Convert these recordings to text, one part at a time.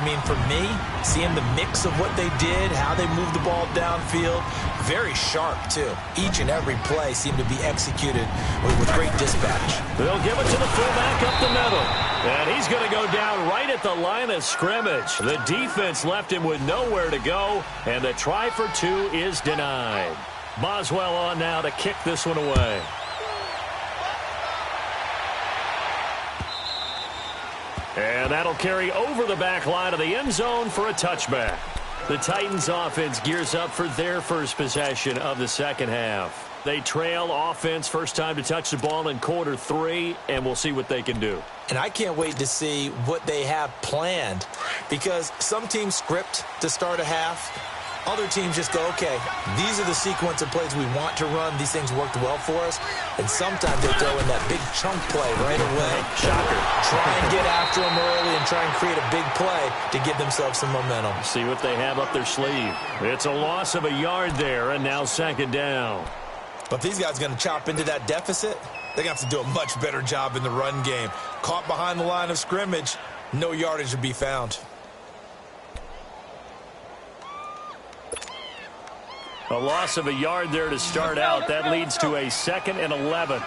mean, for me, seeing the mix of what they did, how they moved the ball downfield, very sharp, too. Each and every play seemed to be executed with great dispatch. They'll give it to the fullback up the middle. And he's going to go down right at the line of scrimmage. The defense left him with nowhere to go, and the try for two is denied. Boswell on now to kick this one away. And that'll carry over the back line of the end zone for a touchback. The Titans offense gears up for their first possession of the second half. They trail offense first time to touch the ball in quarter 3, and we'll see what they can do. And I can't wait to see what they have planned, because some teams script to start a half. Other teams just go, okay, these are the sequence of plays we want to run. These things worked well for us. And sometimes they throw in that big chunk play right away. Shocker. Try and get after them early and try and create a big play to give themselves some momentum. See what they have up their sleeve. It's a loss of a yard there, and now second down. But these guys are going to chop into that deficit. They're going to have to do a much better job in the run game. Caught behind the line of scrimmage, no yardage to be found. A loss of a yard there to start out. That leads to a 2nd and 11.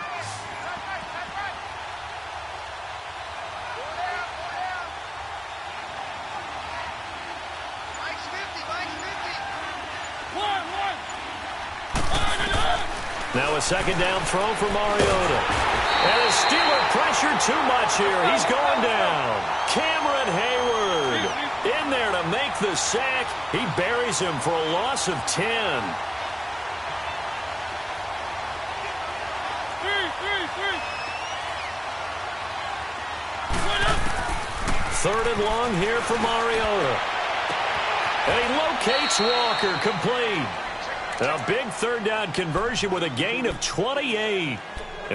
Now a second down throw for Mariota. And a Steeler pressure too much here. He's going down. Cameron Hayward in there to make the sack. He buries him for a loss of 10. Third and long here for Mariota. And he locates Walker, complete. A big third down conversion with a gain of 28.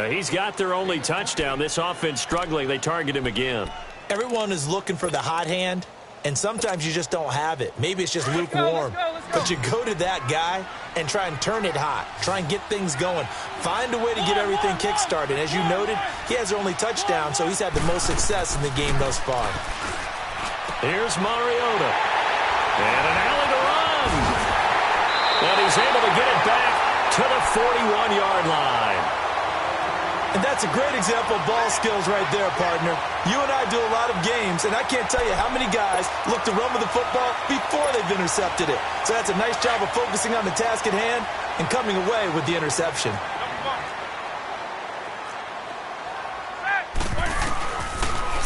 He's got their only touchdown. This offense struggling. They target him again. Everyone is looking for the hot hand, and sometimes you just don't have it. Maybe it's just lukewarm. But you go to that guy and try and turn it hot. Try and get things going. Find a way to get everything kick-started. As you noted, he has their only touchdown, so he's had the most success in the game thus far. Here's Mariota. And an alley to run. And he's able to get it back to the 41-yard line. And that's a great example of ball skills right there, partner. You and I do a lot of games, and I can't tell you how many guys look to run with the football before they've intercepted it. So that's a nice job of focusing on the task at hand and coming away with the interception.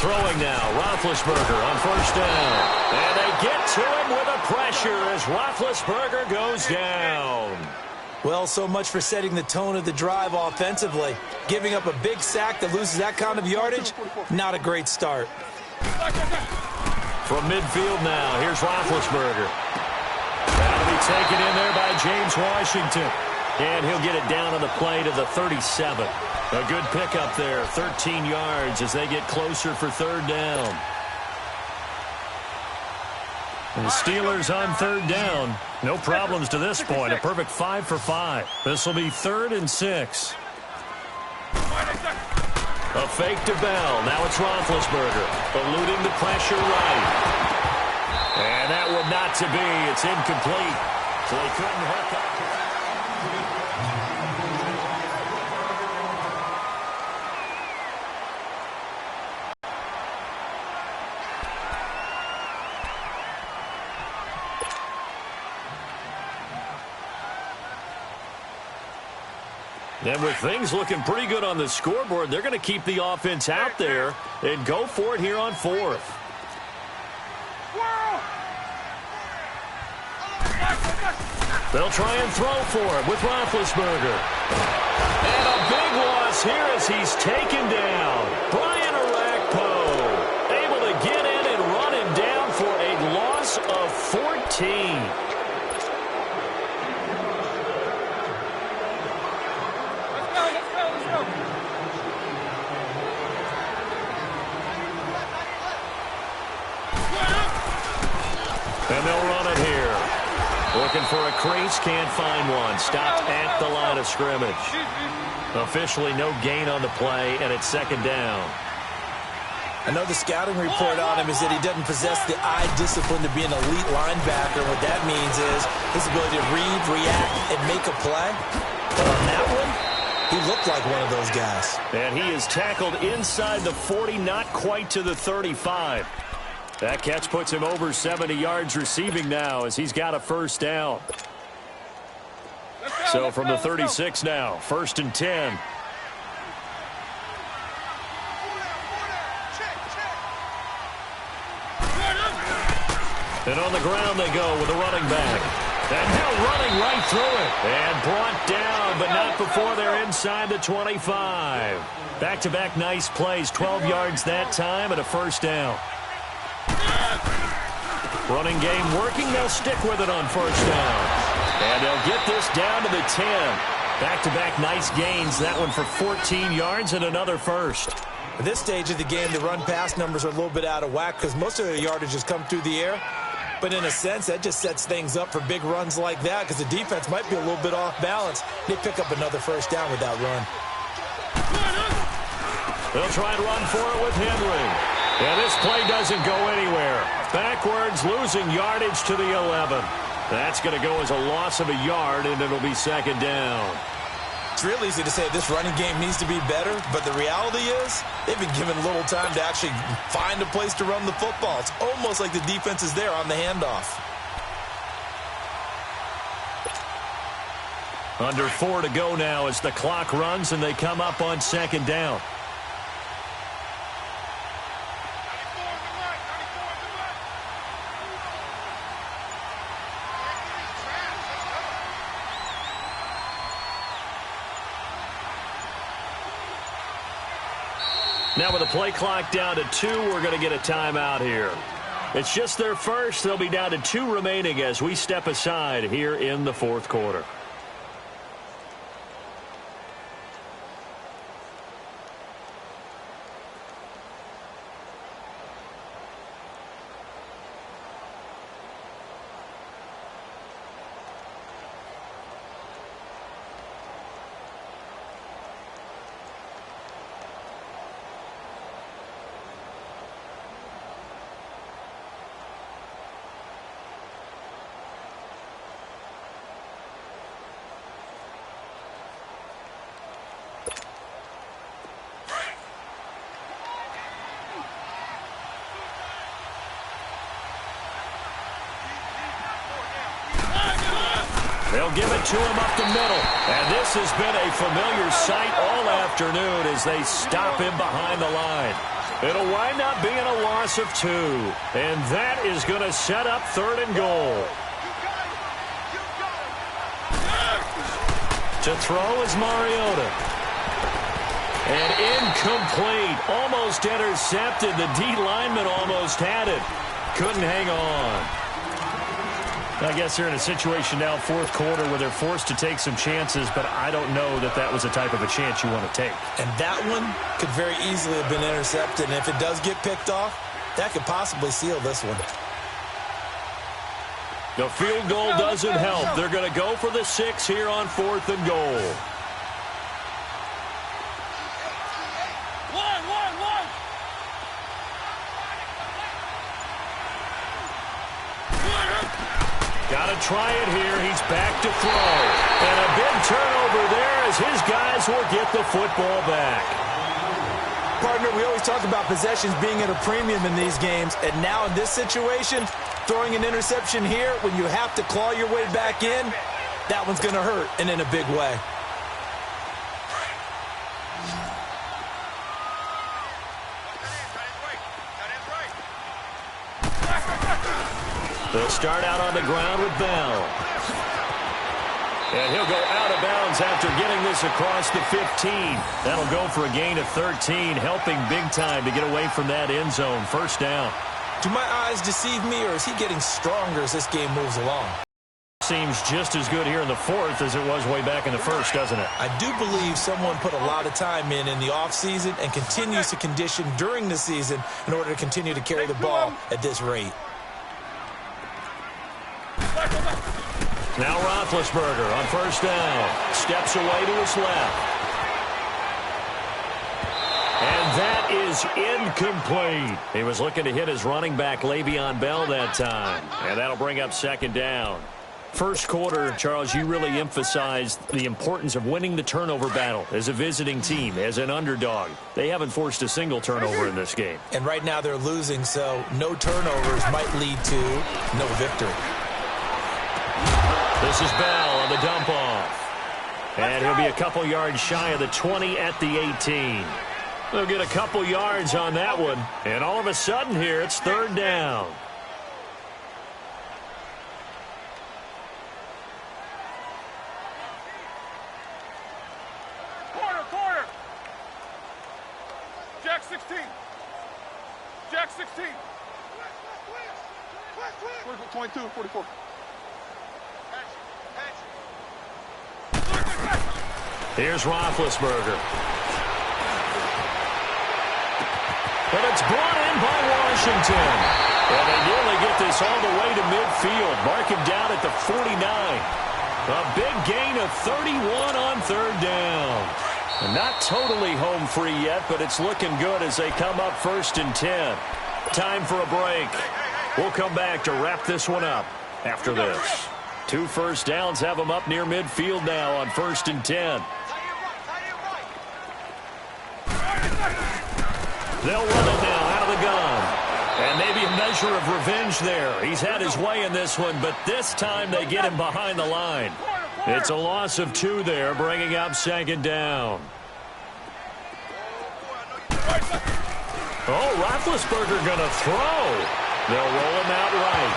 Throwing now, Roethlisberger on first down. And they get to him with a pressure as Roethlisberger goes down. Well, so much for setting the tone of the drive offensively. Giving up a big sack that loses that kind of yardage, not a great start. From midfield now, here's Roethlisberger. That'll be taken in there by James Washington. And he'll get it down on the play to the 37. A good pickup there, 13 yards as they get closer for third down. And the Steelers on third down. No problems to this point. A perfect 5 for 5. This will be 3rd and 6. A fake to Bell. Now it's Roethlisberger. Eluding the pressure right. And that would not to be. It's incomplete. So they couldn't hook up. And with things looking pretty good on the scoreboard, they're going to keep the offense out there and go for it here on 4th. They'll try and throw for it with Roethlisberger. And a big loss here as he's taken down. Brian Orakpo able to get in and run him down for a loss of 14. And they'll run it here. Looking for a crease, can't find one. Stopped at the line of scrimmage. Officially no gain on the play, and it's second down. I know the scouting report on him is that he doesn't possess the eye discipline to be an elite linebacker. What that means is his ability to read, react, and make a play. But on that one, he looked like one of those guys. And he is tackled inside the 40, not quite to the 35. That catch puts him over 70 yards receiving now as he's got a first down. So from the 36 now, 1st and 10. And on the ground they go with a running back. And now running right through it. And brought down, but not before they're inside the 25. Back-to-back nice plays, 12 yards that time and a first down. Running game working, they'll stick with it on first down. And they'll get this down to the 10. Back-to-back nice gains, that one for 14 yards and another first. At this stage of the game, the run-pass numbers are a little bit out of whack because most of their yardage has come through the air. But in a sense, that just sets things up for big runs like that because the defense might be a little bit off balance. They pick up another first down with that run. They'll try and run for it with Henry. And this play doesn't go anywhere. Backwards, losing yardage to the 11. That's going to go as a loss of a yard, and it'll be second down. It's real easy to say this running game needs to be better, but the reality is they've been given little time to actually find a place to run the football. It's almost like the defense is there on the handoff. Under 4 to go now as the clock runs and they come up on second down. Now with the play clock down to 2, we're going to get a timeout here. It's just their first. They'll be down to 2 remaining as we step aside here in the 4th quarter. They'll give it to him up the middle. And this has been a familiar sight all afternoon as they stop him behind the line. It'll wind up being a loss of 2. And that is going to set up 3rd and goal. To throw is Mariota. And incomplete. Almost intercepted. The D lineman almost had it. Couldn't hang on. I guess they're in a situation now, 4th quarter, where they're forced to take some chances, but I don't know that that was the type of a chance you want to take. And that one could very easily have been intercepted, and if it does get picked off, that could possibly seal this one. The field goal doesn't help. They're going to go for the 6 here on 4th and goal. Got to try it here. He's back to throw. And a big turnover there as his guys will get the football back. Partner, we always talk about possessions being at a premium in these games. And now in this situation, throwing an interception here when you have to claw your way back in, that one's going to hurt, and in a big way. They'll start out on the ground with Bell. And he'll go out of bounds after getting this across the 15. That'll go for a gain of 13, helping big time to get away from that end zone. First down. Do my eyes deceive me, or is he getting stronger as this game moves along? Seems just as good here in the 4th as it was way back in the 1st, doesn't it? I do believe someone put a lot of time in the offseason and continues to condition during the season in order to continue to carry the ball at this rate. Now Roethlisberger on first down. Steps away to his left. And that is incomplete. He was looking to hit his running back, Le'Veon Bell, that time. And that'll bring up second down. First quarter, Charles, you really emphasized the importance of winning the turnover battle as a visiting team, as an underdog. They haven't forced a single turnover in this game. And right now they're losing, so no turnovers might lead to no victory. This is Bell on the dump off. And he'll be a couple yards shy of the 20 at the 18. They'll get a couple yards on that one. And all of a sudden here, it's third down. Corner. Jack 16. Jack 16. 22, 44. Here's Roethlisberger. And it's brought in by Washington. And they nearly get this all the way to midfield. Mark him down at the 49. A big gain of 31 on third down. And not totally home free yet, but it's looking good as they come up 1st and 10. Time for a break. We'll come back to wrap this one up after this. 2 first downs have them up near midfield now on 1st and 10. They'll run it now out of the gun. And maybe a measure of revenge there. He's had his way in this one, but this time they get him behind the line. It's a loss of 2 there, bringing up second down. Oh, Roethlisberger going to throw. They'll roll him out right.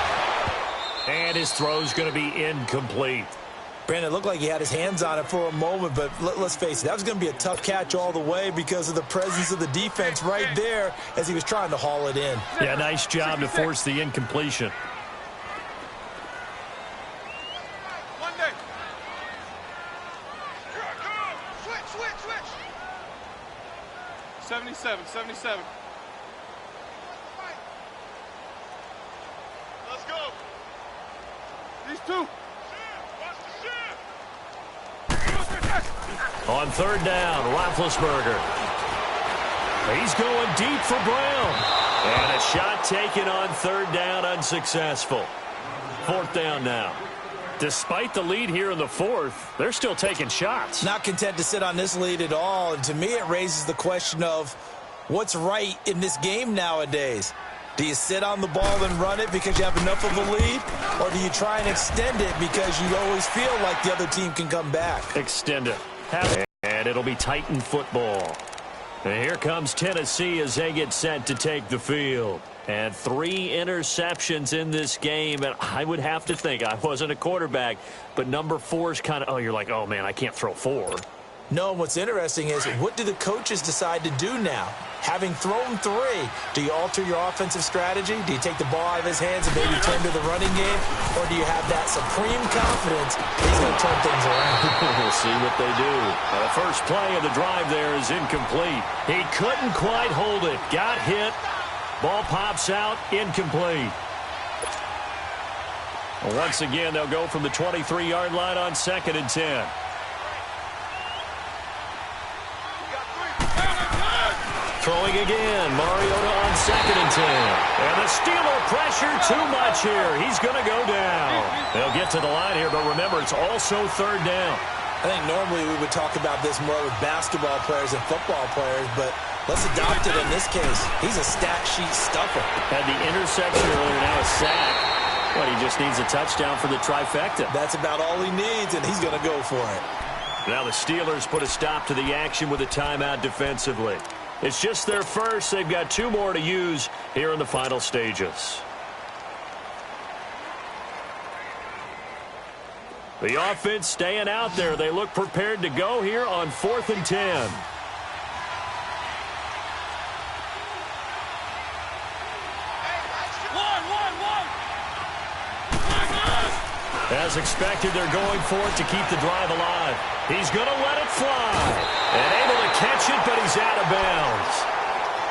And his throw's going to be incomplete. Brandon, it looked like he had his hands on it for a moment, but let's face it, that was going to be a tough catch all the way because of the presence of the defense right there as he was trying to haul it in. Yeah, nice job to force the incompletion. Monday. Switch. 77. Let's go. These 2. On third down, Roethlisberger. He's going deep for Brown. And a shot taken on third down, unsuccessful. 4th down now. Despite the lead here in the 4th, they're still taking shots. Not content to sit on this lead at all. And to me, it raises the question of what's right in this game nowadays. Do you sit on the ball and run it because you have enough of a lead? Or do you try and extend it because you always feel like the other team can come back? Extend it. And it'll be Titan football. And here comes Tennessee as they get set to take the field. And 3 interceptions in this game. And I would have to think, I wasn't a quarterback, but number 4 is kind of, you're like, oh, man, I can't throw 4. No, what's interesting is what do the coaches decide to do now? Having thrown 3, do you alter your offensive strategy? Do you take the ball out of his hands and maybe turn to the running game? Or do you have that supreme confidence he's going to turn things around? We'll see what they do. Now, the first play of the drive there is incomplete. He couldn't quite hold it. Got hit. Ball pops out. Incomplete. Once again, they'll go from the 23-yard line on 2nd and 10. Throwing again, Mariota on 2nd and 10. And the Steeler pressure too much here. He's going to go down. They'll get to the line here, but remember, it's also third down. I think normally we would talk about this more with basketball players and football players, but let's adopt it in this case. He's a stat sheet stuffer. Had the interception earlier, now a sack. But he just needs a touchdown for the trifecta. That's about all he needs, and he's going to go for it. Now the Steelers put a stop to the action with a timeout defensively. It's just their first. They've got 2 more to use here in the final stages. The offense staying out there. They look prepared to go here on 4th and 10. As expected, they're going for it to keep the drive alive. He's going to let it fly. And able to catch it, but he's out of bounds.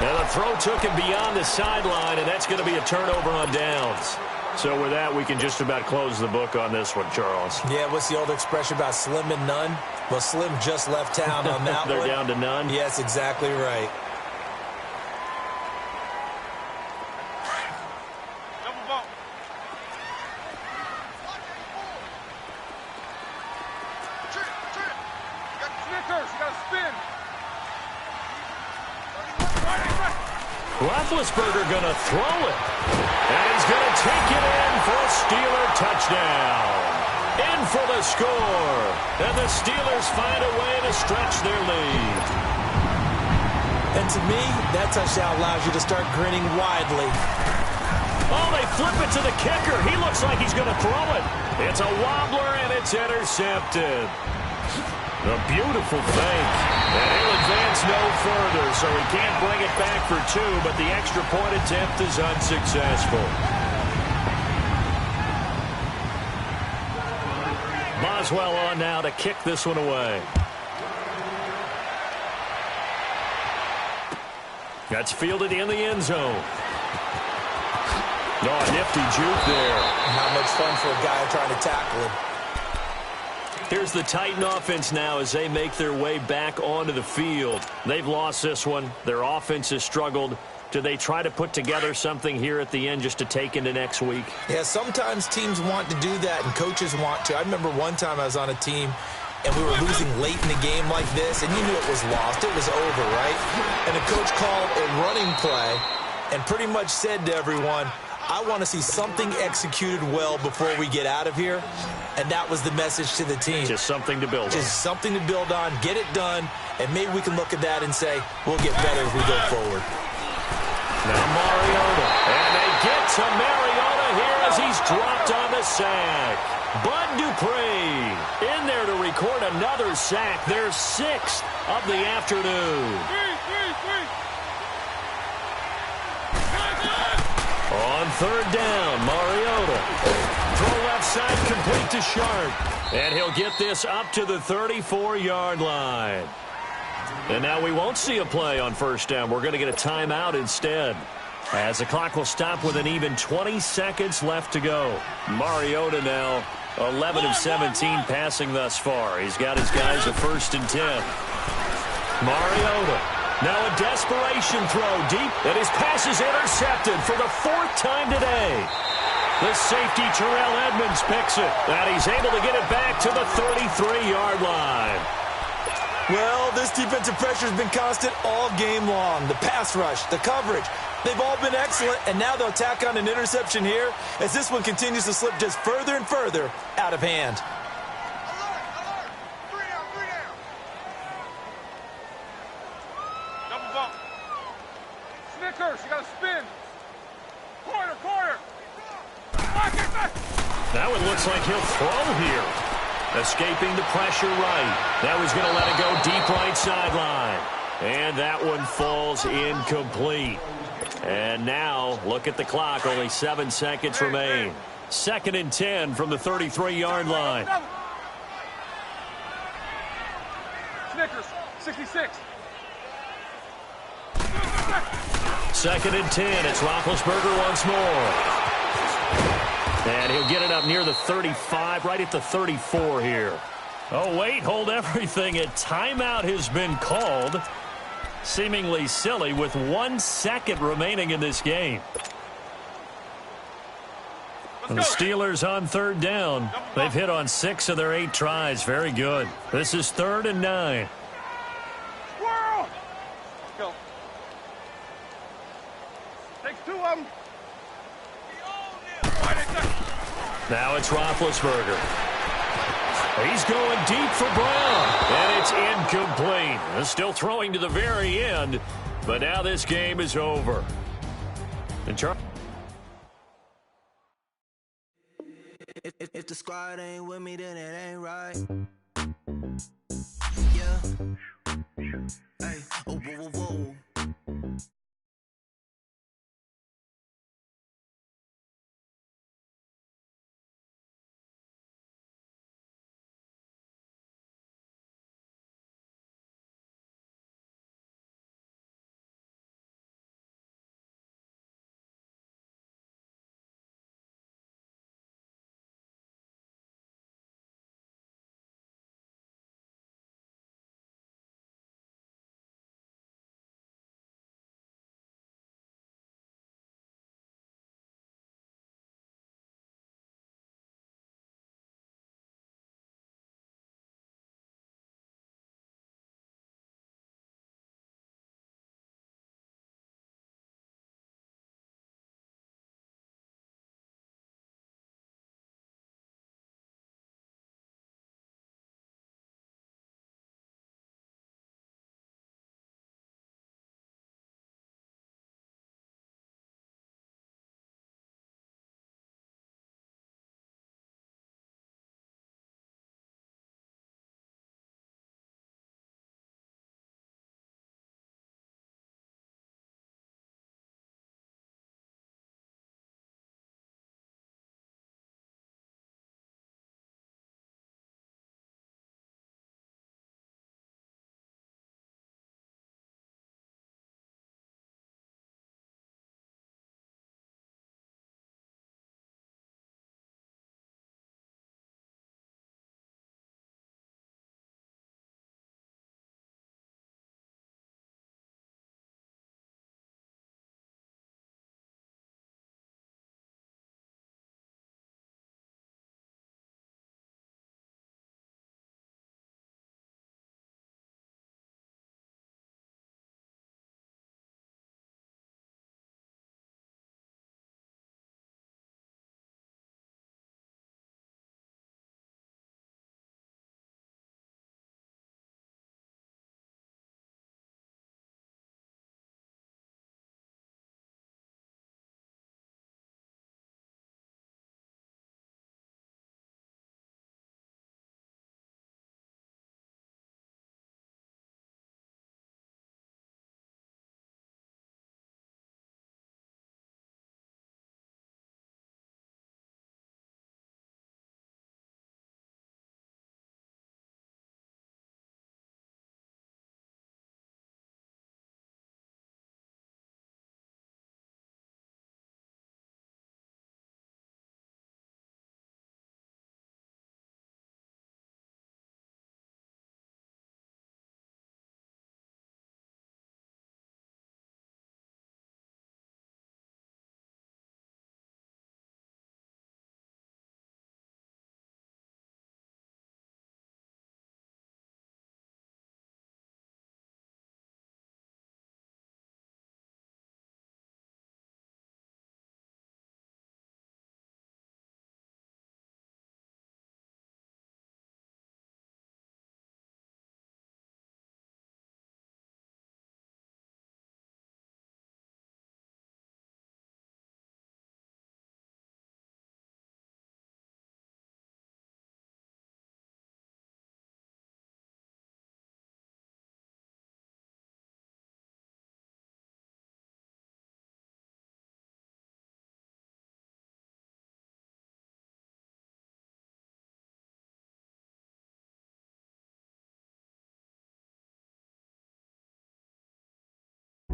And the throw took him beyond the sideline, and that's going to be a turnover on downs. So with that, we can just about close the book on this one, Charles. Yeah, what's the old expression about slim and none? Well, Slim just left town on that They're one. down to none? Yes, exactly right. Roethlisberger going to throw it. And he's going to take it in for a Steeler touchdown. In for the score. And the Steelers find a way to stretch their lead. And to me, that touchdown allows you to start grinning widely. Oh, they flip it to the kicker. He looks like he's going to throw it. It's a wobbler, and it's intercepted. A beautiful fake. And he'll advance no further, so he can't bring it back for two, but the extra point attempt is unsuccessful. Boswell on now to kick this one away. That's fielded in the end zone. Oh, a nifty juke there. Not much fun for a guy trying to tackle him. Here's the Titan offense now as they make their way back onto the field. They've lost this one. Their offense has struggled. Do they try to put together something here at the end just to take into next week? Yeah, sometimes teams want to do that and coaches want to. I remember one time I was on a team and we were losing late in the game like this, and you knew it was lost. It was over, right? And the coach called a running play and pretty much said to everyone, I want to see something executed well before we get out of here. And that was the message to the team. Just something to build on. Just something to build on, get it done, and maybe we can look at that and say, we'll get better as we go forward. Now Mariota. And they get to Mariota here as he's dropped on the sack. Bud Dupree in there to record another sack. Their sixth of the afternoon. On third down, Mariota. Throw left side complete to Sharp. And he'll get this up to the 34-yard line. And now we won't see a play on first down. We're going to get a timeout instead, as the clock will stop with an even 20 seconds left to go. Mariota now 11 of 17 passing thus far. He's got his guys a 1st and 10. Mariota. Now a desperation throw deep, and his pass is intercepted for the 4th time today. The safety, Terrell Edmonds, picks it, and he's able to get it back to the 33-yard line. Well, this defensive pressure has been constant all game long. The pass rush, the coverage, they've all been excellent, and now they'll tack on an interception here as this one continues to slip just further and further out of hand. Snickers, you got to spin. Corner. Now it looks like he'll throw here. Escaping the pressure right. Now he's going to let it go deep right sideline. And that one falls incomplete. And now, look at the clock. Only 7 seconds remain. 2nd and 10 from the 33-yard line. Snickers, 66. 2nd and 10. It's Roethlisberger once more. And he'll get it up near the 35, right at the 34 here. Oh, wait, hold everything. A timeout has been called. Seemingly silly with 1 second remaining in this game. And the Steelers on third down. They've hit on 6 of their 8 tries. Very good. This is 3rd and 9. Squirrel! Go. Takes 2 of them. Now it's Roethlisberger. He's going deep for Brown. And it's incomplete. Still throwing to the very end. But now this game is over. And If the squad ain't with me, then it ain't right. Yeah. Hey. Oh, whoa, whoa, whoa.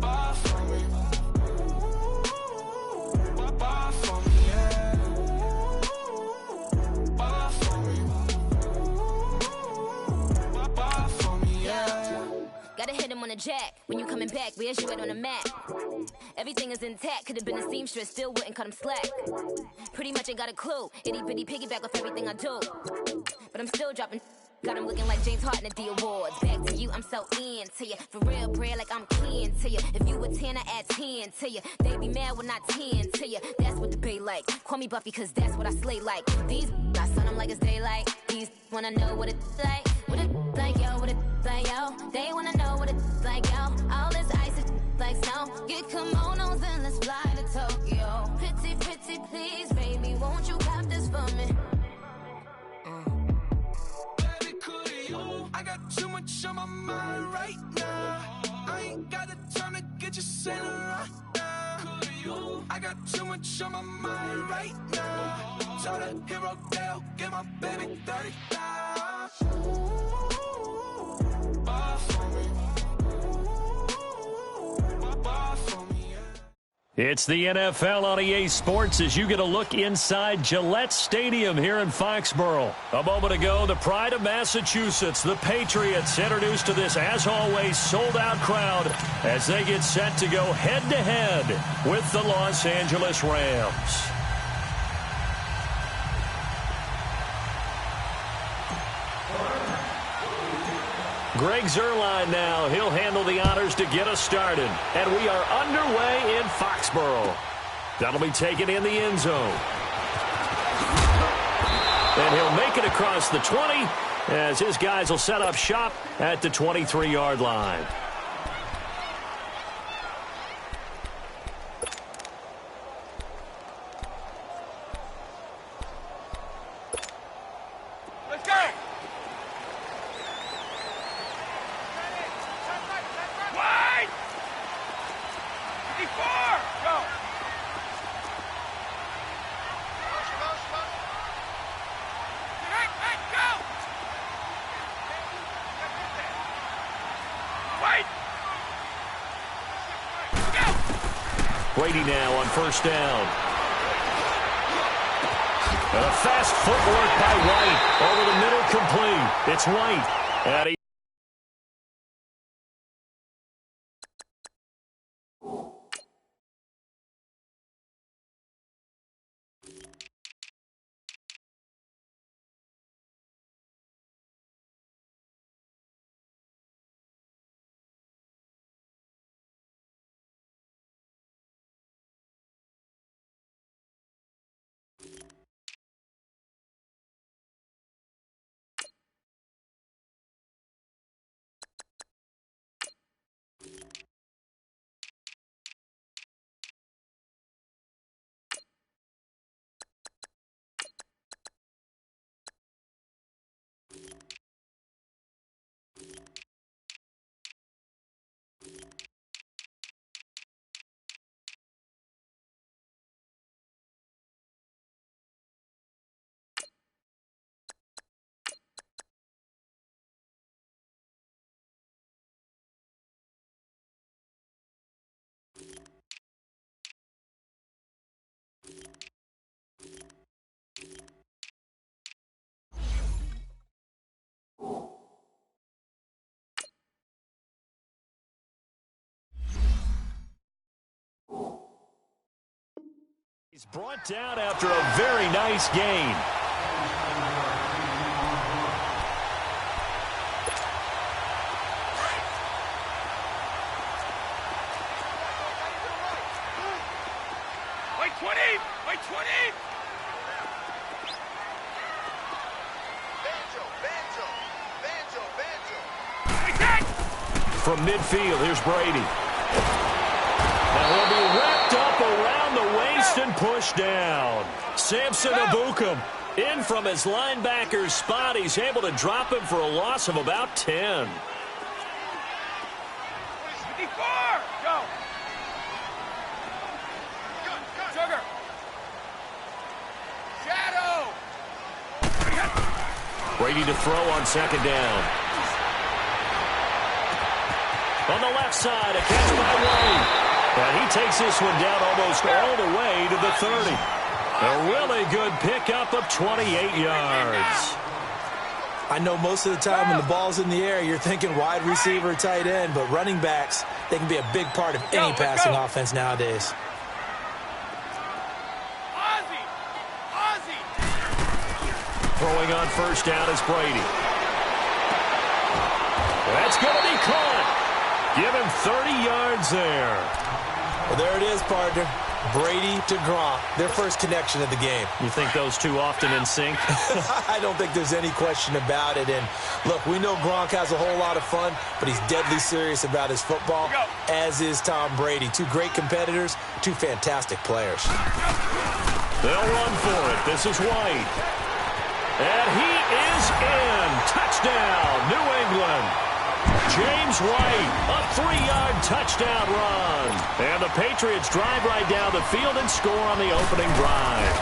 Bar for me. Bar for me, yeah. Bar for me. Bar for me, yeah. Gotta hit him on the jack. When you coming back, where's you at on the map? Everything is intact. Could've been a seamstress, still wouldn't cut him slack. Pretty much ain't got a clue. Itty bitty piggyback off everything I do. But I'm still dropping. Got him looking like James Harden at the awards. Back to you, I'm so into you. For real, bread, like I'm keen to you. If you a 10, I add 10 to you. They be mad when I 10 to you. That's what the bay like. Call me Buffy, cause that's what I slay like. These, I sun them like it's daylight. These wanna know what it's like. What it like, yo, what it like, yo. They wanna know what it's like, yo. All this ice is like snow. Get kimonos and let's fly to Tokyo. Pretty, pretty, please, baby, won't you cop this for me? I got too much on my mind right now. I ain't got the time to get you sailing right now. I got too much on my mind right now. Tell the hero they'll get my baby 30,000. Bar for me. Bar for me, yeah. It's the NFL on EA Sports as you get a look inside Gillette Stadium here in Foxborough. A moment ago, the pride of Massachusetts, the Patriots, introduced to this, as always, sold-out crowd as they get set to go head-to-head with the Los Angeles Rams. Greg Zuerlein now. He'll handle the honors to get us started. And we are underway in Foxborough. That'll be taken in the end zone. And he'll make it across the 20 as his guys will set up shop at the 23-yard line. Let's go! Wide! 54! Go! Hey, go! Wait! Go! Brady now on first down. And a fast footwork by White. Over the middle, complete. It's White. And he He's brought down after a very nice gain. Wait 20! Wait 20! Wait 10! From midfield, here's Brady. And he'll be wrapped up around the waist and pushed down. Samson Abukum in from his linebacker's spot. He's able to drop him for a loss of about 10. 54! Go! Sugar! Shadow! Brady to throw on second down. On the left side, a catch by White. And he takes this one down almost all the way to the 30. A really good pickup of 28 yards. I know most of the time when the ball's in the air, you're thinking wide receiver, tight end, but running backs, they can be a big part of any passing offense nowadays. Throwing on first down is Brady. That's going to be caught. Give him 30 yards there. Well, there it is, partner. Brady to Gronk, their first connection of the game. You think those two often in sync? I don't think there's any question about it. And, look, we know Gronk has a whole lot of fun, but he's deadly serious about his football, as is Tom Brady. Two great competitors, two fantastic players. They'll run for it. This is White. And he is in. Touchdown, New England. James White, a 3-yard touchdown run. And the Patriots drive right down the field and score on the opening drive.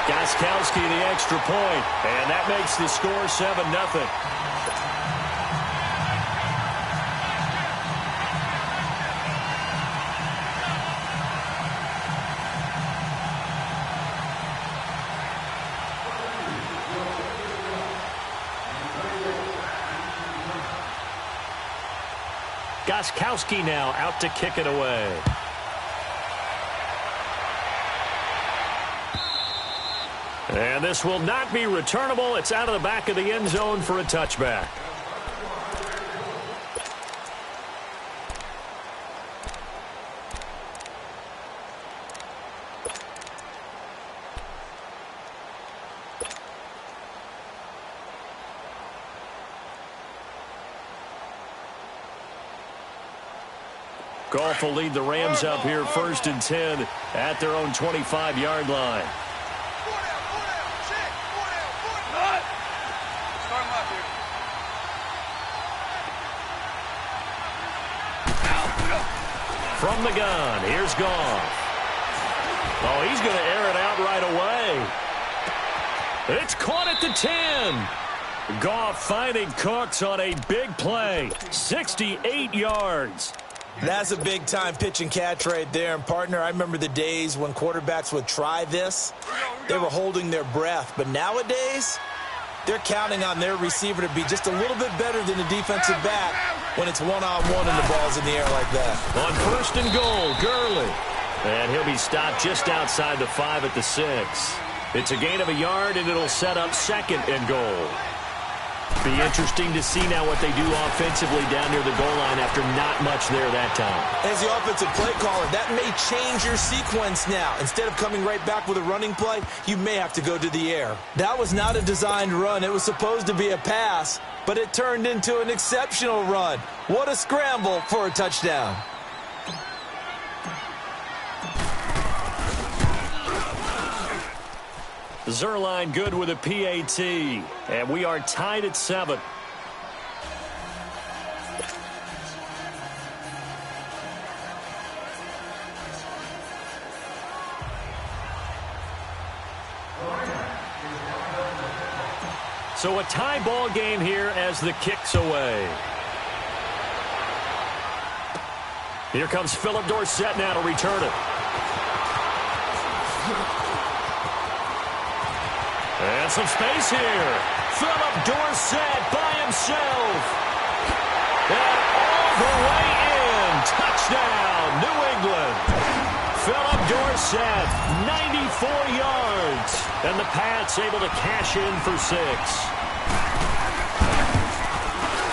Gostkowski the extra point, and that makes the score 7-0. Gostkowski now out to kick it away. And this will not be returnable. It's out of the back of the end zone for a touchback. Goff will lead the Rams up here 1st and 10 at their own 25-yard line. From the gun, here's Goff. Oh, he's going to air it out right away. It's caught at the 10. Goff finding Cooks on a big play. 68 yards. That's a big-time pitch and catch right there. And, partner, I remember the days when quarterbacks would try this. They were holding their breath. But nowadays, they're counting on their receiver to be just a little bit better than the defensive back when it's one-on-one and the ball's in the air like that. On 1st and goal, Gurley. And he'll be stopped just outside the 5 at the 6. It's a gain of a yard, and it'll set up 2nd and goal. Be interesting to see now what they do offensively down near the goal line after not much there that time. As the offensive play caller, that may change your sequence now. Instead of coming right back with a running play, you may have to go to the air. That was not a designed run. It was supposed to be a pass, but it turned into an exceptional run. What a scramble for a touchdown. Zerline good with a PAT, and we are tied at 7. So a tie ball game here as the kick's away. Here comes Philip Dorsett now to return it. And some space here. Philip Dorsett by himself. And all the way in. Touchdown, New England. Philip Dorsett, 94 yards. And the Pats able to cash in for 6.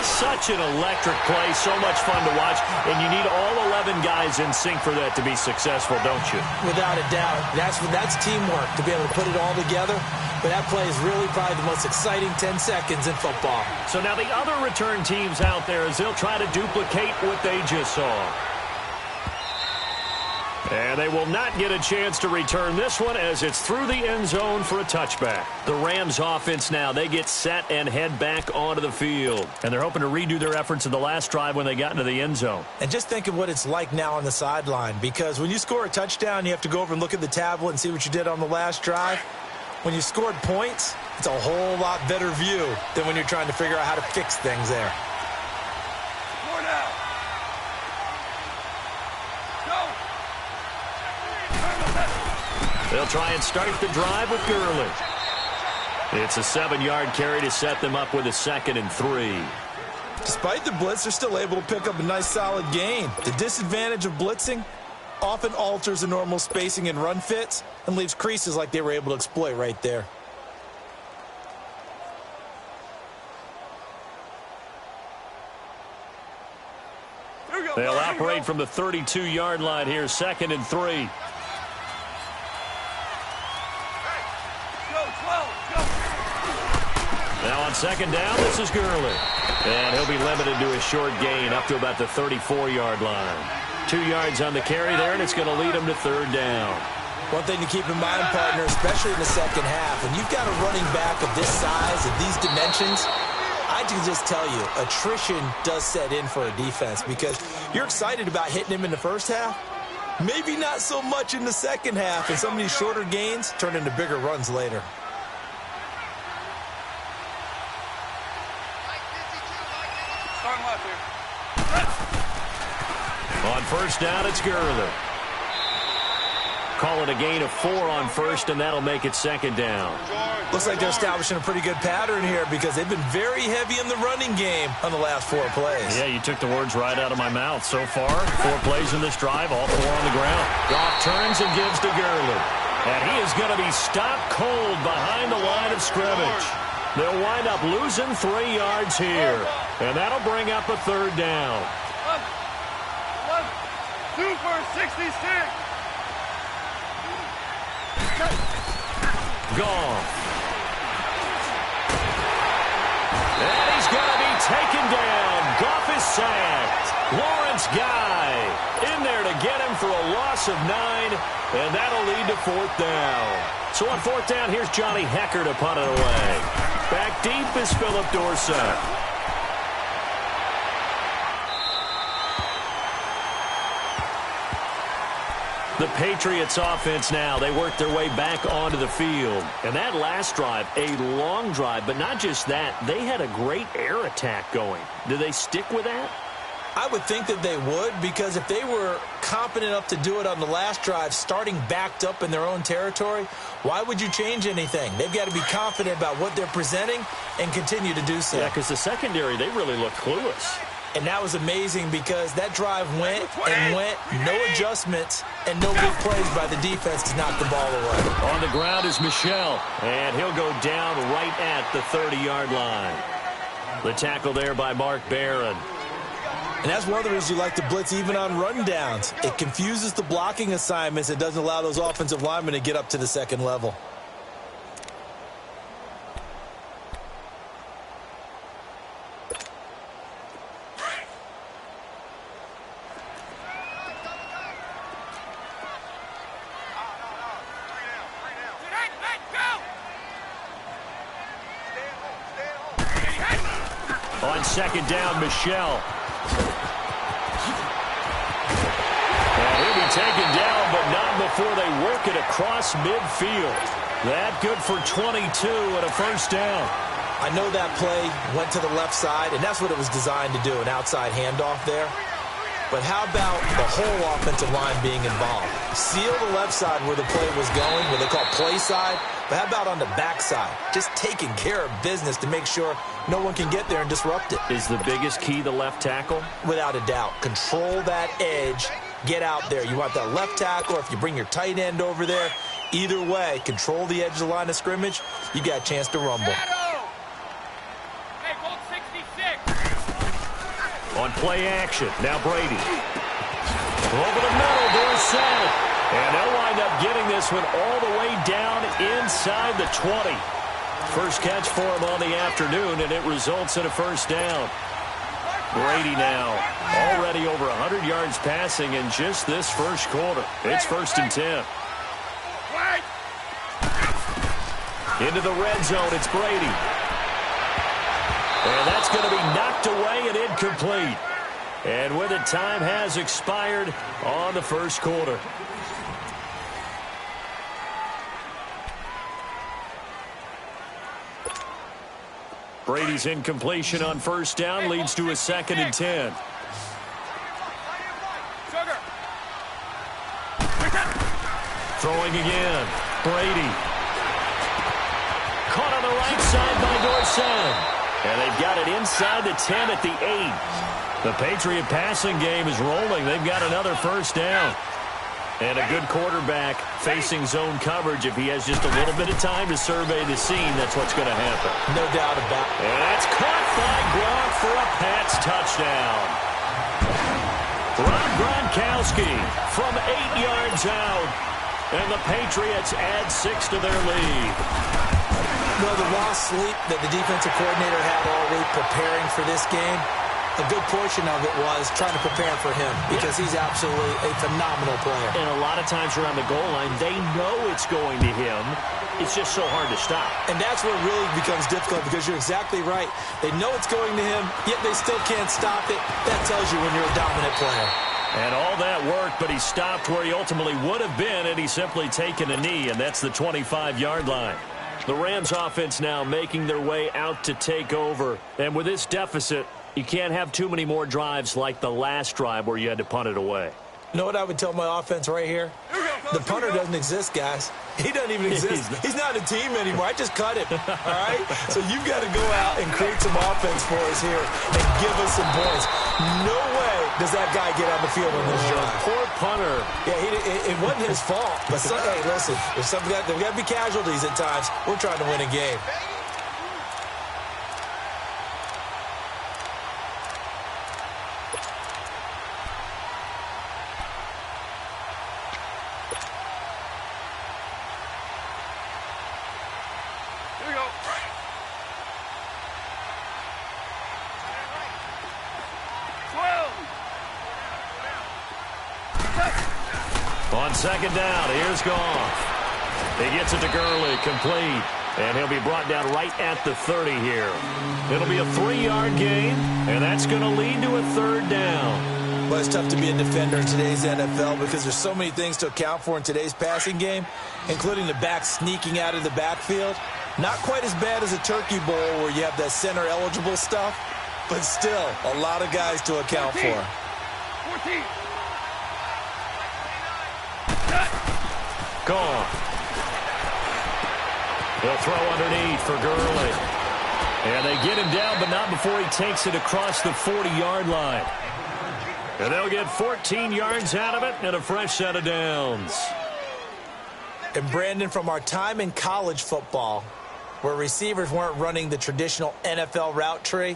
Such an electric play, so much fun to watch, and you need all 11 guys in sync for that to be successful, don't you? Without a doubt. That's teamwork, to be able to put it all together. But that play is really probably the most exciting 10 seconds in football. So now the other return teams out there, as they'll try to duplicate what they just saw. And they will not get a chance to return this one as it's through the end zone for a touchback. The Rams offense now, they get set and head back onto the field. And they're hoping to redo their efforts in the last drive when they got into the end zone. And just think of what it's like now on the sideline, because when you score a touchdown, you have to go over and look at the tablet and see what you did on the last drive. When you scored points, it's a whole lot better view than when you're trying to figure out how to fix things there. They'll try and start the drive with Gurley. It's a 7-yard carry to set them up with a 2nd and 3. Despite the blitz, they're still able to pick up a nice solid gain. The disadvantage of blitzing often alters the normal spacing and run fits and leaves creases like they were able to exploit right there. They'll operate from the 32-yard line here, 2nd and 3. Now on 2nd down, this is Gurley. And he'll be limited to a short gain up to about the 34-yard line. 2 yards on the carry there, and it's going to lead him to 3rd down. One thing to keep in mind, partner, especially in the second half, when you've got a running back of this size and these dimensions, I can just tell you, attrition does set in for a defense because you're excited about hitting him in the first half. Maybe not so much in the second half, and some of these shorter gains turn into bigger runs later. On 1st down, it's Gurley. Call it a gain of 4 on 1st, and that'll make it 2nd down. Looks like they're establishing a pretty good pattern here because they've been very heavy in the running game on the last 4 plays. Yeah, you took the words right out of my mouth. So far, 4 plays in this drive, all 4 on the ground. Goff turns and gives to Gurley. And he is going to be stopped cold behind the line of scrimmage. They'll wind up losing 3 yards here. And that'll bring up a 3rd down. 2 for 66. Goff. And he's going to be taken down. Goff is sacked. Lawrence Guy in there to get him for a loss of 9, and that'll lead to 4th down. So on 4th down, here's Johnny Hecker to punt it away. Back deep is Philip Dorsett. The Patriots offense now, they work their way back onto the field. And that last drive, a long drive, but not just that, they had a great air attack going. Do they stick with that? I would think that they would, because if they were competent enough to do it on the last drive, starting backed up in their own territory, why would you change anything? They've got to be confident about what they're presenting and continue to do so. Yeah, because the secondary, they really look clueless. And that was amazing because that drive went and went, no adjustments, and no big plays by the defense to knock the ball away. On the ground is Michel, and he'll go down right at the 30-yard line. The tackle there by Mark Barron. And that's one of the reasons you like to blitz even on rundowns. It confuses the blocking assignments. It doesn't allow those offensive linemen to get up to the second level. On 2nd down, Michel. And he'll be taken down, but not before they work it across midfield. That good for 22 and a 1st down. I know that play went to the left side, and that's what it was designed to do, an outside handoff there. But how about the whole offensive line being involved? Seal the left side where the play was going, what they call play side. But how about on the back side? Just taking care of business to make sure no one can get there and disrupt it. Is the biggest key the left tackle? Without a doubt. Control that edge. Get out there. You want that left tackle, or if you bring your tight end over there, either way, control the edge of the line of scrimmage. You got a chance to rumble. Hey, hold 66. On play action, now Brady. Over the middle, Dorsett. And they'll wind up getting this one all the way down inside the 20. First catch for him on the afternoon, and it results in a 1st down. Brady now already over 100 yards passing in just this first quarter. It's 1st and 10. Into the red zone, it's Brady. And that's going to be knocked away and incomplete. And with it, time has expired on the first quarter. Brady's incompletion on 1st down leads to a 2nd and 10. Throwing again. Brady. Caught on the right side by Dorsett. And they've got it inside the 10 at the 8. The Patriot passing game is rolling. They've got another first down. And a good quarterback facing zone coverage. If he has just a little bit of time to survey the scene, that's what's going to happen. No doubt about it. And that's caught by Gronk for a Pats touchdown. Rob Gronkowski from 8 yards out. And the Patriots add 6 to their lead. Well, the lost sleep that the defensive coordinator had all week preparing for this game, a good portion of it was trying to prepare for him because he's absolutely a phenomenal player. And a lot of times around the goal line, they know it's going to him. It's just so hard to stop. And that's where it really becomes difficult because you're exactly right. They know it's going to him, yet they still can't stop it. That tells you when you're a dominant player. And all that worked, but he stopped where he ultimately would have been, and he's simply taken a knee, and that's the 25-yard line. The Rams offense now making their way out to take over. And with this deficit, you can't have too many more drives like the last drive where you had to punt it away. You know what I would tell my offense right here? The punter doesn't exist, guys. He doesn't even exist. He's not a team anymore. I just cut him, all right? So you've got to go out and create some offense for us here and give us some points. No way does that guy get on the field on this drive. Poor punter. Yeah, it wasn't his fault. But, hey, listen, there's got to be casualties at times. We're trying to win a game. On second down, here's Goff. He gets it to Gurley, complete. And he'll be brought down right at the 30 here. It'll be a 3-yard gain, and that's going to lead to a third down. Well, it's tough to be a defender in today's NFL because there's so many things to account for in today's passing game, including the back sneaking out of the backfield. Not quite as bad as a turkey bowl where you have that center-eligible stuff, but still a lot of guys to account for. 14. Gone. He'll throw underneath for Gurley. And they get him down, but not before he takes it across the 40-yard line. And they'll get 14 yards out of it and a fresh set of downs. And Brandon, from our time in college football, where receivers weren't running the traditional NFL route tree,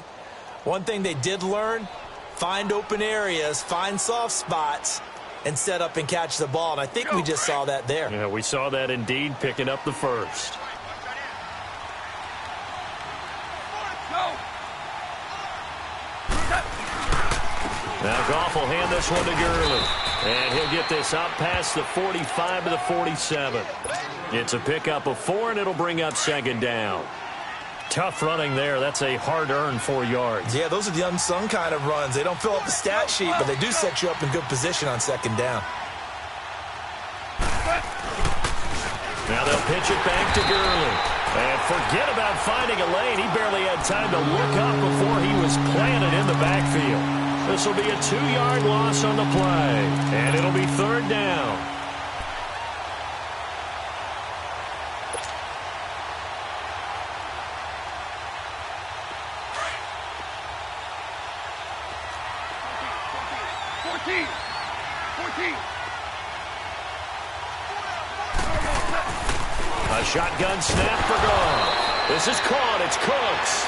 one thing they did learn, find open areas, find soft spots, and set up and catch the ball. And I think we just saw that there. Yeah, we saw that indeed, picking up the first. Now Goff will hand this one to Gurley. And he'll get this out past the 45 to the 47. It's a pickup of 4, and it'll bring up second down. Tough running there. That's a hard-earned 4 yards. Yeah, those are the unsung kind of runs. They don't fill up the stat sheet, but they do set you up in good position on second down. Now they'll pitch it back to Gurley. And forget about finding a lane. He barely had time to look up before he was planted in the backfield. This will be a 2-yard loss on the play. And it'll be third down. A shotgun snap for Goff. This is caught. It's Cooks.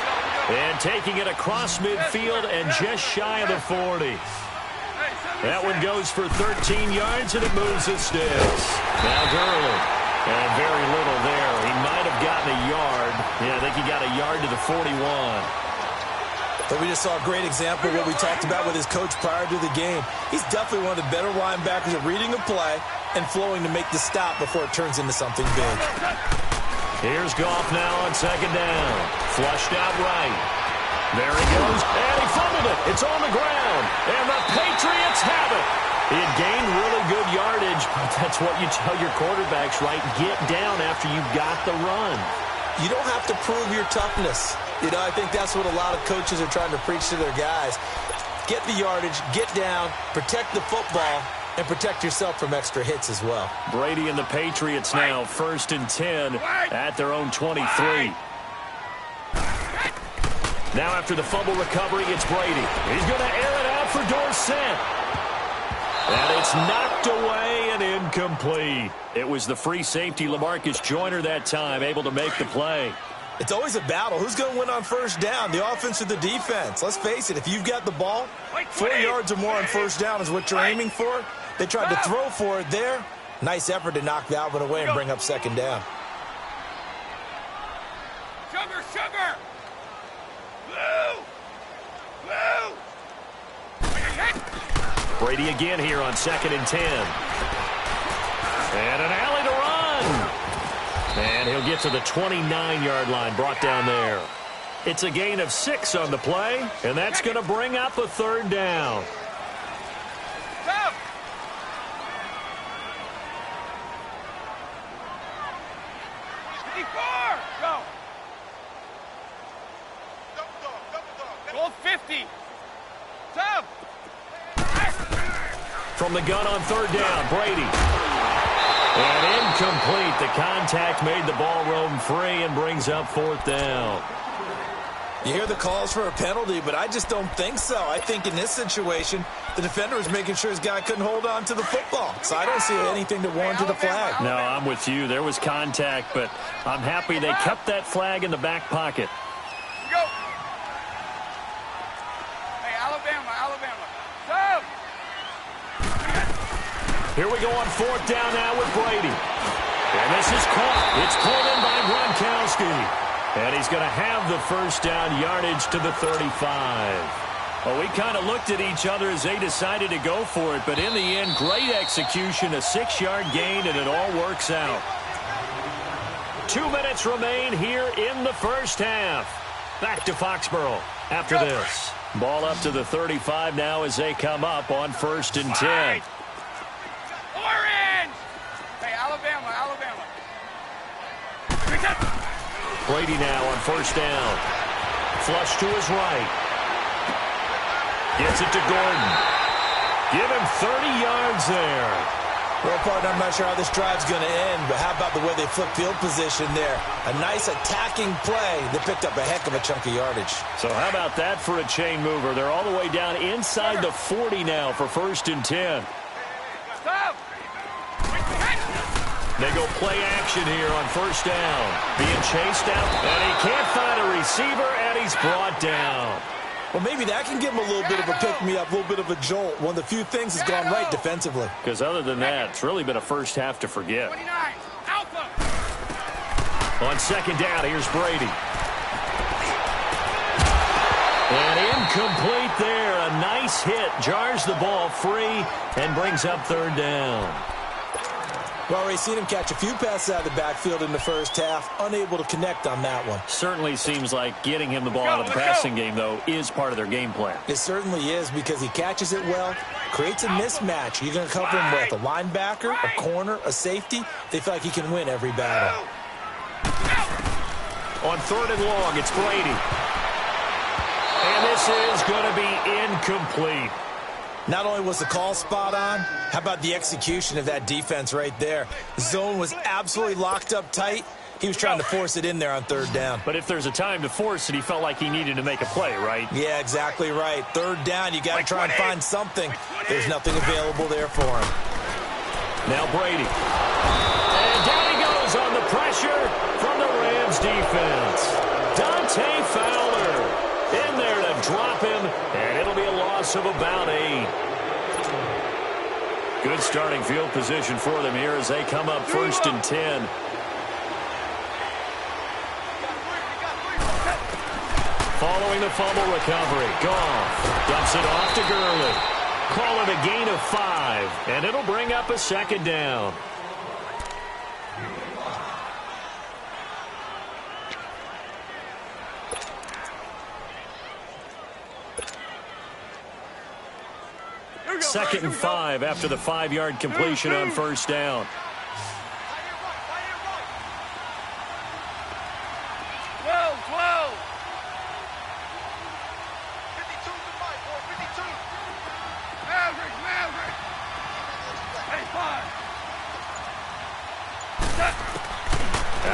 And taking it across midfield and just shy of the 40. That one goes for 13 yards, and it moves the sticks. Now Gurley. And very little there. He might have gotten a yard. Yeah, I think he got a yard to the 41. But we just saw a great example of what we talked about with his coach prior to the game. He's definitely one of the better linebackers at reading a play and flowing to make the stop before it turns into something big. Here's Goff now on second down. Flushed out right. There he goes, and he fumbled it. It's on the ground, and the Patriots have it. He had gained really good yardage, but that's what you tell your quarterbacks, right? Get down after you've got the run. You don't have to prove your toughness. You know, I think that's what a lot of coaches are trying to preach to their guys. Get the yardage, get down, protect the football, and protect yourself from extra hits as well. Brady and the Patriots now 1st and 10 at their own 23. Now after the fumble recovery, it's Brady. He's going to air it out for Dorsett. And it's knocked away and incomplete. It was the free safety, LaMarcus Joyner, that time, able to make the play. It's always a battle. Who's going to win on first down, the offense or the defense? Let's face it, if you've got the ball, 4 yards or more on first down is what you're aiming for. They tried to throw for it there. Nice effort to knock that one away and bring up second down. Sugar, sugar! Blue! Blue! Brady again here on 2nd and 10. And an alley to run. And he'll get to the 29-yard line, brought down there. It's a gain of 6 on the play, and that's going to bring up a 3rd down. Stop! Go! Goal 50! Stop! From the gun on 3rd down, Brady. And incomplete. The contact made the ball roam free and brings up 4th down. You hear the calls for a penalty, but I just don't think so. I think in this situation, the defender was making sure his guy couldn't hold on to the football. So I don't see anything to warrant the flag. No, I'm with you. There was contact, but I'm happy they kept that flag in the back pocket. Go! Hey, Alabama, Alabama. Stop! Here we go on 4th down now with Brady. And this is caught. It's pulled in by Gronkowski. And he's going to have the first down, yardage to the 35. Well, we kind of looked at each other as they decided to go for it. But in the end, great execution, a 6-yard gain, and it all works out. 2 minutes remain here in the first half. Back to Foxborough after this. Ball up to the 35 now as they come up on 1st and 10. Orange! Hey, Alabama, Alabama. Brady now on 1st down. Flush to his right. Gets it to Gordon. Give him 30 yards there. Well, partner, I'm not sure how this drive's going to end, but how about the way they flip field position there? A nice attacking play that picked up a heck of a chunk of yardage. So how about that for a chain mover? They're all the way down inside the 40 now for 1st and 10. Stop! They go play action here on 1st down. Being chased out, and he can't find a receiver, and he's brought down. Well, maybe that can give him a little bit of a pick-me-up, a little bit of a jolt. One of the few things has gone right defensively. Because other than that, it's really been a first half to forget. 29, Alpha! On 2nd down, here's Brady. And incomplete there. A nice hit. Jars the ball free and brings up 3rd down. Well, we've seen him catch a few passes out of the backfield in the first half, unable to connect on that one. Certainly seems like getting him the ball out of the passing game, though, is part of their game plan. It certainly is because he catches it well, creates a mismatch. You're going to cover him with a linebacker, a corner, a safety. They feel like he can win every battle. On 3rd and long, it's Brady. And this is going to be incomplete. Not only was the call spot on, how about the execution of that defense right there? The zone was absolutely locked up tight. He was trying to force it in there on 3rd down. But if there's a time to force it, he felt like he needed to make a play, right? Yeah, exactly right. 3rd down, you got to try and find something. There's nothing available there for him. Now Brady. And down he goes on the pressure from the Rams defense. Dante Fowler in there to drop him, and it'll be a loss of about 8. Good starting field position for them here as they come up 1st and 10. Following the fumble recovery, Goff dumps it off to Gurley. Call it a gain of 5, and it'll bring up a 2nd down. Second and 5 after the 5-yard completion on 1st down.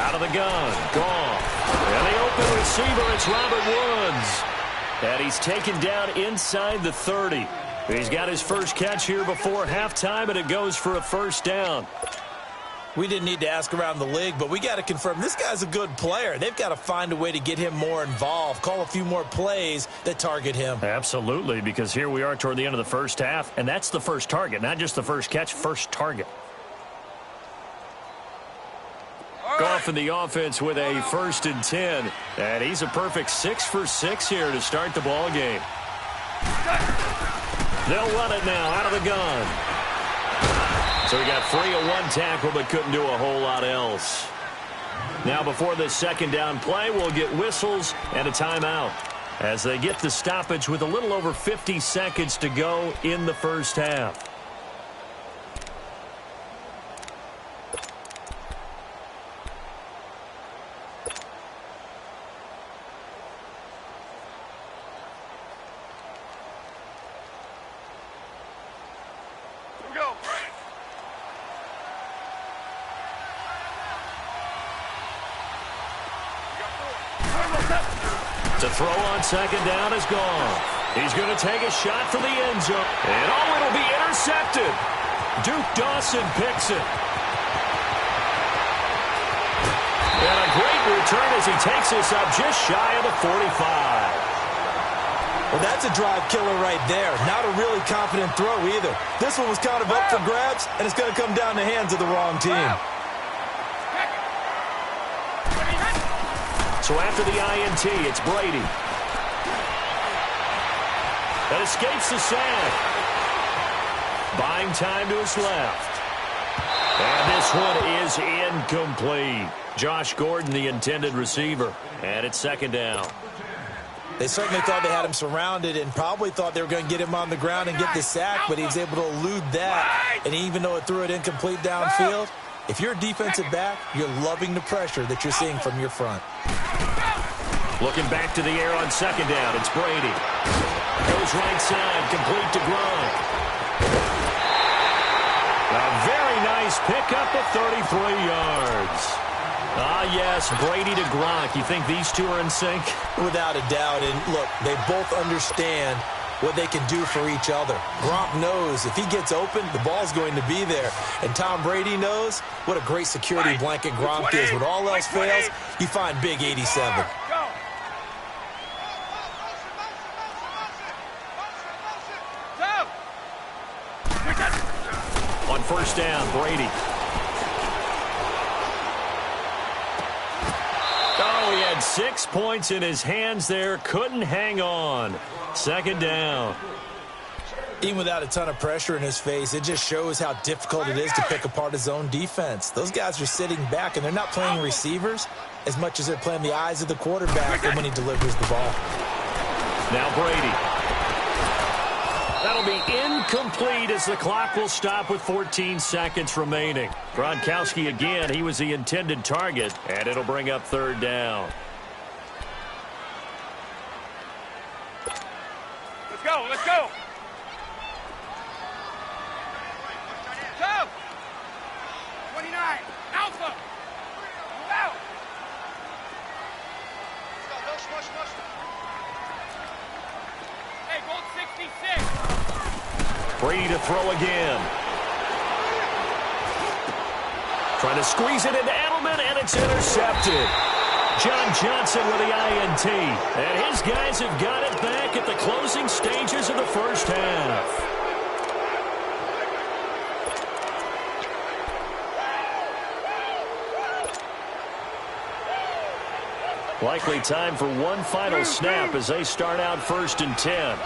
Out of the gun. Gone. And the open receiver, it's Robert Woods. And he's taken down inside the 30. He's got his first catch here before halftime, and it goes for a first down. We didn't need to ask around the league, but we got to confirm this guy's a good player. They've got to find a way to get him more involved, call a few more plays that target him. Absolutely, because here we are toward the end of the first half, and that's the first target, not just the first catch, first target. Goff in the offense with a 1st and 10, and he's a perfect 6 for 6 here to start the ball game. They'll run it now out of the gun. So he got free of one tackle but couldn't do a whole lot else. Now before this second down play, we'll get whistles and a timeout as they get the stoppage with a little over 50 seconds to go in the first half. To throw on second down is gone. He's going to take a shot for the end zone. And it'll be intercepted. Duke Dawson picks it. And a great return as he takes this up just shy of the 45. Well, that's a drive killer right there. Not a really confident throw either. This one was kind of up for grabs, and it's going to come down the hands of the wrong team. So after the INT, it's Brady. That escapes the sack. Buying time to his left. And this one is incomplete. Josh Gordon, the intended receiver. And it's second down. They certainly thought they had him surrounded and probably thought they were going to get him on the ground and get the sack, but he was able to elude that. And even though it threw it incomplete downfield, if you're a defensive back, you're loving the pressure that you're seeing from your front. Looking back to the air on second down, it's Brady. Goes right side, complete to Gronk. A very nice pickup of 33 yards. Ah, yes, Brady to Gronk. You think these two are in sync? Without a doubt. And look, they both understand what they can do for each other. Gronk knows if he gets open, the ball's going to be there. And Tom Brady knows what a great security blanket Gronk is. When all else fails, you find Big 87. On first down, Brady. Oh, he had 6 points in his hands there. Couldn't hang on. Second down. Even without a ton of pressure in his face, it just shows how difficult it is to pick apart his own defense. Those guys are sitting back, and they're not playing receivers as much as they're playing the eyes of the quarterback and when he delivers the ball. Now Brady. That'll be incomplete as the clock will stop with 14 seconds remaining. Gronkowski again, he was the intended target, and it'll bring up third down. Let's go, let's go. Go. 29, Alpha. Move out. Let's go, no smush, smush. Hey, Gold 66. Brady to throw again. Trying to squeeze it into Edelman, and it's intercepted. John Johnson with the INT. And his guys have got it back at the closing stages of the first half. Likely time for one final snap as they start out 1st and 10.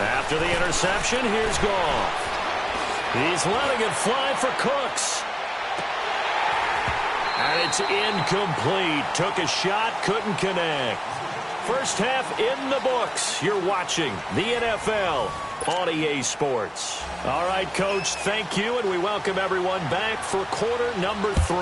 After the interception, here's Goff. He's letting it fly for Cooks. And it's incomplete. Took a shot, couldn't connect. First half in the books. You're watching the NFL on EA Sports. All right, Coach, thank you, and we welcome everyone back for quarter number 3.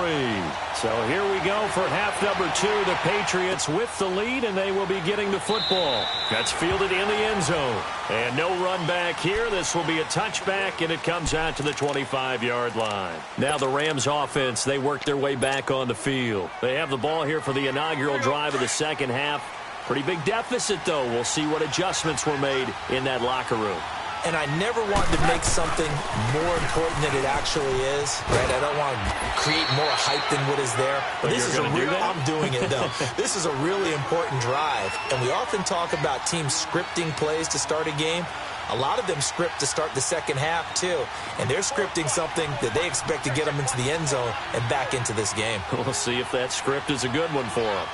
So here we go for half number 2. The Patriots with the lead, and they will be getting the football. That's fielded in the end zone. And no run back here. This will be a touchback, and it comes out to the 25-yard line. Now the Rams offense, they work their way back on the field. They have the ball here for the inaugural drive of the second half. Pretty big deficit, though. We'll see what adjustments were made in that locker room. And I never wanted to make something more important than it actually is, right? I don't want to create more hype than what is there. But this is a real, I'm doing it, though. This is a really important drive. And we often talk about teams scripting plays to start a game. A lot of them script to start the second half, too. And they're scripting something that they expect to get them into the end zone and back into this game. We'll see if that script is a good one for them.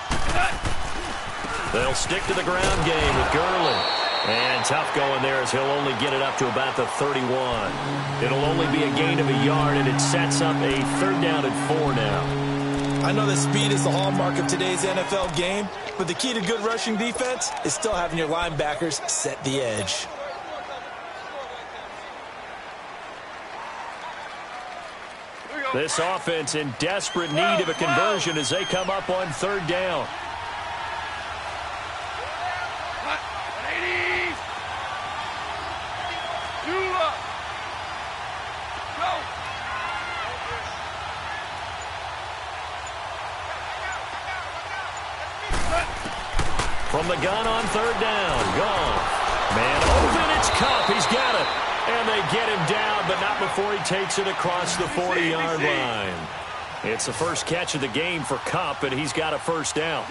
They'll stick to the ground game with Gurley. And tough going there as he'll only get it up to about the 31. It'll only be a gain of a yard, and it sets up a 3rd down and 4 now. I know that speed is the hallmark of today's NFL game, but the key to good rushing defense is still having your linebackers set the edge. This offense in desperate need of a conversion as they come up on 3rd down. From the gun on 3rd down. Gone. Man open. It's Cup. He's got it. And they get him down, but not before he takes it across the 40-yard line. It's the first catch of the game for Cup, and he's got a 1st down.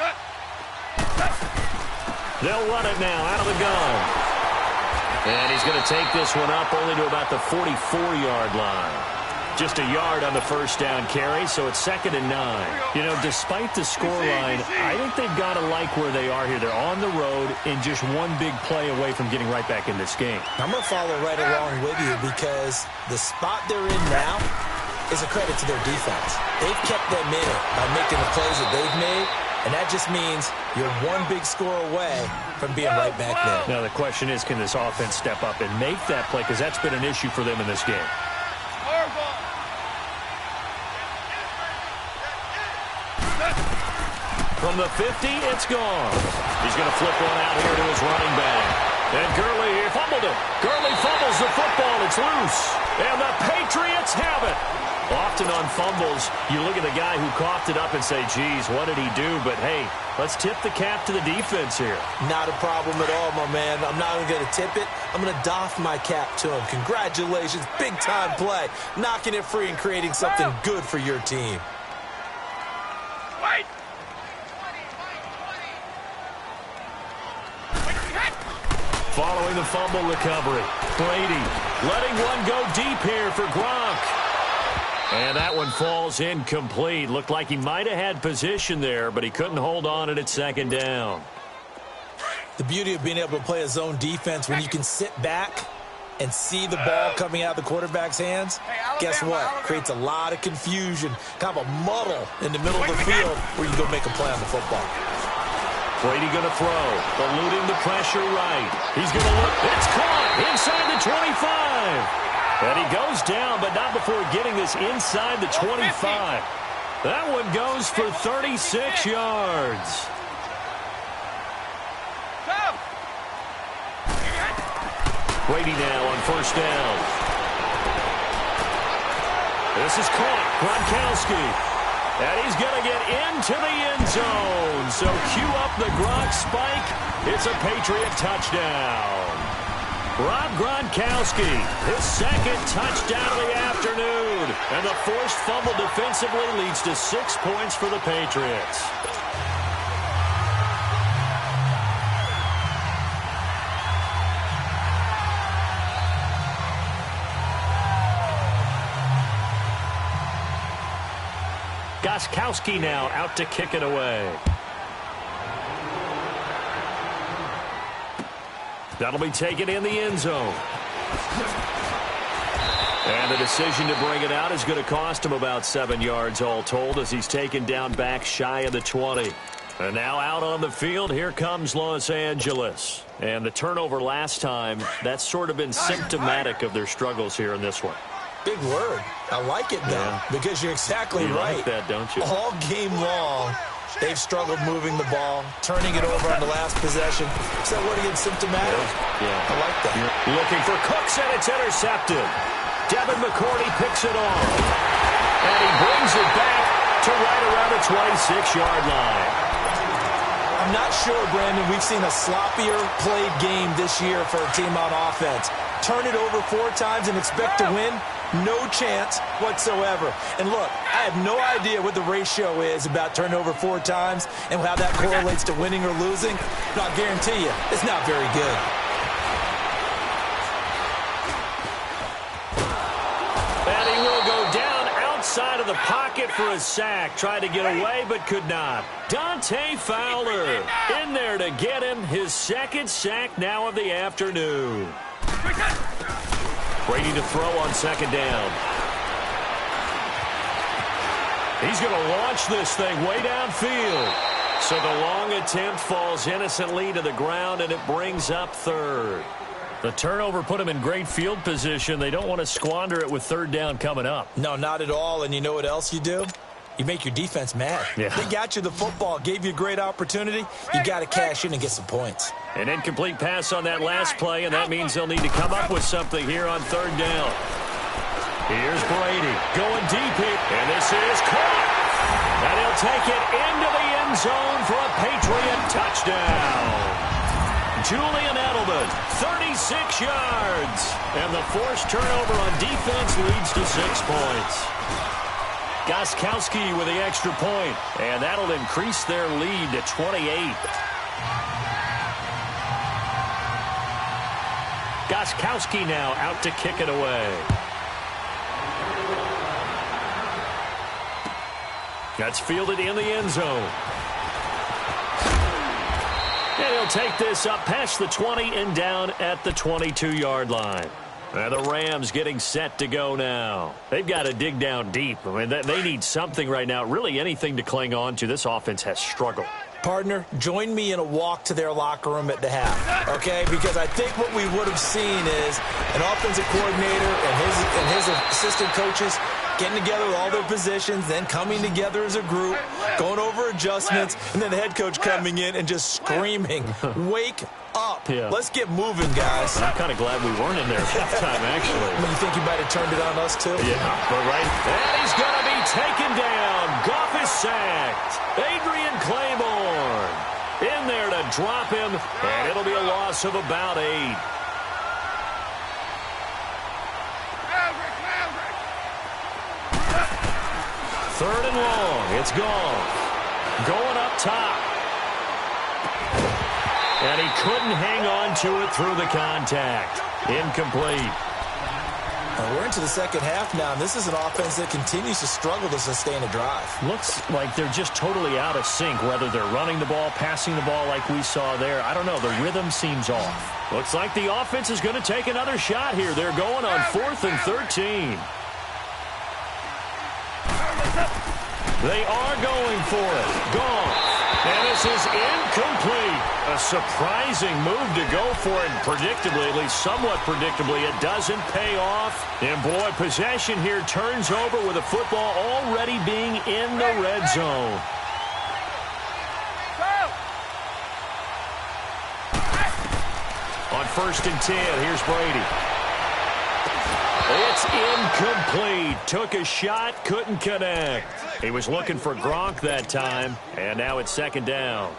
They'll run it now out of the gun. And he's going to take this one up only to about the 44-yard line. Just a yard on the 1st down carry, so it's 2nd and 9. You know, despite the scoreline, I think they've got to like where they are here. They're on the road and just one big play away from getting right back in this game. I'm going to follow right along with you because the spot they're in now is a credit to their defense. They've kept them in it by making the plays that they've made, and that just means you're one big score away from being right back there. Now, the question is, can this offense step up and make that play? Because that's been an issue for them in this game. From the 50, it's gone. He's going to flip one out here to his running back. And Gurley here fumbled it. Gurley fumbles the football. It's loose. And the Patriots have it. Often on fumbles, you look at the guy who coughed it up and say, geez, what did he do? But, hey, let's tip the cap to the defense here. Not a problem at all, my man. I'm not even going to tip it. I'm going to doff my cap to him. Congratulations. Big-time play. Knocking it free and creating something good for your team. Wait! Following the fumble recovery, Brady letting one go deep here for Gronk. And that one falls incomplete. Looked like he might have had position there, but he couldn't hold on it at 2nd down. The beauty of being able to play a zone defense when you can sit back and see the ball coming out of the quarterback's hands, guess what? Creates a lot of confusion, kind of a muddle in the middle of the field where you go make a play on the football. Brady going to throw, eluding the pressure right. He's going to look. It's caught inside the 25. And he goes down, but not before getting this inside the 25. That one goes for 36 yards. Brady now on 1st down. This is caught. Gronkowski. And he's going to get into the end zone. So cue up the Gronk spike. It's a Patriot touchdown. Rob Gronkowski, his 2nd touchdown of the afternoon. And the forced fumble defensively leads to 6 points for the Patriots. Gronkowski now out to kick it away. That'll be taken in the end zone. And the decision to bring it out is going to cost him about 7 yards all told as he's taken down back shy of the 20. And now out on the field, here comes Los Angeles. And the turnover last time, that's sort of been symptomatic of their struggles here in this one. Big word. I like it, though, because you're exactly right. You like that, don't you? All game long, they've struggled moving the ball, turning it over on the last possession. So what again, symptomatic? Yeah. I like that. You're looking for Cooks, and it's intercepted. Devin McCourty picks it off. And he brings it back to right around the 26-yard line. I'm not sure, Brandon, we've seen a sloppier played game this year for a team on offense. Turn it over 4 times and expect to win? No chance whatsoever. And look, I have no idea what the ratio is about turning over 4 times and how that correlates to winning or losing. But I'll guarantee you, it's not very good. And he will go down outside of the pocket for a sack. Tried to get away, but could not. Dante Fowler in there to get him his second sack now of the afternoon. Brady to throw on second down. He's going to launch this thing way downfield. So the long attempt falls innocently to the ground, and it brings up third. The turnover put him in great field position. They don't want to squander it with third down coming up. No, not at all. And you know what else you do? You make your defense mad. Yeah. They got you the football, gave you a great opportunity. You got to cash in and get some points. An incomplete pass on that last play, and that means they'll need to come up with something here on third down. Here's Brady going deep here, and this is caught. And he'll take it into the end zone for a Patriot touchdown. Julian Edelman, 36 yards. And the forced turnover on defense leads to 6 points. Gostkowski with the extra point, and that'll increase their lead to 28. Gostkowski now out to kick it away. That's fielded in the end zone. And he'll take this up past the 20 and down at the 22-yard line. And the Rams getting set to go now. They've got to dig down deep. I mean, they need something right now, really anything to cling on to. This offense has struggled. Partner, join me in a walk to their locker room at the half, okay? Because I think what we would have seen is an offensive coordinator and his assistant coaches getting together with all their positions, then coming together as a group, going over adjustments, and then the head coach coming in and just screaming, wake up. Yeah. Let's get moving, guys. I'm kind of glad we weren't in there at halftime, actually. You think you might have turned it on us, too? Yeah, but right. And he's going to be taken down. Goff is sacked. Adrian Claiborne in there to drop him, and it'll be a loss of about 8. Third and long. It's gone. Going up top. And he couldn't hang on to it through the contact. Incomplete. We're into the second half now, and this is an offense that continues to struggle to sustain a drive. Looks like they're just totally out of sync, whether they're running the ball, passing the ball like we saw there. I don't know. The rhythm seems off. Looks like the offense is going to take another shot here. They're going on 4th and 13. They are going for it. Goff. And this is incomplete. A surprising move to go for it. Predictably, at least somewhat predictably, it doesn't pay off. And boy, possession here turns over with the football already being in the red zone. On 1st and 10, here's Brady. It's incomplete. Took a shot, couldn't connect. He was looking for Gronk that time, and now it's second down.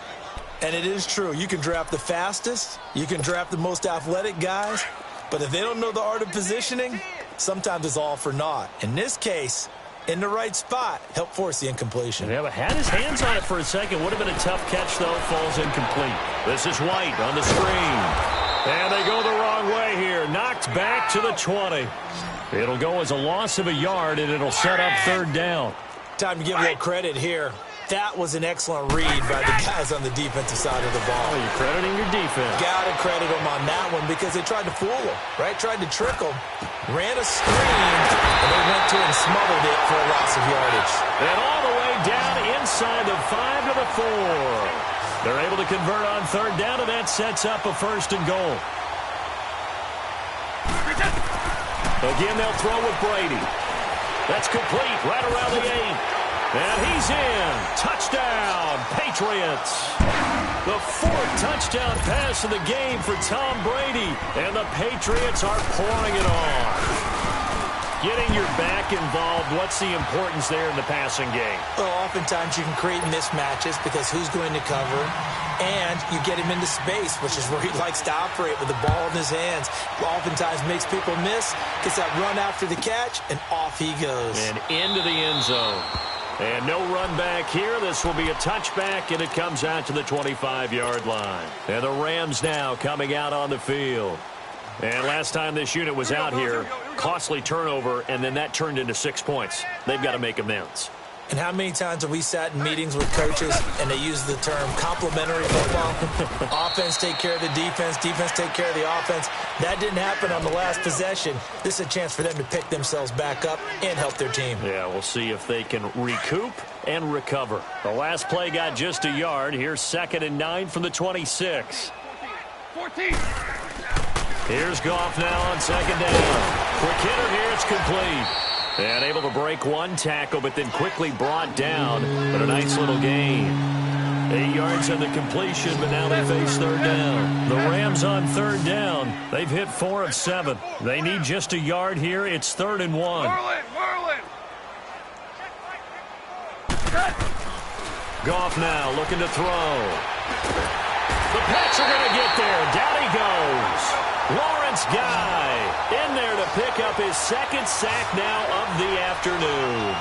And it is true. You can draft the fastest. You can draft the most athletic guys. But if they don't know the art of positioning, sometimes it's all for naught. In this case, in the right spot, helped force the incompletion. Yeah, but had his hands on it for a second. Would have been a tough catch, though. It falls incomplete. This is White on the screen. And they go the wrong way here. Knocked back to the 20. It'll go as a loss of a yard, and it'll set up third down. Time to give a little credit here. That was an excellent read by the guys on the defensive side of the ball. Oh, you're crediting your defense. Got to credit them on that one because they tried to fool them, right? Tried to trick them. ran a screen, and they went to it and smothered it for a loss of yardage. And all the way down inside the 5 to the 4. They're able to convert on third down, and that sets up a 1st and goal. Again, they'll throw with Brady. That's complete right around the 8. And he's in. Touchdown, Patriots. The 4th touchdown pass of the game for Tom Brady. And the Patriots are pouring it on. Getting your back involved, what's the importance there in the passing game? Well, oftentimes you can create mismatches because who's going to cover, and you get him into space, which is where he likes to operate with the ball in his hands. Oftentimes makes people miss, gets that run after the catch, and off he goes. And into the end zone. And no run back here. This will be a touchback, and it comes out to the 25-yard line. And the Rams now coming out on the field. And last time this unit was out here, costly turnover, and then that turned into 6 points. They've got to make amends. And how many times have we sat in meetings with coaches and they use the term complementary football? Offense take care of the defense, defense take care of the offense. That didn't happen on the last possession. This is a chance for them to pick themselves back up and help their team. Yeah, we'll see if they can recoup and recover. The last play got just a yard. Here's 2nd and 9 from the 26. 14. Here's Goff now on 2nd down. Quick hitter here, it's complete. And able to break one tackle, but then quickly brought down. But a nice little gain. 8 yards on the completion, but now they face 3rd down. The Rams on 3rd down. They've hit 4 of 7. They need just a yard here. It's 3rd and 1. Merlin. Goff now looking to throw. The Pats are going to get there. Down he goes. Lawrence Guy in there to pick up his 2nd sack now of the afternoon.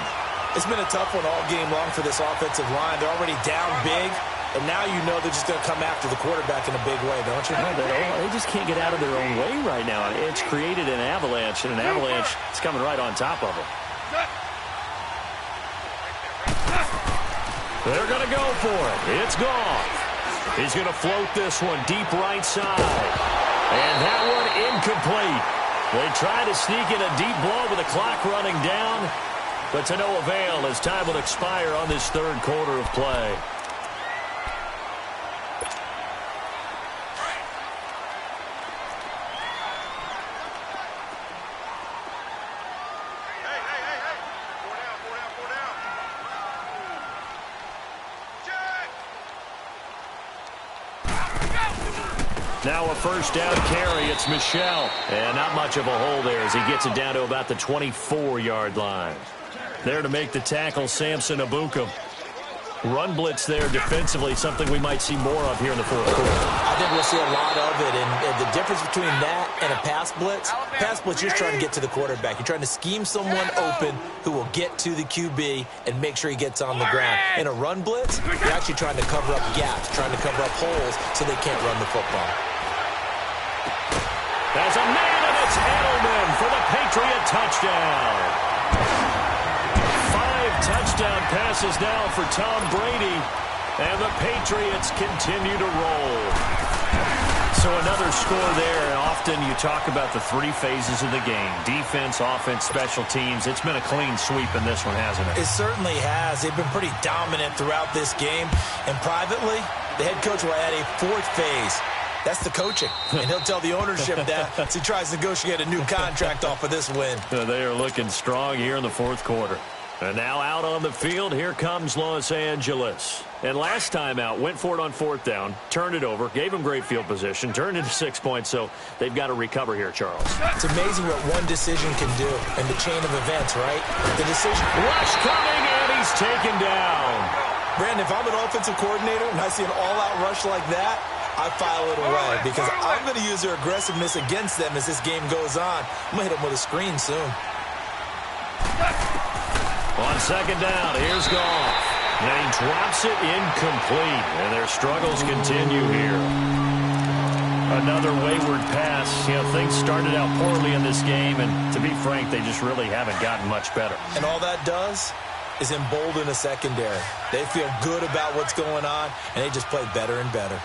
It's been a tough one all game long for this offensive line. They're already down big, and now you know they're just going to come after the quarterback in a big way, don't you? They just can't get out of their own way right now. It's created an avalanche, and an avalanche is coming right on top of them. They're going to go for it. It's Goff. He's going to float this one deep right side. And that one incomplete. They try to sneak in a deep blow with the clock running down, but to no avail as time will expire on this 3rd quarter of play. Now a 1st down carry. It's Michel. And not much of a hole there as he gets it down to about the 24-yard line. There to make the tackle, Samson Abukum. Run blitz there defensively, something we might see more of here in the 4th quarter. I think we'll see a lot of it. And the difference between that and a pass blitz, you're trying to get to the quarterback. You're trying to scheme someone open who will get to the QB and make sure he gets on the ground. In a run blitz, you're actually trying to cover up gaps, trying to cover up holes so they can't run the football. There's a man, and it's Edelman for the Patriot touchdown. 5 touchdown passes now for Tom Brady, and the Patriots continue to roll. So another score there. Often you talk about the 3 phases of the game: defense, offense, special teams. It's been a clean sweep in this one, hasn't it? It certainly has. They've been pretty dominant throughout this game. And privately, the head coach will add a 4th phase. That's the coaching. And he'll tell the ownership that as he tries to negotiate a new contract off of this win. They are looking strong here in the 4th quarter. And now out on the field, here comes Los Angeles. And last time out, went for it on 4th down, turned it over, gave him great field position, turned into 6 points, so they've got to recover here, Charles. It's amazing what one decision can do in the chain of events, right? The decision. Rush coming, and he's taken down. Brandon, if I'm an offensive coordinator and I see an all-out rush like that, I file it away because I'm going to use their aggressiveness against them as this game goes on. I'm going to hit them with a screen soon. On 2nd down, here's Goff. And he drops it incomplete, and their struggles continue here. Another wayward pass. You know, things started out poorly in this game, and to be frank, they just really haven't gotten much better. And all that does is embolden a secondary. They feel good about what's going on, and they just play better and better.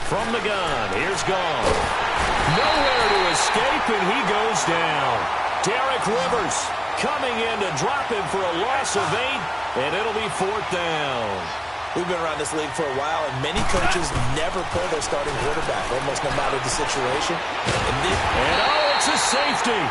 From the gun, here's Goff. Nowhere to escape, and he goes down. Derek Rivers coming in to drop him for a loss of 8, and it'll be 4th down. We've been around this league for a while, and many coaches never pull their starting quarterback, almost no matter the situation. And it's a safety.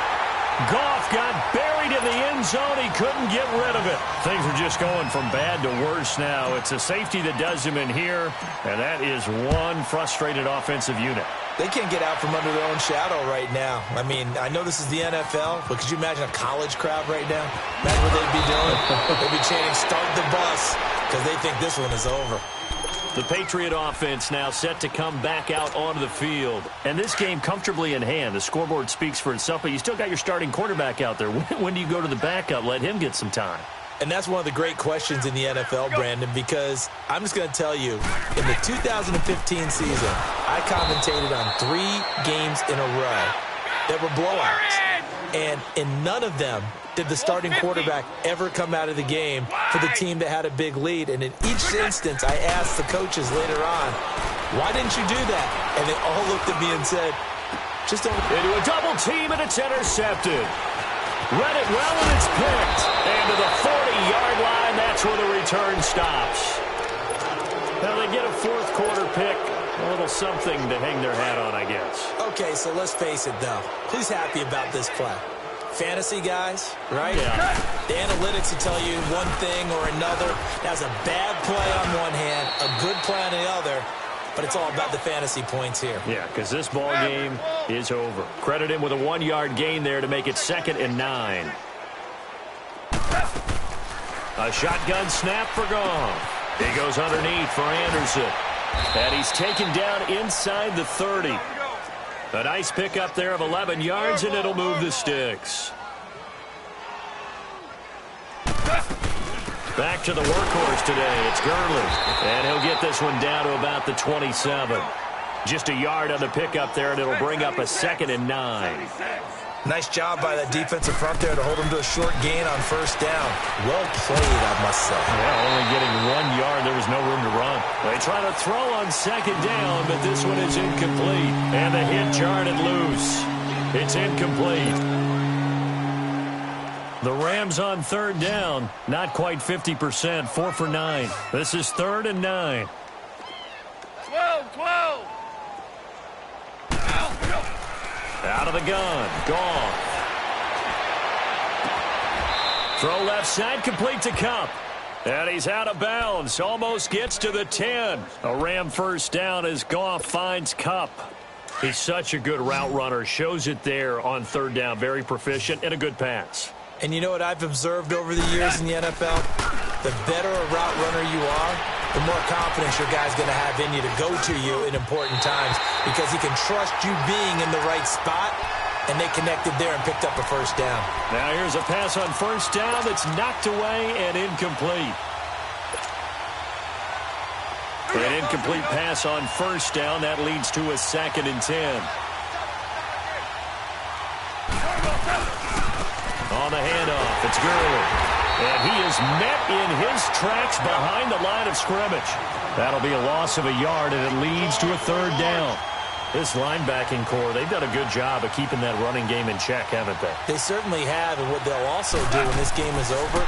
Goff got buried in the end zone. He couldn't get rid of it. Things are just going from bad to worse now. It's a safety that does him in here, and that is one frustrated offensive unit. They can't get out from under their own shadow right now. I mean, I know this is the NFL, but could you imagine a college crowd right now? Imagine what they'd be doing. They'd be chanting, "Start the bus," because they think this one is over. The Patriot offense now set to come back out onto the field. And this game comfortably in hand. The scoreboard speaks for itself, but you still got your starting quarterback out there. When do you go to the backup? Let him get some time. And that's one of the great questions in the NFL, Brandon, because I'm just going to tell you, in the 2015 season, I commentated on 3 games in a row that were blowouts. And in none of them did the starting quarterback ever come out of the game for the team that had a big lead. And in each instance, I asked the coaches later on, why didn't you do that? And they all looked at me and said, just don't. Into a double team, and it's intercepted. Read it well, and it's picked. And to the 40-yard line, that's where the return stops. Now they get a 4th quarter pick. A little something to hang their hat on, I guess. Okay, so let's face it, though. Who's happy about this play? Fantasy guys, right? Yeah. The analytics will tell you one thing or another. That's a bad play on one hand, a good play on the other, but it's all about the fantasy points here. Yeah, because this ball game is over. Credit him with a 1-yard gain there to make it 2nd and 9. A shotgun snap for Goff. He goes underneath for Anderson. And he's taken down inside the 30. A nice pickup there of 11 yards, and it'll move the sticks. Back to the workhorse today. It's Gurley. And he'll get this one down to about the 27. Just a yard on the pickup there, and it'll bring up a 2nd and 9. Nice job by that defensive front there to hold him to a short gain on 1st down. Well played, I must say. Yeah, only getting 1 yard. There was no room to run. They try to throw on 2nd down, but this one is incomplete. And the hit jarred it loose. It's incomplete. The Rams on 3rd down. Not quite 50%. 4 for 9. This is 3rd and 9. 12. Out of the gun. Goff. Throw left side, complete to Kupp. And he's out of bounds. Almost gets to the 10. A Ram 1st down as Goff finds Kupp. He's such a good route runner. Shows it there on 3rd down. Very proficient and a good pass. And you know what I've observed over the years in the NFL? The better a route runner you are, the more confidence your guy's going to have in you to go to you in important times because he can trust you being in the right spot, and they connected there and picked up a 1st down. Now here's a pass on 1st down that's knocked away and incomplete. An incomplete pass on 1st down. That leads to a 2nd and 10. On the handoff, it's Gurley. And he is met in his tracks behind the line of scrimmage. That'll be a loss of a yard, and it leads to a 3rd down. This linebacking core, they've done a good job of keeping that running game in check, haven't they? They certainly have, and what they'll also do when this game is over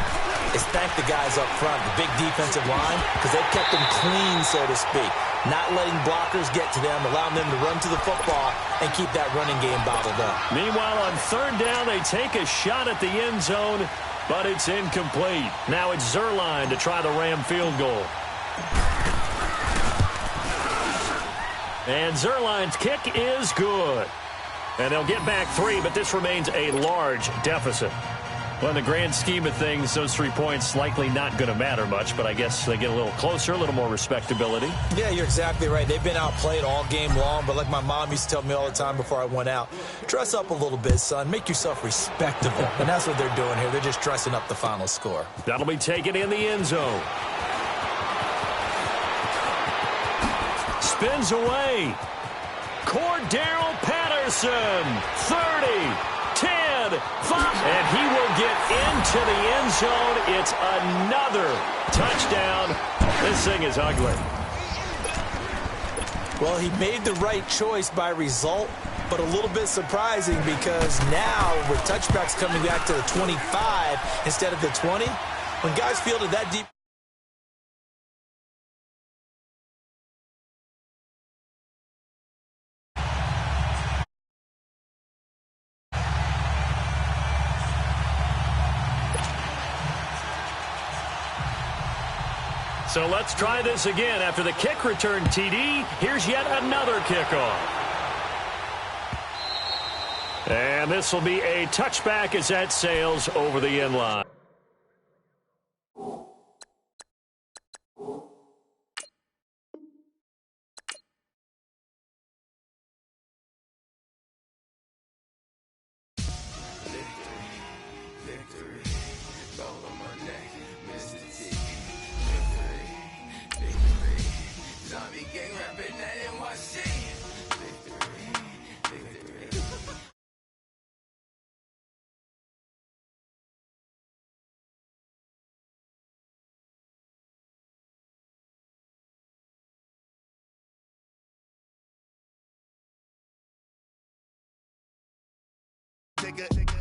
is thank the guys up front, the big defensive line, because they've kept them clean, so to speak. Not letting blockers get to them, allowing them to run to the football and keep that running game bottled up. Meanwhile, on 3rd down, they take a shot at the end zone, but it's incomplete. Now it's Zuerlein to try the Ram field goal. And Zuerlein's kick is good. And they'll get back 3, but this remains a large deficit. Well, in the grand scheme of things, those 3 points likely not going to matter much, but I guess they get a little closer, a little more respectability. Yeah, you're exactly right. They've been outplayed all game long, but like my mom used to tell me all the time before I went out, dress up a little bit, son. Make yourself respectable. And that's what they're doing here. They're just dressing up the final score. That'll be taken in the end zone. Spins away. Cordero Patterson, 30. 10, 5, and he will get into the end zone. It's another touchdown. This thing is ugly. Well, he made the right choice by result, but a little bit surprising because now with touchbacks coming back to the 25 instead of the 20, when guys fielded that deep. So let's try this again. After the kick return TD, here's yet another kickoff. And this will be a touchback as that sails over the end line.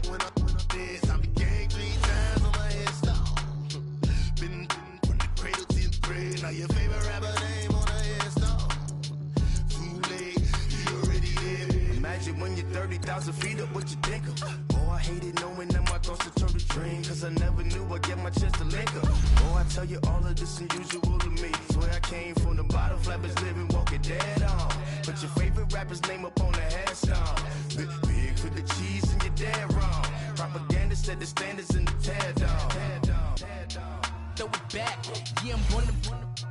When I'm dead, I be gang 3 times on my headstone. Been from the cradle to the grave. Now your favorite rapper name on a headstone. Too late, you already there. Imagine when you're 30,000 feet up, what you think of? Oh, I hated knowing that my thoughts would turn to dream. Cause I never knew I'd get my chest to link up. Oh, I tell you all of this unusual to me. Swear I came from the bottom, flappers living, walking dead on. But your favorite rapper's name up on the headstone. Big for the cheese and you're dead wrong. Propaganda set the standards in the tear down. Throw it back, yeah, I'm born to.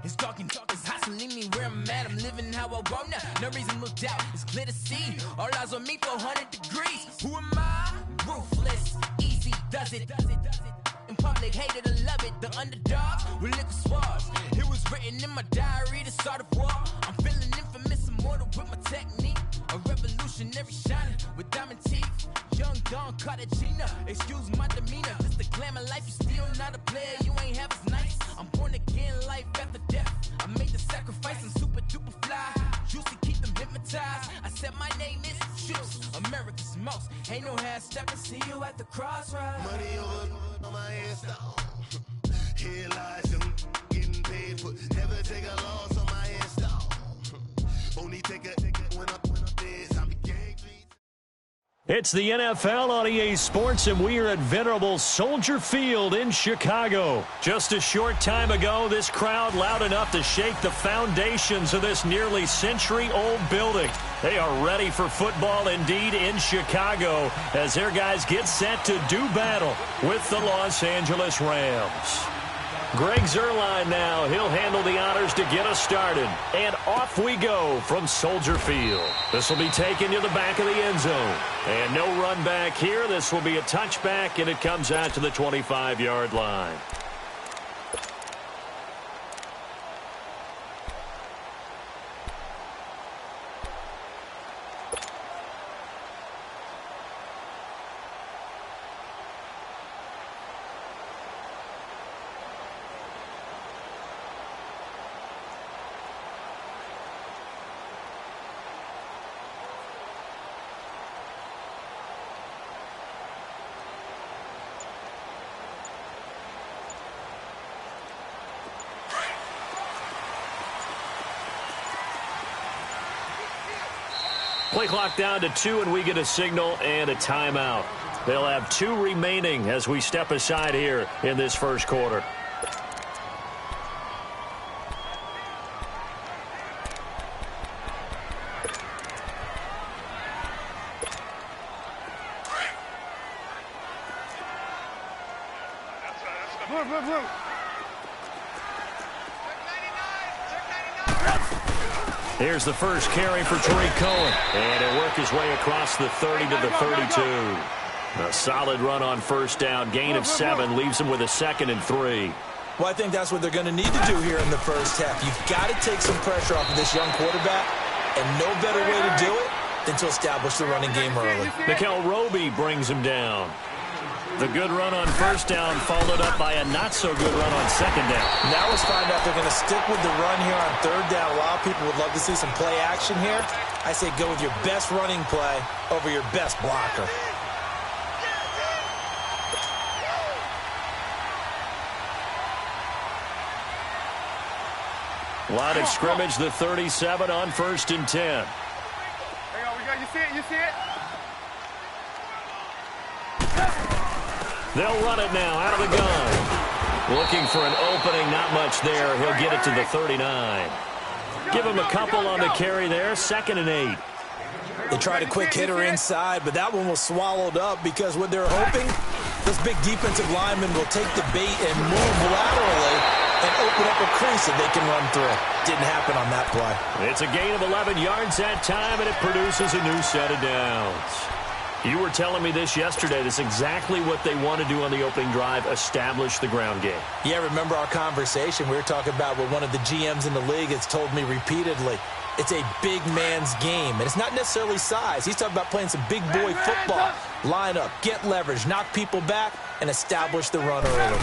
It's talking, it's hustling me where I'm at. I'm living how I want now. No reason to doubt, it's clear to see. All eyes on me, 400 degrees. Who am I? Ruthless, easy, does it. In public, hated or love it. The underdogs with liquor swabs. It was written in my diary to start a war. I'm feeling infamous, immortal with my technique. A revolutionary shining with diamond teeth. Young Don Cartagena, excuse my demeanor. Just the glamour life, you still not a player. You ain't half as nice. I'm born again, life after death. I made the sacrifice, I'm super duper fly. Juicy, keep them hypnotized. I said my name is Juice, America's most. Ain't no half stepping, see you at the crossroads. Money over on my headstone. Here lies them getting paid for. Never take a loss on my headstone. Only take a when I'm dead. I be gang 3. It's the NFL on EA Sports, and we are at venerable Soldier Field in Chicago. Just a short time ago, this crowd loud enough to shake the foundations of this nearly century-old building. They are ready for football indeed in Chicago as their guys get set to do battle with the Los Angeles Rams. Greg Zuerlein now. He'll handle the honors to get us started. And off we go from Soldier Field. This will be taken to the back of the end zone. And no run back here. This will be a touchback, and it comes out to the 25-yard line. Play clock down to 2, and we get a signal and a timeout. They'll have 2 remaining as we step aside here in this first quarter. Here's the first carry for Tariq Cohen. And he'll work his way across the 30 to the 32. A solid run on first down. Gain of 7 leaves him with a 2nd and 3. Well, I think that's what they're going to need to do here in the first half. You've got to take some pressure off of this young quarterback, and no better way to do it than to establish the running game early. Mikel Roby brings him down. The good run on first down followed up by a not-so-good run on second down. Now let's find out if they're going to stick with the run here on third down. A lot of people would love to see some play action here. I say go with your best running play over your best blocker. Line of scrimmage, the 37 on 1st and 10. Hang on, we got, you see it, you see it? They'll run it now out of the gun. Looking for an opening, not much there. He'll get it to the 39. Give him a couple on the carry there, 2nd and 8. They tried a quick hitter inside, but that one was swallowed up because what they're hoping, this big defensive lineman will take the bait and move laterally and open up a crease that they can run through. Didn't happen on that play. It's a gain of 11 yards that time, and it produces a new set of downs. You were telling me this yesterday. This is exactly what they want to do on the opening drive, establish the ground game. Yeah, remember our conversation? We were talking about what one of the GMs in the league has told me repeatedly. It's a big man's game, and it's not necessarily size. He's talking about playing some big boy football. Line up, get leverage, knock people back, and establish the run early.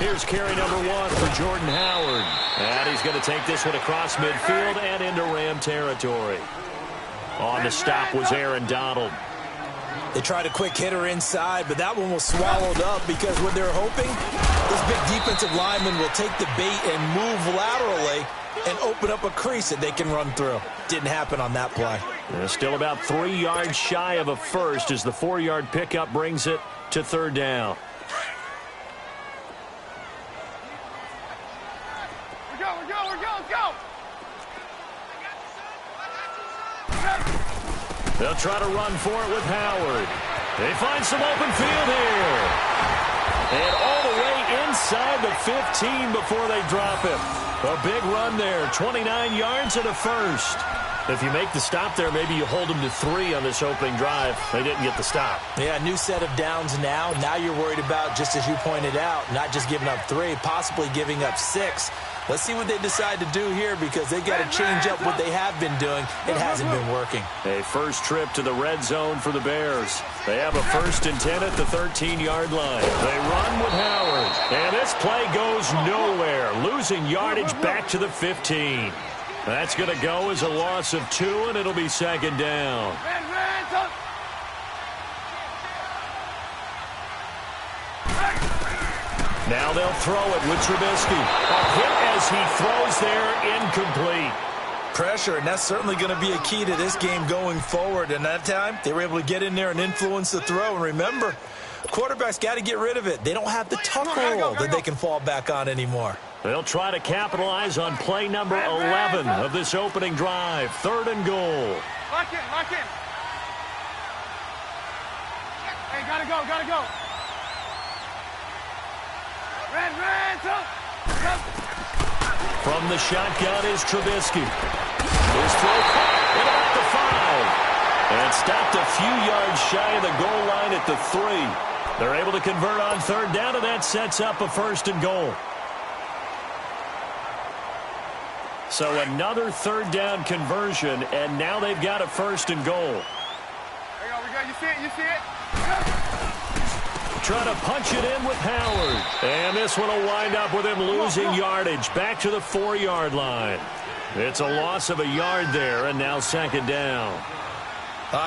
Here's carry number 1 for Jordan Howard. And he's going to take this one across midfield and into Ram territory. On the stop was Aaron Donald. They tried a quick hitter inside, but that one was swallowed up because what they're hoping, this big defensive lineman will take the bait and move laterally and open up a crease that they can run through. Didn't happen on that play. Still about 3 yards shy of a first as the 4-yard pickup brings it to 3rd down. Let's go! They'll try to run for it with Howard. They find some open field here. And all the way inside the 15 before they drop him. A big run there, 29 yards and a first. If you make the stop there, maybe you hold them to 3 on this opening drive. They didn't get the stop. Yeah, new set of downs now. Now you're worried about, just as you pointed out, not just giving up 3, possibly giving up 6. Let's see what they decide to do here because they got to change up what they have been doing. It hasn't been working. A first trip to the red zone for the Bears. They have a 1st and 10 at the 13-yard line. They run with Howard. And this play goes nowhere. Losing yardage back to the 15. That's going to go as a loss of 2, and it'll be 2nd down. Now they'll throw it with Trubisky. A hit as he throws there, incomplete. Pressure, and that's certainly going to be a key to this game going forward. And that time, they were able to get in there and influence the throw. And remember, quarterbacks got to get rid of it. They don't have the tuck rule that they can fall back on anymore. They'll try to capitalize on play number 11 of this opening drive. 3rd and goal. Lock in. Hey, gotta go. From the shotgun is Trubisky. His throw caught at about the 5. And stopped a few yards shy of the goal line at the 3. They're able to convert on 3rd down, and that sets up a 1st and goal. So another 3rd down conversion, and now they've got a 1st and goal. Hang on, you see it? Trying to punch it in with Howard. And this one will wind up with him losing yardage back to the 4-yard line. It's a loss of a yard there, and now 2nd down.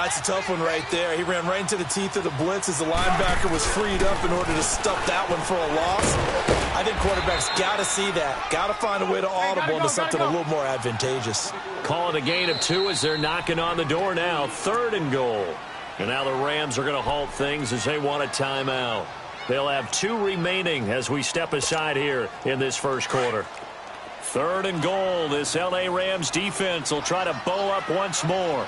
It's a tough one right there. He ran right into the teeth of the blitz as the linebacker was freed up in order to stuff that one for a loss. I think quarterbacks got to see that. Got to find a way to audible into something a little more advantageous. Call it a gain of 2 as they're knocking on the door now. 3rd and goal. And now the Rams are going to halt things as they want a timeout. They'll have 2 remaining as we step aside here in this first quarter. 3rd and goal. This L.A. Rams defense will try to bow up once more.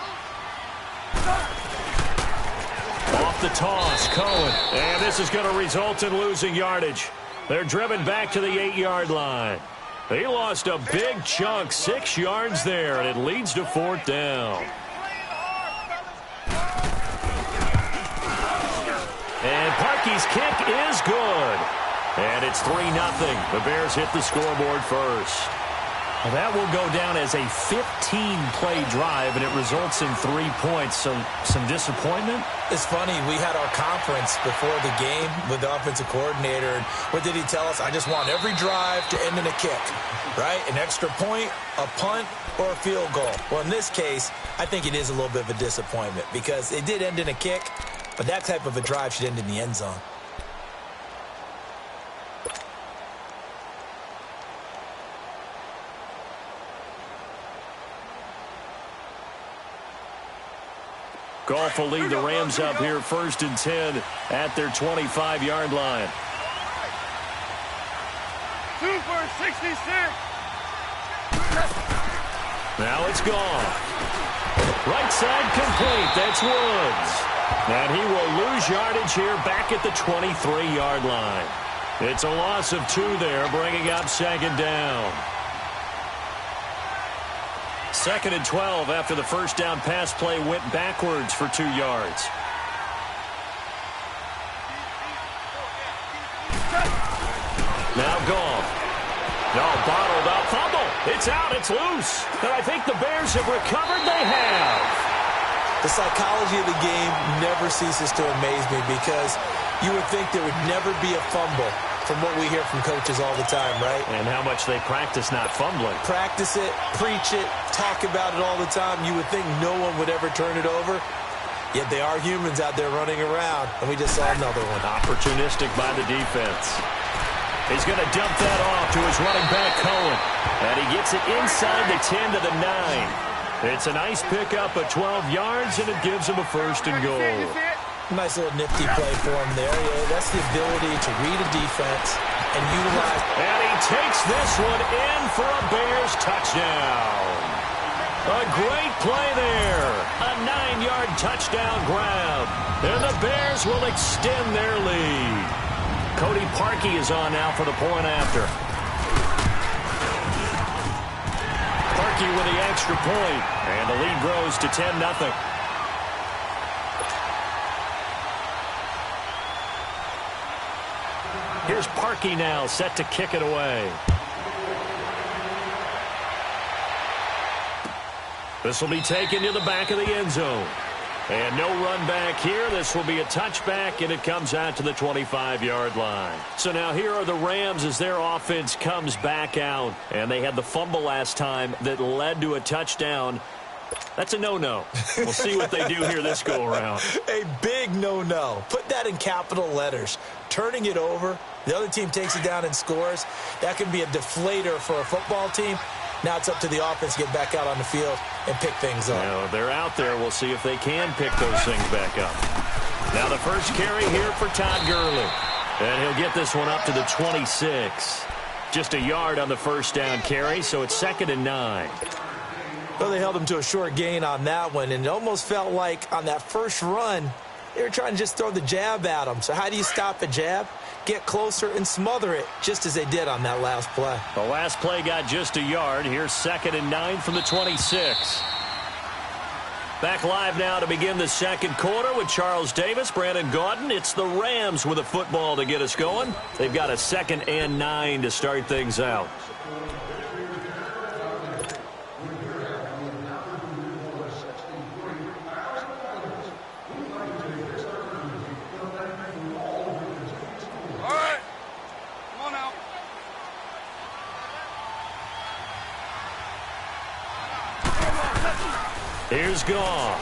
Off the toss, Cohen. And this is going to result in losing yardage. They're driven back to the 8-yard line. He lost a big chunk, 6 yards there, and it leads to 4th down. And Parkey's kick is good. And it's 3-0. The Bears hit the scoreboard first. Well, that will go down as a 15-play drive, and it results in 3 points. So some disappointment? It's funny. We had our conference before the game with the offensive coordinator. And what did he tell us? I just want every drive to end in a kick, right? An extra point, a punt, or a field goal. Well, in this case, I think it is a little bit of a disappointment because it did end in a kick, but that type of a drive should end in the end zone. Goff will lead the Rams up here 1st and 10 at their 25-yard line. 2 for 66. Now it's gone. Right side complete. That's Woods. And he will lose yardage here back at the 23-yard line. It's a loss of 2 there, bringing up 2nd down. 2nd and 12 after the first down pass play went backwards for 2 yards. Now Goff. No, bottled up. Fumble. It's out. It's loose. And I think the Bears have recovered. They have. The psychology of the game never ceases to amaze me because you would think there would never be a fumble from what we hear from coaches all the time, right? And how much they practice not fumbling. Practice it, preach it, talk about it all the time. You would think no one would ever turn it over. Yet they are humans out there running around, and we just saw another one. Opportunistic by the defense. He's going to dump that off to his running back, Cohen. And he gets it inside the 10 to the 9. It's a nice pickup of 12 yards, and it gives him a 1st and goal. Nice little nifty play for him there. Yeah, that's the ability to read a defense and utilize. And he takes this one in for a Bears touchdown. A great play there. A 9-yard touchdown grab. And the Bears will extend their lead. Cody Parkey is on now for the point after. Parkey with the extra point. And the lead grows to 10-0. Here's Parkey now, set to kick it away. This will be taken to the back of the end zone. And no run back here. This will be a touchback, and it comes out to the 25-yard line. So now here are the Rams as their offense comes back out. And they had the fumble last time that led to a touchdown. That's a no-no. We'll see what they do here this go-around. A big no-no. Put that in capital letters. Turning it over, the other team takes it down and scores. That can be a deflator for a football team. Now it's up to the offense to get back out on the field and pick things up. Now, they're out there. We'll see if they can pick those things back up. Now the first carry here for Todd Gurley. And he'll get this one up to the 26. Just a yard on the first down carry, so it's 2nd and 9. Well, they held him to a short gain on that one, and it almost felt like on that first run, they were trying to just throw the jab at him. So how do you stop a jab? Get closer and smother it, just as they did on that last play. The last play got just a yard. Here's 2nd and 9 from the 26. Back live now to begin the second quarter with Charles Davis, Brandon Gaudin. It's the Rams with a football to get us going. They've got a 2nd and 9 to start things out. Here's Goff.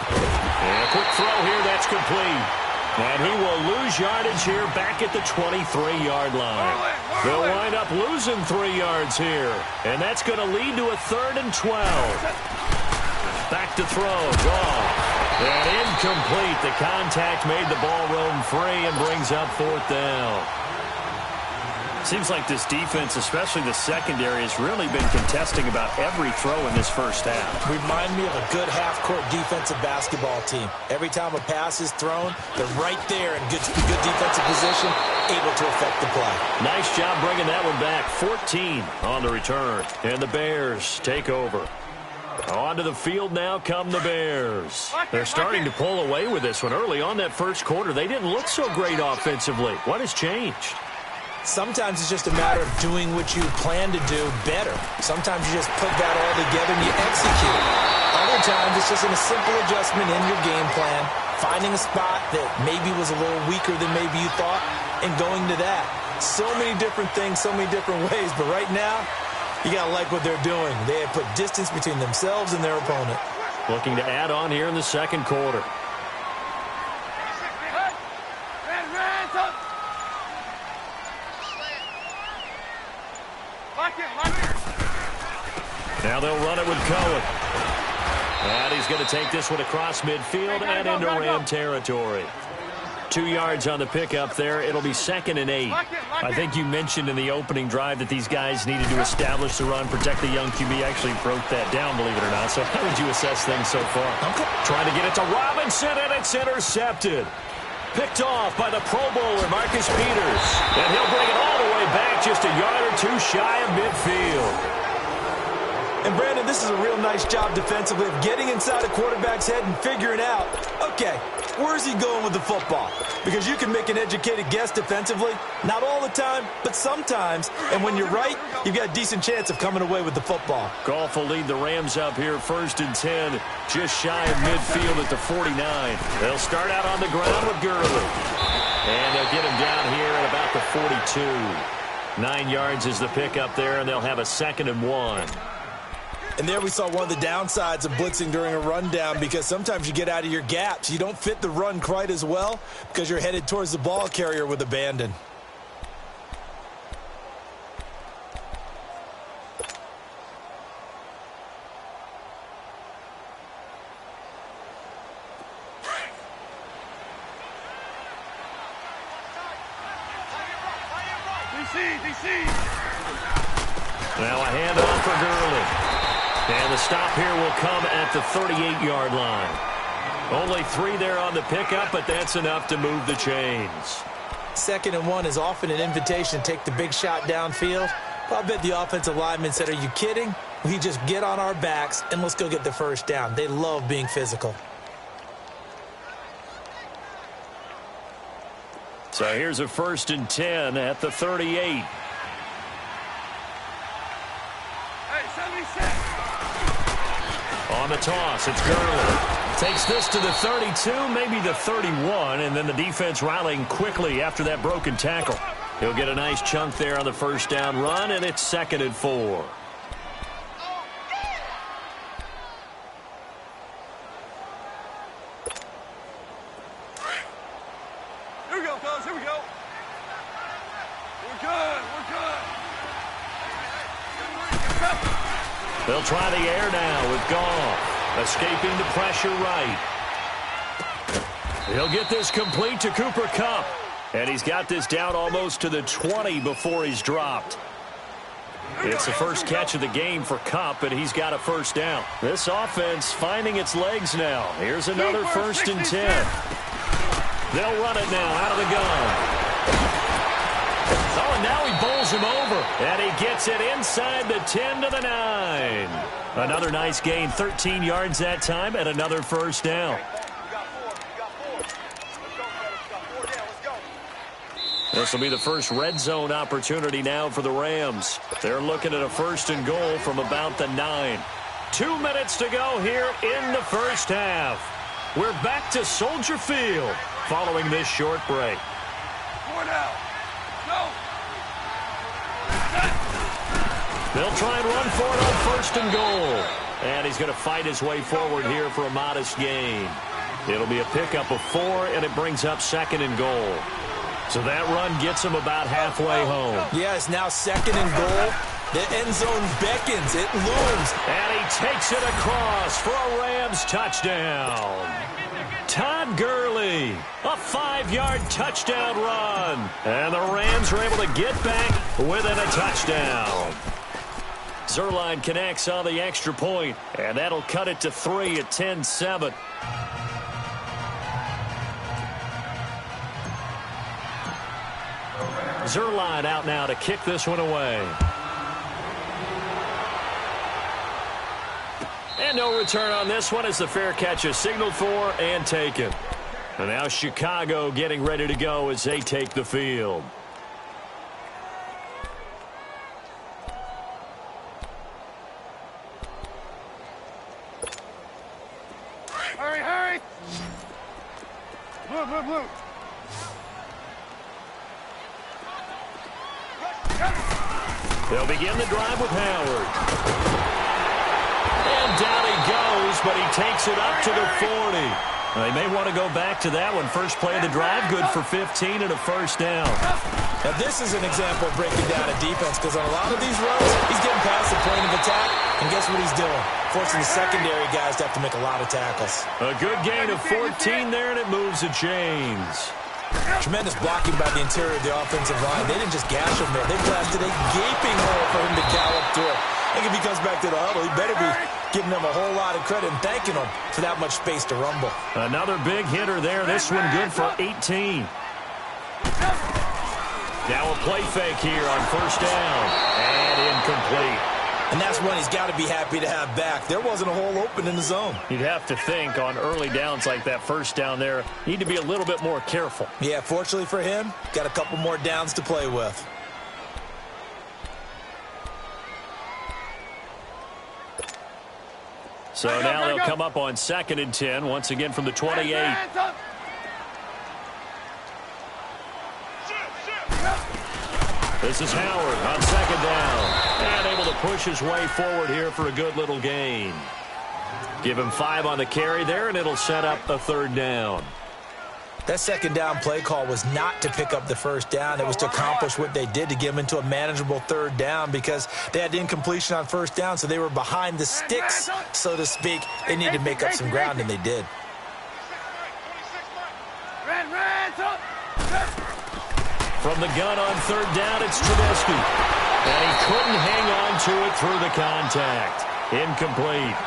And a quick throw here, that's complete. And he will lose yardage here back at the 23-yard line. They'll wind up losing 3 yards here. And that's going to lead to a 3rd and 12. Back to throw, Goff. And incomplete. The contact made the ball roam free and brings up 4th down. Seems like this defense, especially the secondary, has really been contesting about every throw in this first half. Remind me of a good half-court defensive basketball team. Every time a pass is thrown, they're right there in good defensive position, able to affect the play. Nice job bringing that one back. 14 on the return. And the Bears take over. Onto the field now come the Bears. They're starting to pull away with this one. Early on that first quarter, they didn't look so great offensively. What has changed? Sometimes it's just a matter of doing what you plan to do better. Sometimes you just put that all together and you execute. Other times it's just a simple adjustment in your game plan, finding a spot that maybe was a little weaker than maybe you thought, and going to that. So many different things, so many different ways, but right now, you got to like what they're doing. They have put distance between themselves and their opponent. Looking to add on here in the second quarter. Now they'll run it with Cohen. And he's going to take this one across midfield and into Ram territory. 2 yards on the pickup there. It'll be 2nd and 8. I think you mentioned in the opening drive that these guys needed to establish the run, protect the young QB. Actually broke that down, believe it or not. So how would you assess things so far? Trying to get it to Robinson, and it's intercepted. Picked off by the Pro Bowler, Marcus Peters. And he'll bring it all the way back just a yard or two shy of midfield. And, Brandon, this is a real nice job defensively of getting inside a quarterback's head and figuring out, okay, where's he going with the football? Because you can make an educated guess defensively. Not all the time, but sometimes. And when you're right, you've got a decent chance of coming away with the football. Goff will lead the Rams up here 1st and 10, just shy of midfield at the 49. They'll start out on the ground with Gurley. And they'll get him down here at about the 42. 9 yards is the pickup there, and they'll have a 2nd and 1. And there we saw one of the downsides of blitzing during a rundown, because sometimes you get out of your gaps. You don't fit the run quite as well because you're headed towards the ball carrier with abandon. Now a handoff for Gurley. And the stop here will come at the 38-yard line. Only 3 there on the pickup, but that's enough to move the chains. 2nd and 1 is often an invitation to take the big shot downfield. But I bet the offensive lineman said, are you kidding? We just get on our backs and let's go get the first down. They love being physical. So here's a 1st and 10 at the 38. On the toss, it's Gurley. Takes this to the 32, maybe the 31, and then the defense rallying quickly after that broken tackle. He'll get a nice chunk there on the first down run, and it's 2nd and 4. Here we go, fellas. Here we go. We're good. We're good. They'll try the air now with Goff, escaping the pressure right. He'll get this complete to Cooper Kupp, and he's got this down almost to the 20 before he's dropped. It's the first catch of the game for Kupp, and he's got a first down. This offense finding its legs now. Here's another 1st and 10. They'll run it now out of the gun. Oh, and now he bowls him over, and he gets it inside the 10 to the 9. Another nice gain, 13 yards that time, and another first down. This will be the first red zone opportunity now for the Rams. They're looking at a 1st and goal from about the 9. 2 minutes to go here in the first half. We're back to Soldier Field following this short break. They'll try and run for it on 1st and goal. And he's going to fight his way forward here for a modest gain. It'll be a pickup of 4, and it brings up 2nd and goal. So that run gets him about halfway home. Yeah, it's now 2nd and goal. The end zone beckons. It looms. And he takes it across for a Rams touchdown. Todd Gurley, a 5-yard touchdown run. And the Rams are able to get back within a touchdown. Zerline connects on the extra point, and that'll cut it to 3 at 10-7. Zerline out now to kick this one away. And no return on this one as the fair catch is signaled for and taken. And now Chicago getting ready to go as they take the field. They'll begin the drive with Howard. And down he goes, but he takes it up to the 40. They may want to go back to that one. First play of the drive, good for 15 and a first down. Now, this is an example of breaking down a defense, because on a lot of these runs, he's getting past the point of attack, and guess what he's doing? Forcing the secondary guys to have to make a lot of tackles. A good gain of 14 there, and it moves the chains. Tremendous blocking by the interior of the offensive line. They didn't just gash him there. They blasted a gaping hole for him to gallop through. I think if he comes back to the huddle, he better be giving them a whole lot of credit and thanking them for that much space to rumble. Another big hitter there. This one good for 18. Now a play fake here on first down. And incomplete. And that's one he's got to be happy to have back. There wasn't a hole open in the zone. You'd have to think on early downs like that first down there, need to be a little bit more careful. Yeah, fortunately for him, got a couple more downs to play with. So now they'll come up on 2nd and 10, once again from the 28. This is Howard on 2nd down. And able to push his way forward here for a good little gain. Give him 5 on the carry there, and it'll set up a 3rd down. That 2nd down play call was not to pick up the first down. It was to accomplish what they did, to get them into a manageable 3rd down, because they had incompletion on first down, so they were behind the sticks, so to speak. They needed to make up some ground, and they did. From the gun on 3rd down, it's Trubisky. And he couldn't hang on to it through the contact. Incomplete.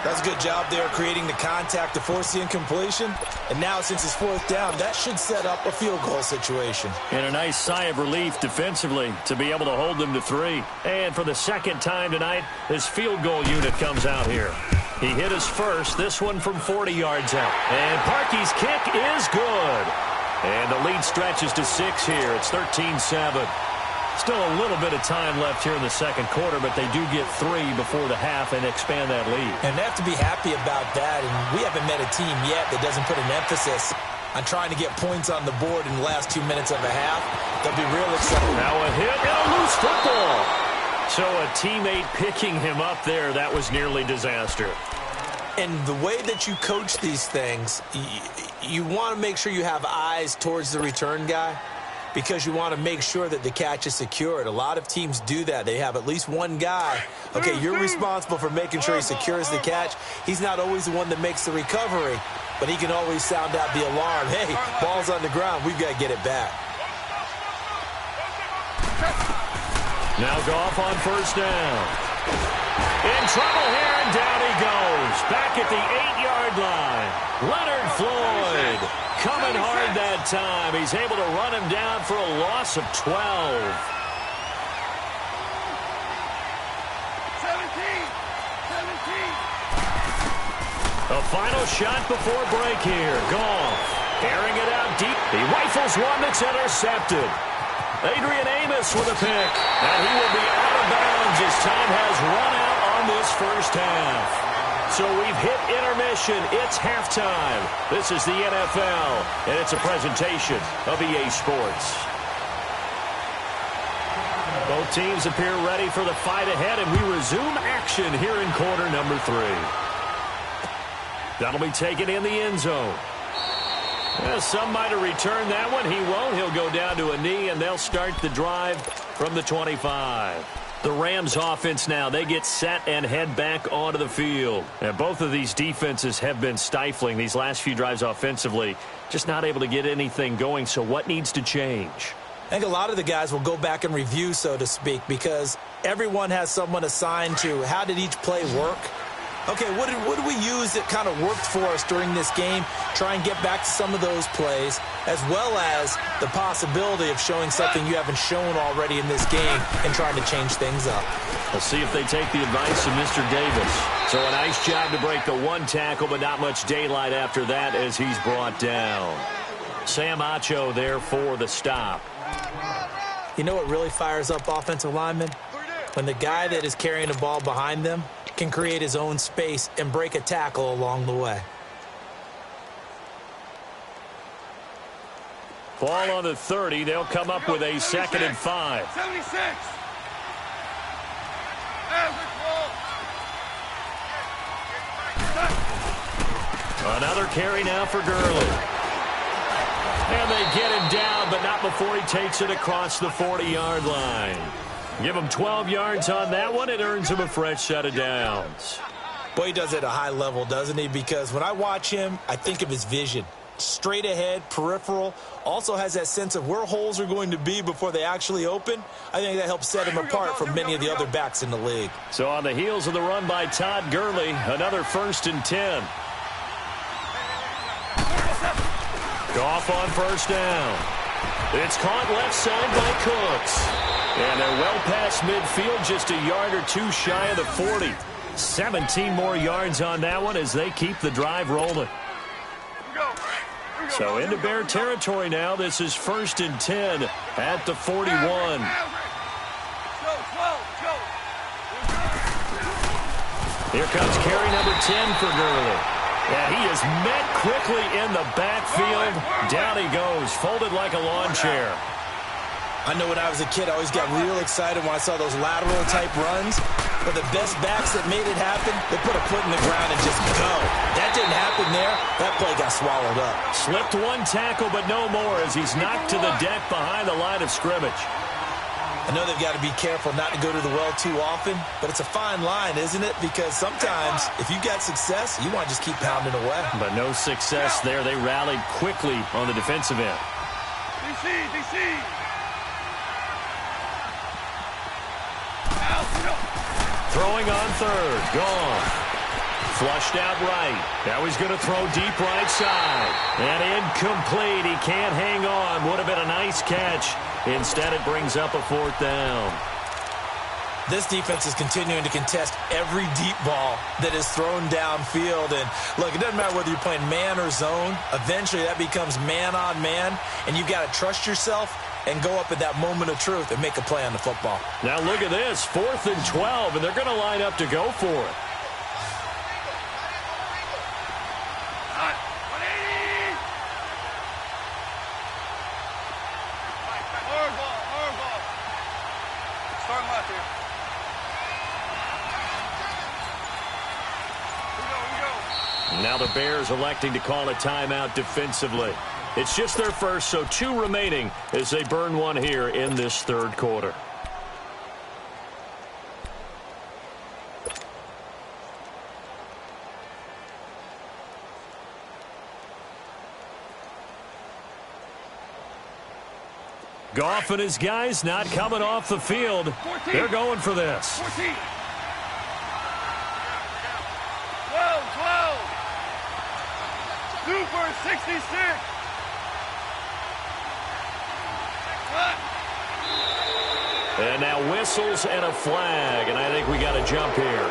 That's a good job there creating the contact to force the incompletion. And now, since it's 4th down, that should set up a field goal situation. And a nice sigh of relief defensively to be able to hold them to 3. And for the 2nd time tonight, his field goal unit comes out here. He hit his first, this one from 40 yards out. And Parkey's kick is good. And the lead stretches to 6 here. It's 13-7. Still a little bit of time left here in the 2nd quarter, but they do get 3 before the half and expand that lead. And they have to be happy about that. And we haven't met a team yet that doesn't put an emphasis on trying to get points on the board in the last 2 minutes of a half. They'll be real excited. Now a hit and a loose football. So a teammate picking him up there, that was nearly disaster. And the way that you coach these things, you want to make sure you have eyes towards the return guy, because you want to make sure that the catch is secured. A lot of teams do that. They have at least one guy. Okay, you're responsible for making sure he secures the catch. He's not always the one that makes the recovery, but he can always sound out the alarm. Hey, ball's on the ground. We've got to get it back. Now Goff on first down. In trouble here, and down he goes. Back at the 8-yard line. Leonard Floyd coming hard that time. He's able to run him down for a loss of 12. 17. A final shot before break here. Goff airing it out deep. He rifles one that's intercepted. Adrian Amos with a pick. And he will be out of bounds as time has run out on this first half. So we've hit intermission. It's halftime. This is the NFL, and it's a presentation of EA Sports. Both teams appear ready for the fight ahead, and we resume action here in quarter number 3. That'll be taken in the end zone. Some might have returned that one. He won't. He'll go down to a knee, and they'll start the drive from the 25. The Rams offense now, they get set and head back onto the field. And both of these defenses have been stifling these last few drives offensively. Just not able to get anything going, so what needs to change? I think a lot of the guys will go back and review, so to speak, because everyone has someone assigned to how did each play work. Okay, what did we use that kind of worked for us during this game? Try and get back to some of those plays, as well as the possibility of showing something you haven't shown already in this game and trying to change things up. We'll see if they take the advice of Mr. Davis. So a nice job to break the one tackle, but not much daylight after that as he's brought down. Sam Acho there for the stop. You know what really fires up offensive linemen? When the guy that is carrying the ball behind them can create his own space and break a tackle along the way. Ball on the 30. They'll come up with a 2nd and 5. 76. Another carry now for Gurley. And they get him down, but not before he takes it across the 40-yard line. Give him 12 yards on that one. It earns him a fresh set of downs. Boy, he does it at a high level, doesn't he? Because when I watch him, I think of his vision. Straight ahead, peripheral, also has that sense of where holes are going to be before they actually open. I think that helps set him apart from many of the other backs in the league. So on the heels of the run by Todd Gurley, another 1st and 10. Goff on 1st down. It's caught left side by Cooks. And they're well past midfield, just a yard or two shy of the 40. 17 more yards on that one as they keep the drive rolling. So into Bear territory now. This is 1st and 10 at the 41. Here comes carry number 10 for Gurley. And he is met quickly in the backfield. Down he goes, folded like a lawn chair. I know when I was a kid, I always got real excited when I saw those lateral-type runs. But the best backs that made it happen, they put a foot in the ground and just go. That didn't happen there. That play got swallowed up. Slipped one tackle, but no more as he's knocked to the deck behind the line of scrimmage. I know they've got to be careful not to go to the well too often, but it's a fine line, isn't it? Because sometimes if you got success, you want to just keep pounding away. But no success there. They rallied quickly on the defensive end. DC. Throwing on 3rd. Gone. Flushed out right. Now he's going to throw deep right side. And incomplete. He can't hang on. Would have been a nice catch. Instead, it brings up a 4th down. This defense is continuing to contest every deep ball that is thrown downfield. And, look, it doesn't matter whether you're playing man or zone. Eventually, that becomes man-on-man, and you've got to trust yourself and go up at that moment of truth and make a play on the football. Now look at this. 4th and 12, and they're going to line up to go for it. Now the Bears electing to call a timeout defensively. It's just their first, so 2 remaining as they burn one here in this 3rd quarter. Goff and his guys not coming off the field. They're going for this. 14. 12. 2 for 66. And now whistles and a flag, and I think we got a jump here.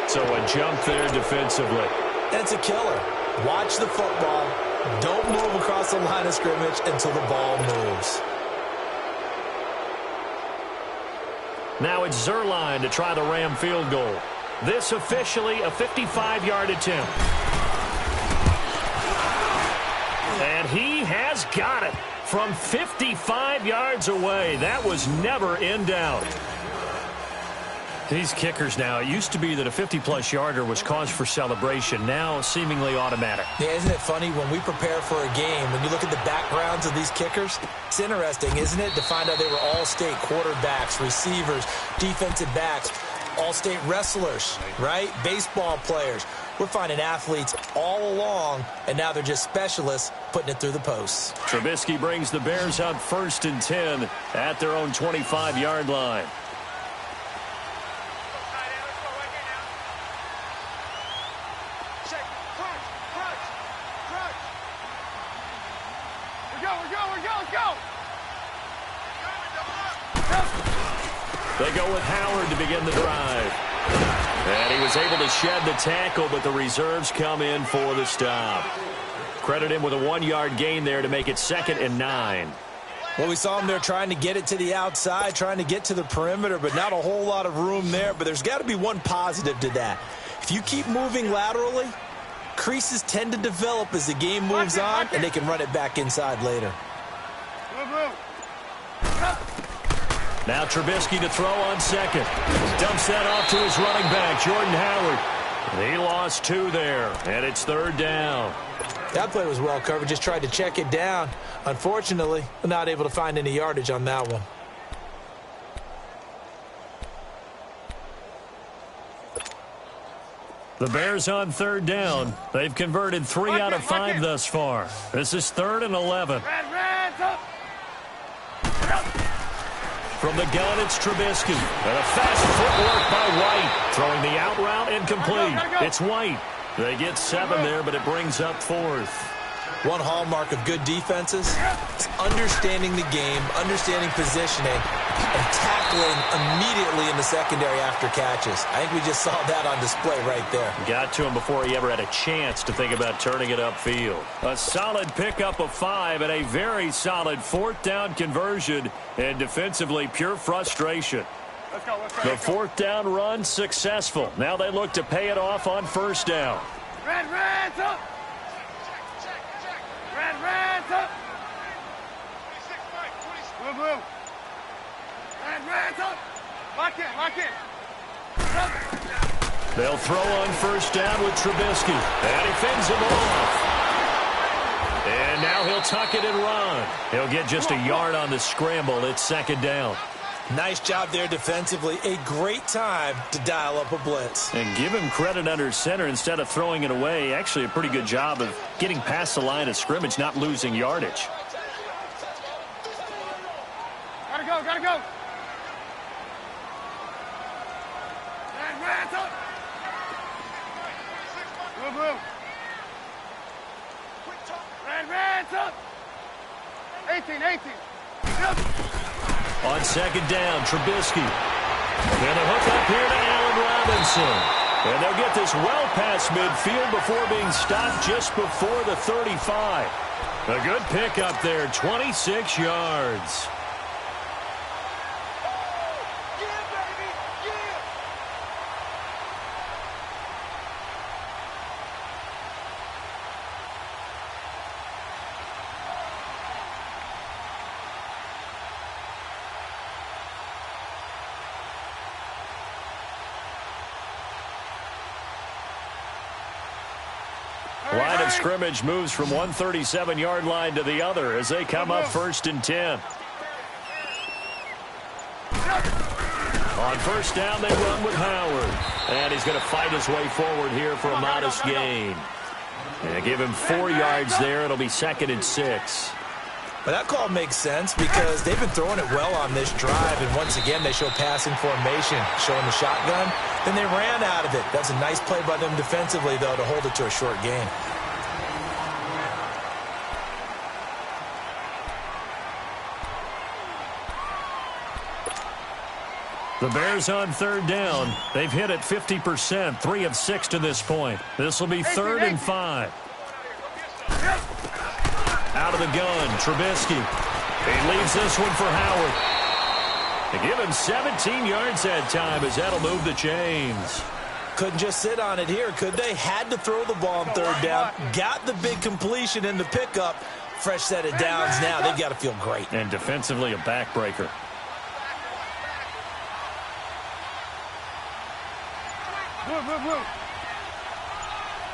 So a jump there defensively. And it's a killer. Watch the football. Don't move across the line of scrimmage until the ball moves. Now it's Zerline to try the Ram field goal. This officially a 55-yard attempt. And he has got it from 55 yards away. That was never in doubt. These kickers now, it used to be that a 50-plus yarder was cause for celebration. Now seemingly automatic. Yeah, isn't it funny when we prepare for a game, when you look at the backgrounds of these kickers, it's interesting, isn't it, to find out they were all-state quarterbacks, receivers, defensive backs, all-state wrestlers, right? Baseball players. We're finding athletes all along, and now they're just specialists putting it through the posts. Trubisky brings the Bears out 1st and 10 at their own 25-yard line. They go with Howard to begin the drive. And he was able to shed the tackle, but the reserves come in for the stop. Credit him with a 1-yard gain there to make it 2nd and 9. Well, we saw him there trying to get it to the outside, trying to get to the perimeter, but not a whole lot of room there. But there's got to be one positive to that. If you keep moving laterally, creases tend to develop as the game moves on, and they can run it back inside later. Now Trubisky to throw on second. Dumps that off to his running back, Jordan Howard. He lost 2 there, and it's 3rd down. That play was well covered. Just tried to check it down. Unfortunately, not able to find any yardage on that one. The Bears on 3rd down. They've converted 3 out of 5 thus far. This is 3rd and 11. From the gun, it's Trubisky. And a fast footwork by White. Throwing the out route incomplete. It's White. They get 7 there, but it brings up 4th. One hallmark of good defenses is understanding the game, understanding positioning, and tackling immediately in the secondary after catches. I think we just saw that on display right there. Got to him before he ever had a chance to think about turning it upfield. A solid pickup of 5 and a very solid 4th down conversion, and defensively pure frustration. The 4th down run successful. Now they look to pay it off on 1st down. Red's up! Red's up! Blue. Red's up! Lock in! They'll throw on 1st down with Trubisky. And he fends him off. And now he'll tuck it and run. He'll get just a yard on the scramble. It's 2nd down. Nice job there defensively. A great time to dial up a blitz. And give him credit under center instead of throwing it away. Actually a pretty good job of getting past the line of scrimmage, not losing yardage. Gotta go! Red's up! Blue. Red's up! 18. Yep. On 2nd down, Trubisky. And a hook up here to Allen Robinson. And they'll get this well past midfield before being stopped just before the 35. A good pickup there, 26 yards. Line of scrimmage moves from 137-yard line to the other as they come up 1st and 10. On 1st down, they run with Howard. And he's going to fight his way forward here for a modest gain. And give him 4 yards there. It'll be 2nd and 6. But that call makes sense because they've been throwing it well on this drive, and once again they show passing formation, showing the shotgun. Then they ran out of it. That's a nice play by them defensively, though, to hold it to a short gain. The Bears on 3rd down. They've hit it 50%, 3 of 6 to this point. This will be 3rd and 5. Out of the gun, Trubisky. He leaves this one for Howard. They give him 17 yards that time as that'll move the chains. Couldn't just sit on it here, could they? Had to throw the ball on 3rd down. Got the big completion in the pickup. Fresh set of downs now. They've got to feel great. And defensively a backbreaker. Blue.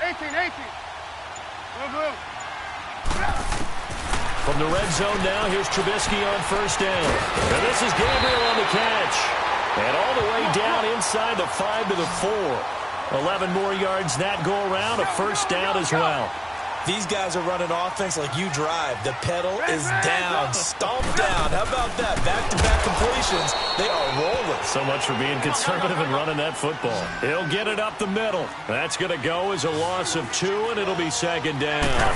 18. Blue. From the red zone now, here's Trubisky on 1st down. And this is Gabriel on the catch. And all the way down inside the 5 to the 4. 11 more yards that go around, a 1st down as well. These guys are running offense like you drive. The pedal is down, stomped down. How about that? Back-to-back completions. They are rolling. So much for being conservative and running that football. He'll get it up the middle. That's going to go as a loss of 2, and it'll be 2nd down.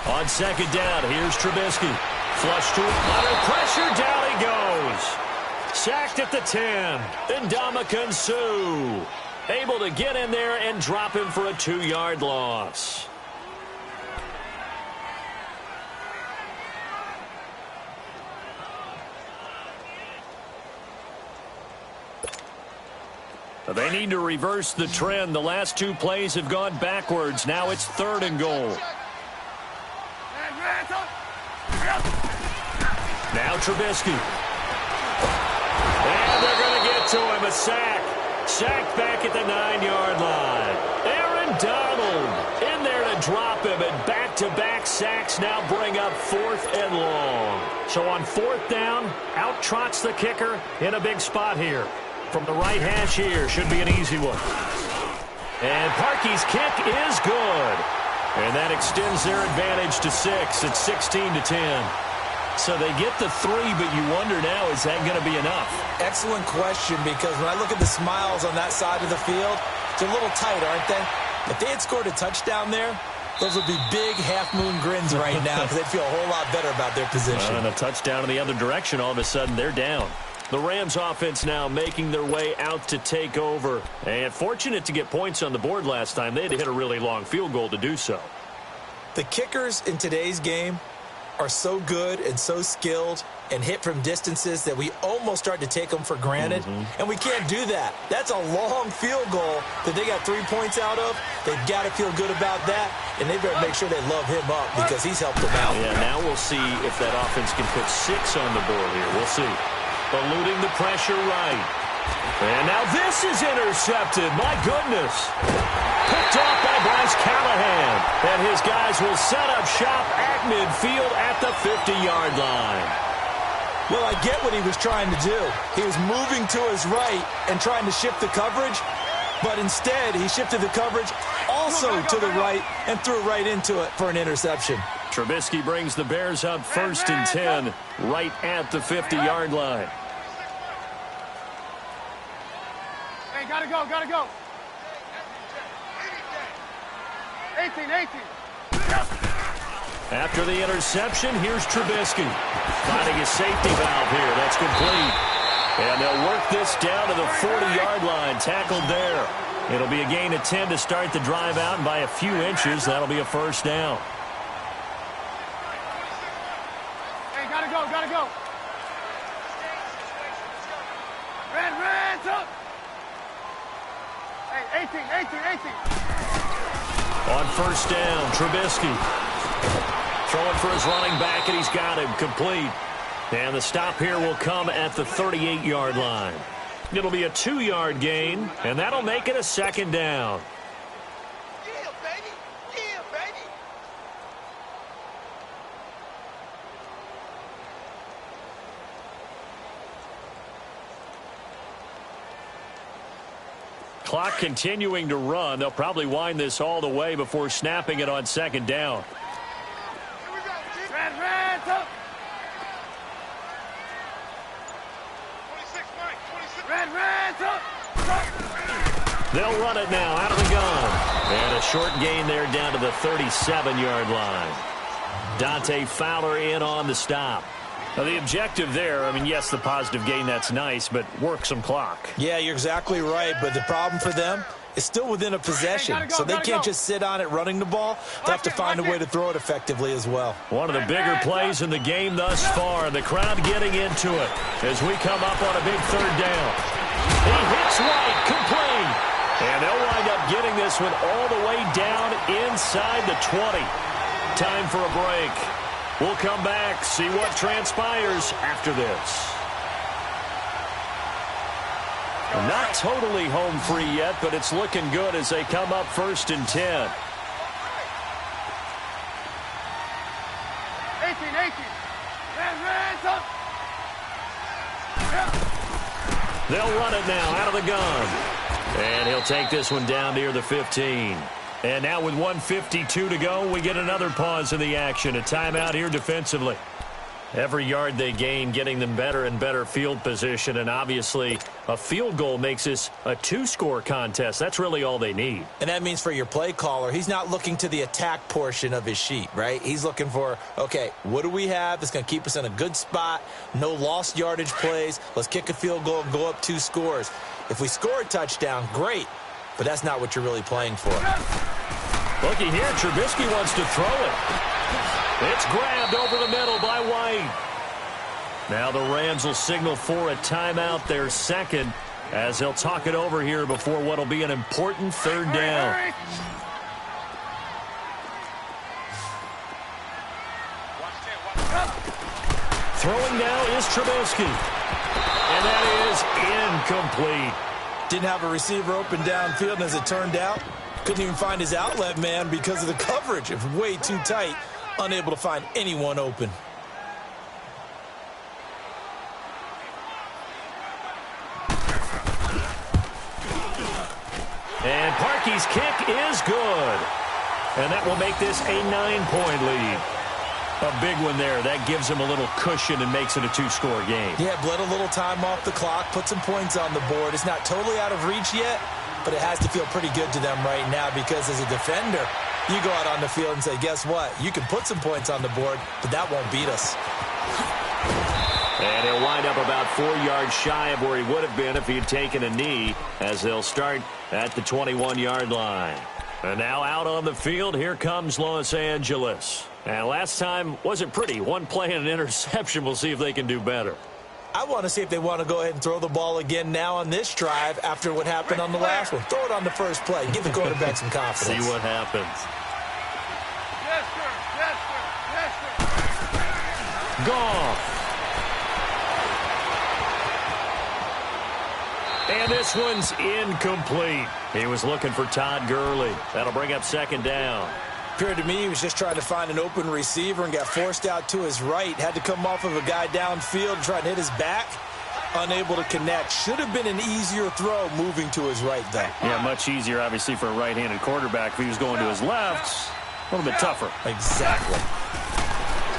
On 2nd down, here's Trubisky. Flush to under pressure, down he goes. Sacked at the 10. Ndamukong Suh able to get in there and drop him for a 2-yard loss. They need to reverse the trend. The last 2 plays have gone backwards. Now it's 3rd and goal. Trubisky. And they're going to get to him, a sack. Sacked back at the 9-yard line. Aaron Donald in there to drop him, and back-to-back sacks now bring up 4th and long. So on 4th down, out trots the kicker in a big spot here. From the right hash here, should be an easy one. And Parkey's kick is good. And that extends their advantage to 6. It's 16-10. So they get the 3, but you wonder now, is that going to be enough? Excellent question, because when I look at the smiles on that side of the field, they're a little tight, aren't they? If they had scored a touchdown there, those would be big half-moon grins right now because they'd feel a whole lot better about their position. And a touchdown in the other direction, all of a sudden they're down. The Rams offense now making their way out to take over. And fortunate to get points on the board last time. They had to hit a really long field goal to do so. The kickers in today's game are so good and so skilled and hit from distances that we almost start to take them for granted. And we can't do that. That's a long field goal that they got 3 points out of. They've got to feel good about that, and they better make sure they love him up because he's helped them out. Yeah, now we'll see if that offense can put 6 on the board here. We'll see. Eluding the pressure right. And now this is intercepted. My goodness. Picked off by Bryce Callahan. And his guys will set up shop at midfield at the 50-yard line. Well, I get what he was trying to do. He was moving to his right and trying to shift the coverage, but instead he shifted the coverage also to the right and threw right into it for an interception. Trubisky brings the Bears up 1st and 10 right at the 50-yard line. Hey, gotta go, gotta go. 18. After the interception, here's Trubisky. Finding his safety valve here. That's complete. And they'll work this down to the 40-yard line. Tackled there. It'll be a gain of 10 to start the drive out, and by a few inches, that'll be a first down. Hey, gotta go, gotta go. Red, up. Hey, 18. On first down, Trubisky. Throwing for his running back, and he's got him complete. And the stop here will come at the 38-yard line. It'll be a 2-yard gain, and that'll make it a second down. Yeah, baby. Clock continuing to run. They'll probably wind this all the way before snapping it on second down. Red, up. 26, Mike, 26. Red, up. They'll run it now out of the gun. And a short gain there down to the 37-yard line. Dante Fowler in on the stop. Now, the objective there, I mean, yes, the positive gain, that's nice, but work some clock. Yeah, you're exactly right, but the problem for them is still within a possession, so they can't just sit on it running the ball. They have to find a way to throw it effectively as well. One of the bigger plays in the game thus far, the crowd getting into it as we come up on a big third down. He hits right, complete, and they'll wind up getting this one all the way down inside the 20. Time for a break. We'll come back, see what transpires after this. Not totally home free yet, but it's looking good as they come up 1st and 10. 18. Red, up. They'll run it now out of the gun. And he'll take this one down near the 15. And now with 1:52 to go, we get another pause in the action. A timeout here defensively. Every yard they gain, getting them better and better field position. And obviously, a field goal makes this a 2-score contest. That's really all they need. And that means for your play caller, he's not looking to the attack portion of his sheet, right? He's looking for, okay, what do we have that's going to keep us in a good spot? No lost yardage plays. Let's kick a field goal and go up 2 scores. If we score a touchdown, great. But that's not what you're really playing for. Looky here, Trubisky wants to throw it. It's grabbed over the middle by White. Now the Rams will signal for a timeout, their second, as they'll talk it over here before what will be an important third down. Throwing now is Trubisky. And that is incomplete. Didn't have a receiver open downfield, and as it turned out, couldn't even find his outlet man because of the coverage. It was way too tight, unable to find anyone open. And Parkey's kick is good. And that will make this a 9-point lead. A big one there. That gives him a little cushion and makes it a 2-score game. Yeah, bled a little time off the clock, put some points on the board. It's not totally out of reach yet, but it has to feel pretty good to them right now because as a defender, you go out on the field and say, guess what? You can put some points on the board, but that won't beat us. And he'll wind up about 4 yards shy of where he would have been if he had taken a knee, as they'll start at the 21-yard line. And now out on the field, here comes Los Angeles. And last time wasn't pretty. One play and an interception. We'll see if they can do better. I want to see if they want to go ahead and throw the ball again now on this drive after what happened on the last one. Throw it on the first play. Give the quarterback some confidence. See what happens. Yes, sir. Yes, sir. Yes, sir. Goff. And this one's incomplete. He was looking for Todd Gurley. That'll bring up second down. Appeared to me he was just trying to find an open receiver and got forced out to his right. Had to come off of a guy downfield, trying to hit his back. Unable to connect. Should have been an easier throw moving to his right, though. Yeah, much easier, obviously, for a right-handed quarterback. If he was going to his left, a little bit tougher. Exactly.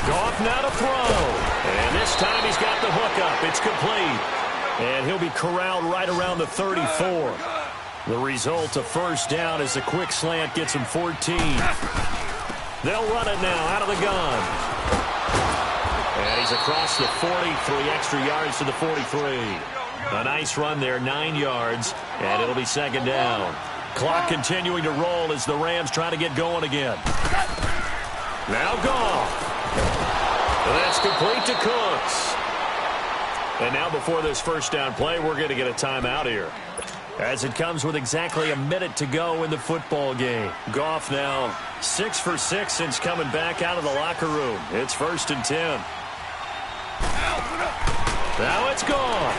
Goff now to throw. And this time he's got the hook up. It's complete. And he'll be corralled right around the 34. The result, a first down, as a quick slant gets him 14. They'll run it now out of the gun. And he's across the 40, 3 extra yards to the 43. A nice run there, 9 yards, and it'll be second down. Clock continuing to roll as the Rams try to get going again. Now Goff. That's complete to Cooks. And now before this first down play, we're going to get a timeout here, as it comes with exactly a minute to go in the football game. Goff now 6 for 6 since coming back out of the locker room. It's 1st and 10. Now it's Goff.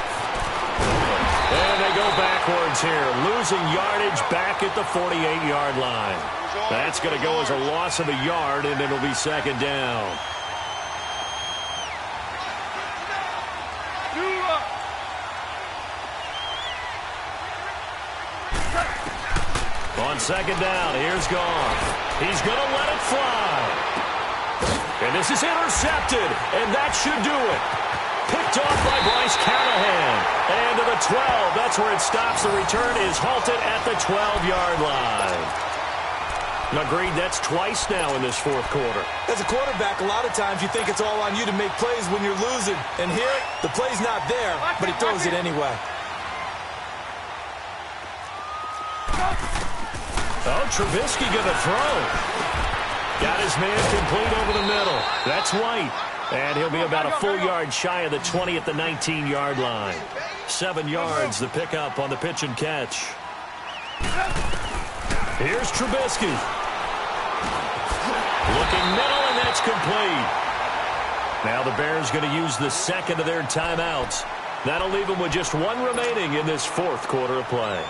And they go backwards here, losing yardage back at the 48-yard line. That's going to go as a loss of a yard, and it'll be second down. On second down, here's Goff. He's going to let it fly. And this is intercepted, and that should do it. Picked off by Bryce Callahan. And to the 12, that's where it stops. The return is halted at the 12-yard line. Agreed, that's twice now in this fourth quarter. As a quarterback, a lot of times you think it's all on you to make plays when you're losing. And here, the play's not there, but he throws it anyway. Oh, Trubisky going to throw. Got his man complete over the middle. That's White. And he'll be about a full yard shy of the 20 at the 19-yard line. 7 yards, the pickup on the pitch and catch. Here's Trubisky. Looking middle, and that's complete. Now the Bears going to use the second of their timeouts. That'll leave them with just 1 remaining in this fourth quarter of play.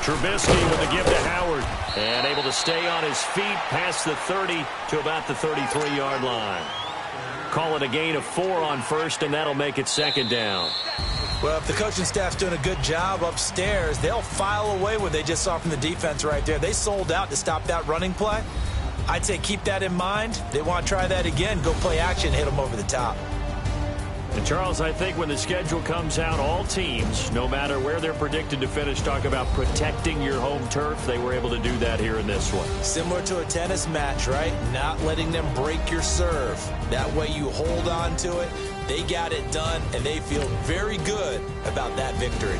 Trubisky with the give to Howard. And able to stay on his feet past the 30 to about the 33-yard line. Call it a gain of 4 on first, and that'll make it second down. Well, if the coaching staff's doing a good job upstairs, they'll file away what they just saw from the defense right there. They sold out to stop that running play. I'd say keep that in mind. They want to try that again. Go play action, hit them over the top. And Charles, I think when the schedule comes out, all teams, no matter where they're predicted to finish, talk about protecting your home turf. They were able to do that here in this one. Similar to a tennis match, right? Not letting them break your serve. That way you hold on to it. They got it done, and they feel very good about that victory.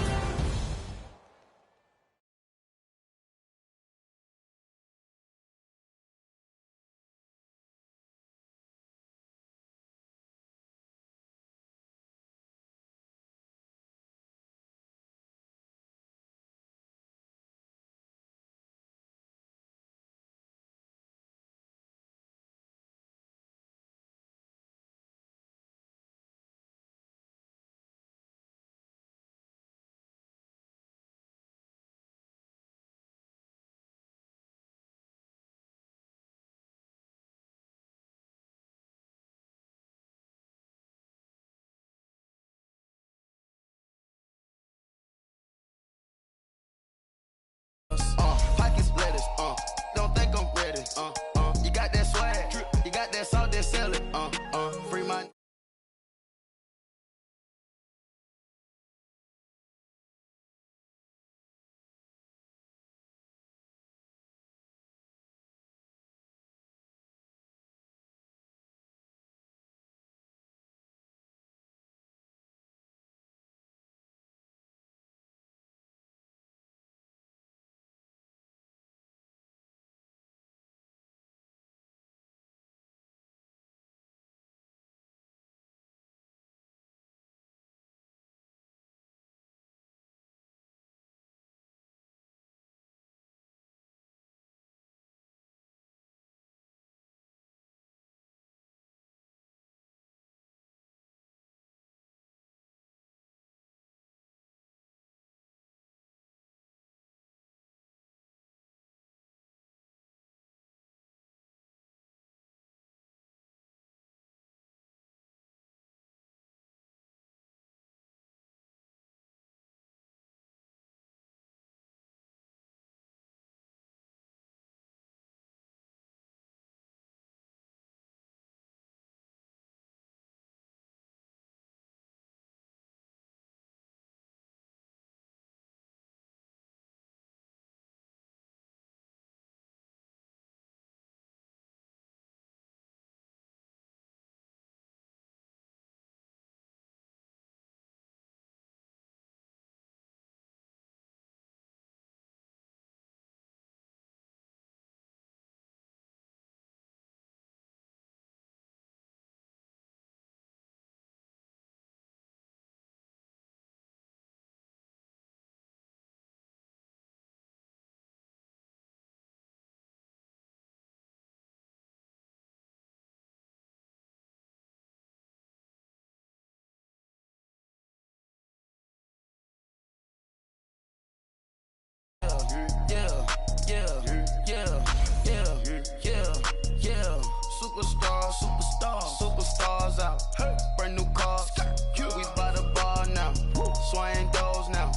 goals now.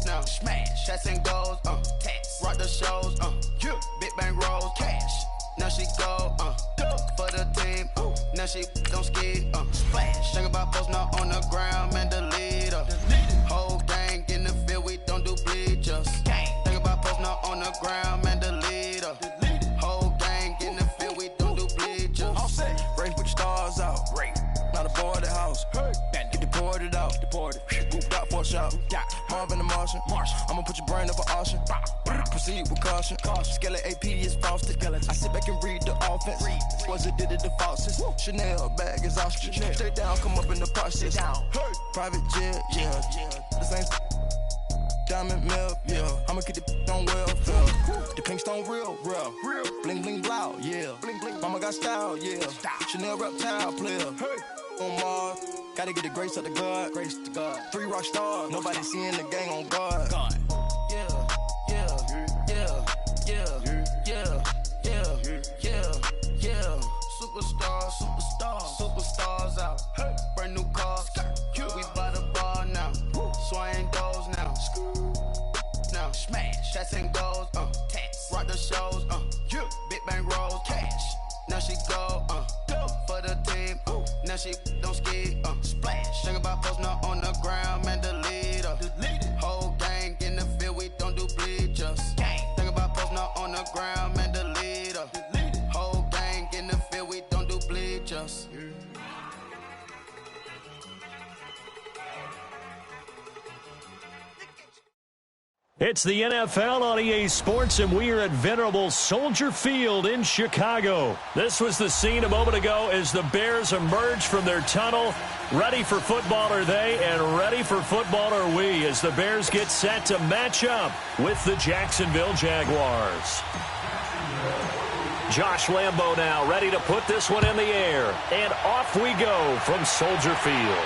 Now smash, shots and goals, tax. Rock the shows, big bang rolls, cash. Now she go, for the team, now she don't ski, splash. Think about posting up on the ground, man, the leader. Whole gang in the field, we don't do bleachers. Think about posting up on the ground, man, the leader. Whole gang in the field, we don't do bleachers. Race with the stars out. Not a boy at the house. Get deported out. Moved out for a shot. Marvin the Martian. I'ma put your brain up an auction. Proceed with caution. Skeleton AP is frosted. I sit back and read the offense. Was it did it the faucets? Chanel bag is ostrich. Stay down, come up in the process. Private jet, yeah. The same diamond milk, yeah. I'ma get the on welfare. The pink stone real. Bling bling blow, yeah. Mama got style, yeah. Chanel reptile player. On Mars, gotta get the grace of the God. 3 rock stars, nobody seeing the gang on guard. Yeah. Superstars out. Brand new cars. We by the bar now. Swing goes now. Now smash, shots and goals, tax. Rock the shows, big bang rolls, cash. Now she go, for the team, now she don't ski, splash. Think about posting up on the ground, man, the leader. Whole gang in the field, we don't do bleachers. Think about posting up on the ground, man, the leader. Whole gang in the field, we don't do bleachers. It's the NFL on EA Sports, and we are at venerable Soldier Field in Chicago. This was the scene a moment ago as the Bears emerged from their tunnel. Ready for football are they, and ready for football are we, as the Bears get set to match up with the Jacksonville Jaguars. Josh Lambo now ready to put this one in the air, and off we go from Soldier Field.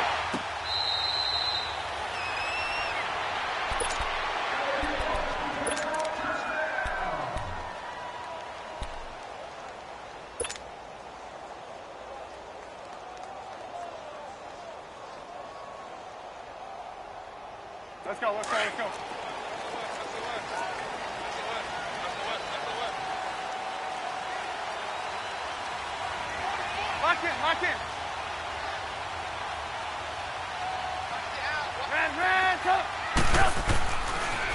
Let's go. Lock in. Red,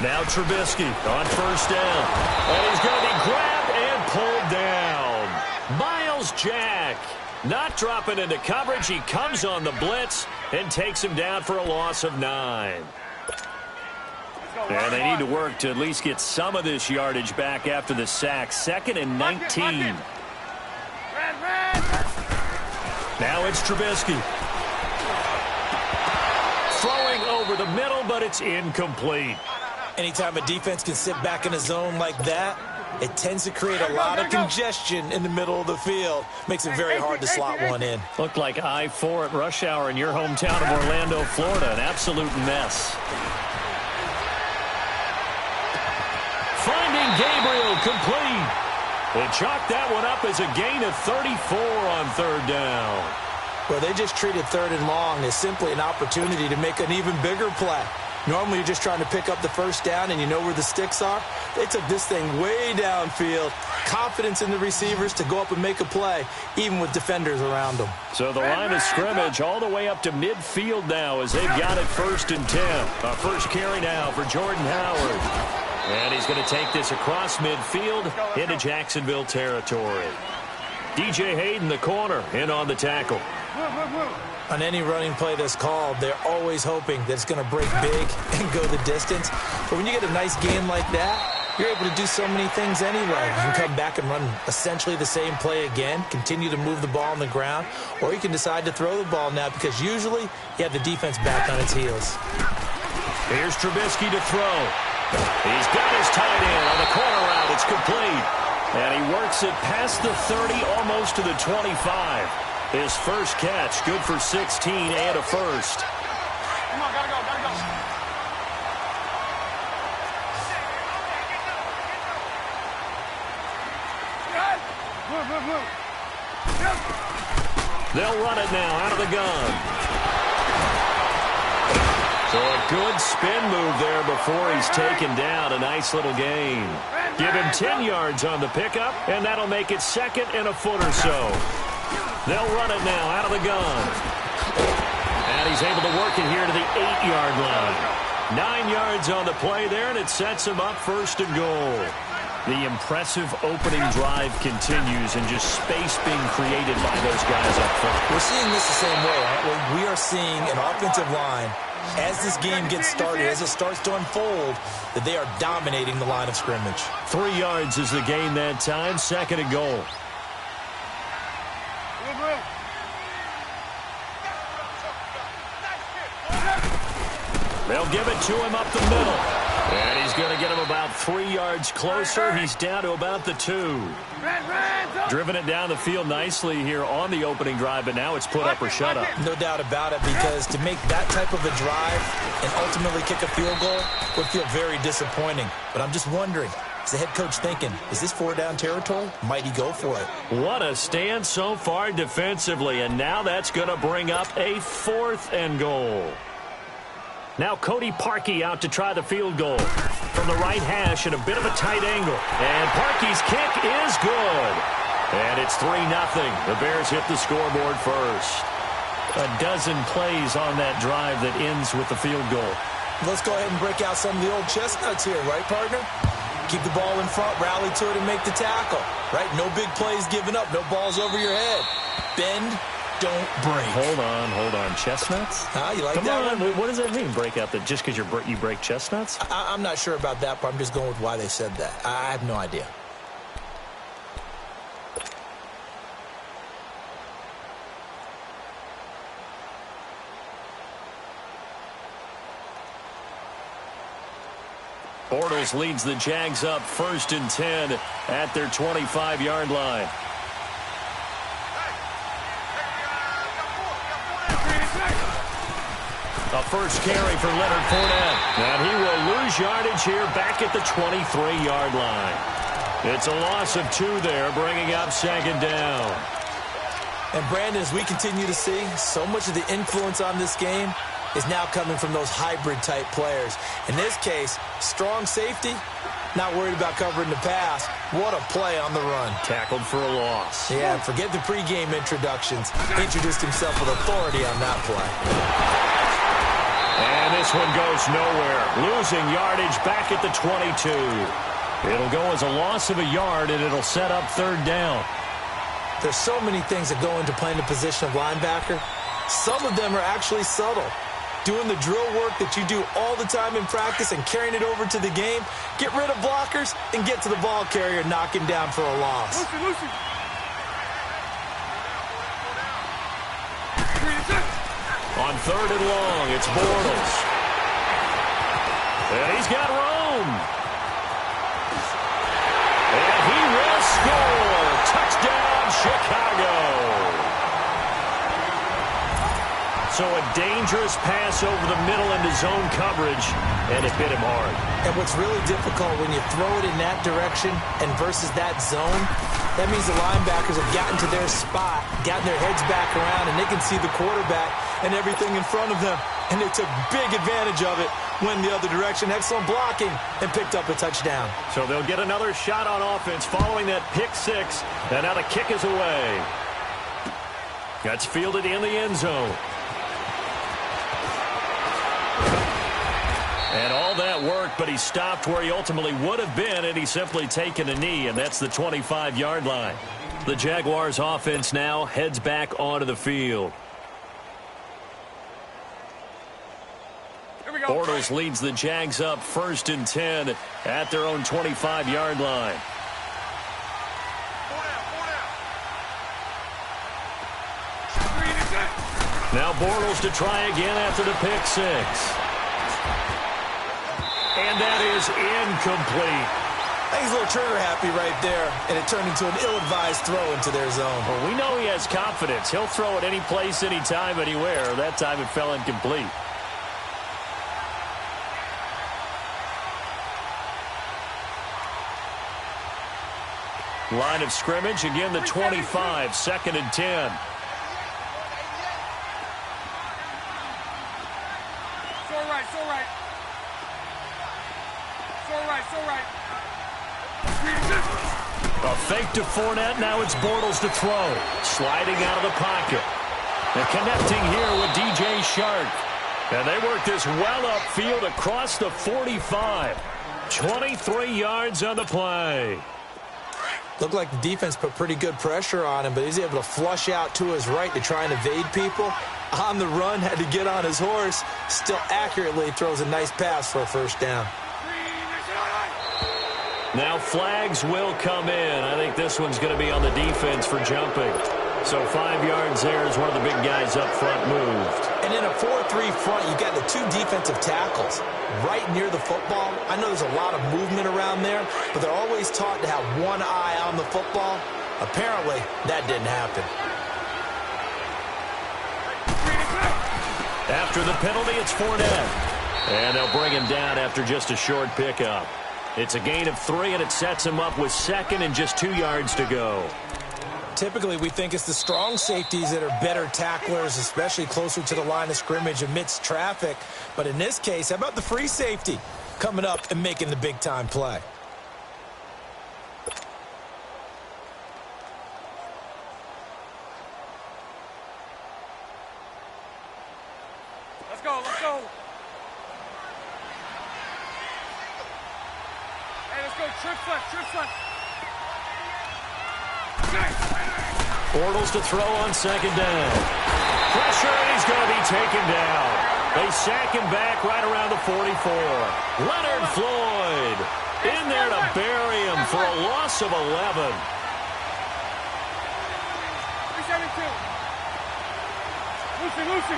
Now Trubisky on first down. And he's going to be grabbed and pulled down. Miles Jack not dropping into coverage. He comes on the blitz and takes him down for a loss of 9. And they need to work to at least get some of this yardage back after the sack. 2nd and 19. Now it's Trubisky. Throwing over the middle, but it's incomplete. Anytime a defense can sit back in a zone like that, it tends to create a lot of congestion in the middle of the field. Makes it very hard to slot one in. Looked like I-4 at rush hour in your hometown of Orlando, Florida. An absolute mess. Finding Gabriel complete. They chalked that one up as a gain of 34 on 3rd down. Well, they just treated 3rd and long as simply an opportunity to make an even bigger play. Normally, you're just trying to pick up the first down and you know where the sticks are. They took this thing way downfield. Confidence in the receivers to go up and make a play, even with defenders around them. So the line of scrimmage all the way up to midfield now as they've got it 1st and 10. First carry now for Jordan Howard. And he's going to take this across midfield into Jacksonville territory. DJ Hayden, the corner, in on the tackle. On any running play that's called, they're always hoping that it's going to break big and go the distance. But when you get a nice game like that, you're able to do so many things anyway. You can come back and run essentially the same play again, continue to move the ball on the ground, or you can decide to throw the ball now because usually you have the defense back on its heels. Here's Trubisky to throw. He's got his tight end on the corner route. It's complete. And he works it past the 30, almost to the 25. His first catch, good for 16 and a first. Come on, gotta go. Move. They'll run it now out of the gun. So a good spin move there before he's taken down. A nice little gain. Give him 10 yards on the pickup, and that'll make it 2nd and a foot or so. They'll run it now out of the gun. And he's able to work it here to the 8-yard line. 9 yards on the play there, and it sets him up 1st and goal. The impressive opening drive continues, and just space being created by those guys up front. We're seeing this the same way, aren't we? We are seeing an offensive line, as this game gets started, as it starts to unfold, that they are dominating the line of scrimmage. 3 yards is the gain that time, 2nd and goal. They'll give it to him up the middle. And he's going to get him about 3 yards closer. He's down to about the 2. Driven it down the field nicely here on the opening drive, but now it's put up or shut up. No doubt about it, because to make that type of a drive and ultimately kick a field goal would feel very disappointing. But I'm just wondering, is the head coach thinking, is this 4-down territory? Might he go for it? What a stand so far defensively, and now that's going to bring up a 4th and goal. Now Cody Parkey out to try the field goal from the right hash at a bit of a tight angle. And Parkey's kick is good. And it's 3-0. The Bears hit the scoreboard first. A dozen plays on that drive that ends with the field goal. Let's go ahead and break out some of the old chestnuts here, right, partner? Keep the ball in front, rally to it, and make the tackle, right? No big plays given up, no balls over your head. Bend, don't break. Hold on. Chestnuts? You like Come that on. one? What does that mean, break out? Just because you break chestnuts? I'm not sure about that, but I'm just going with why they said that. I have no idea. Bortles leads the Jags up 1st and 10 at their 25-yard line. A first carry for Leonard Fournette. And he will lose yardage here back at the 23-yard line. It's a loss of 2 there, bringing up 2nd down. And Brandon, as we continue to see, so much of the influence on this game is now coming from those hybrid-type players. In this case, strong safety, not worried about covering the pass. What a play on the run. Tackled for a loss. Yeah, forget the pregame introductions. Introduced himself with authority on that play. And this one goes nowhere. Losing yardage back at the 22. It'll go as a loss of a yard, and it'll set up 3rd down. There's so many things that go into playing the position of linebacker. Some of them are actually subtle. Doing the drill work that you do all the time in practice and carrying it over to the game. Get rid of blockers and get to the ball carrier, knock him down for a loss. On 3rd and long, it's Bortles. And he's got room. And he will score. Touchdown, Chicago. So a dangerous pass over the middle into zone coverage, and it hit him hard. And what's really difficult when you throw it in that direction and versus that zone, that means the linebackers have gotten to their spot, gotten their heads back around, and they can see the quarterback and everything in front of them. And they took big advantage of it, went the other direction, excellent blocking, and picked up a touchdown. So they'll get another shot on offense following that pick 6, and now the kick is away. That's fielded in the end zone. And all that worked, but he stopped where he ultimately would have been, and he's simply taken a knee, and that's the 25-yard line. The Jaguars' offense now heads back onto the field. Bortles leads the Jags up 1st and 10 at their own 25-yard line. Now Bortles to try again after the pick 6. And that is incomplete. I think he's a little trigger happy right there, and it turned into an ill-advised throw into their zone. Well, we know he has confidence. He'll throw it any place, anytime, anywhere. That time it fell incomplete. Line of scrimmage, again the 25, 2nd and 10. right. So right. A fake to Fournette. Now it's Bortles to throw. Sliding out of the pocket. And connecting here with DJ Shark. And they work this well upfield across the 45. 23 yards on the play. Looked like the defense put pretty good pressure on him, but he's able to flush out to his right to try and evade people. On the run, had to get on his horse. Still accurately throws a nice pass for a first down. Now flags will come in. I think this one's going to be on the defense for jumping. So 5 yards there as one of the big guys up front moved. And in a 4-3 front, you got the two defensive tackles right near the football. I know there's a lot of movement around there, but they're always taught to have one eye on the football. Apparently, that didn't happen. After the penalty, it's Fournette. And they'll bring him down after just a short pickup. It's a gain of 3, and it sets him up with second and just 2 yards to go. Typically, we think it's the strong safeties that are better tacklers, especially closer to the line of scrimmage amidst traffic. But in this case, how about the free safety coming up and making the big-time play? Let's go. Hey, let's go. Trick left. Bortles to throw on second down. Pressure, and he's going to be taken down. They sack him back right around the 44. Leonard Floyd in there to bury him for a loss of 11. 372. Lucy.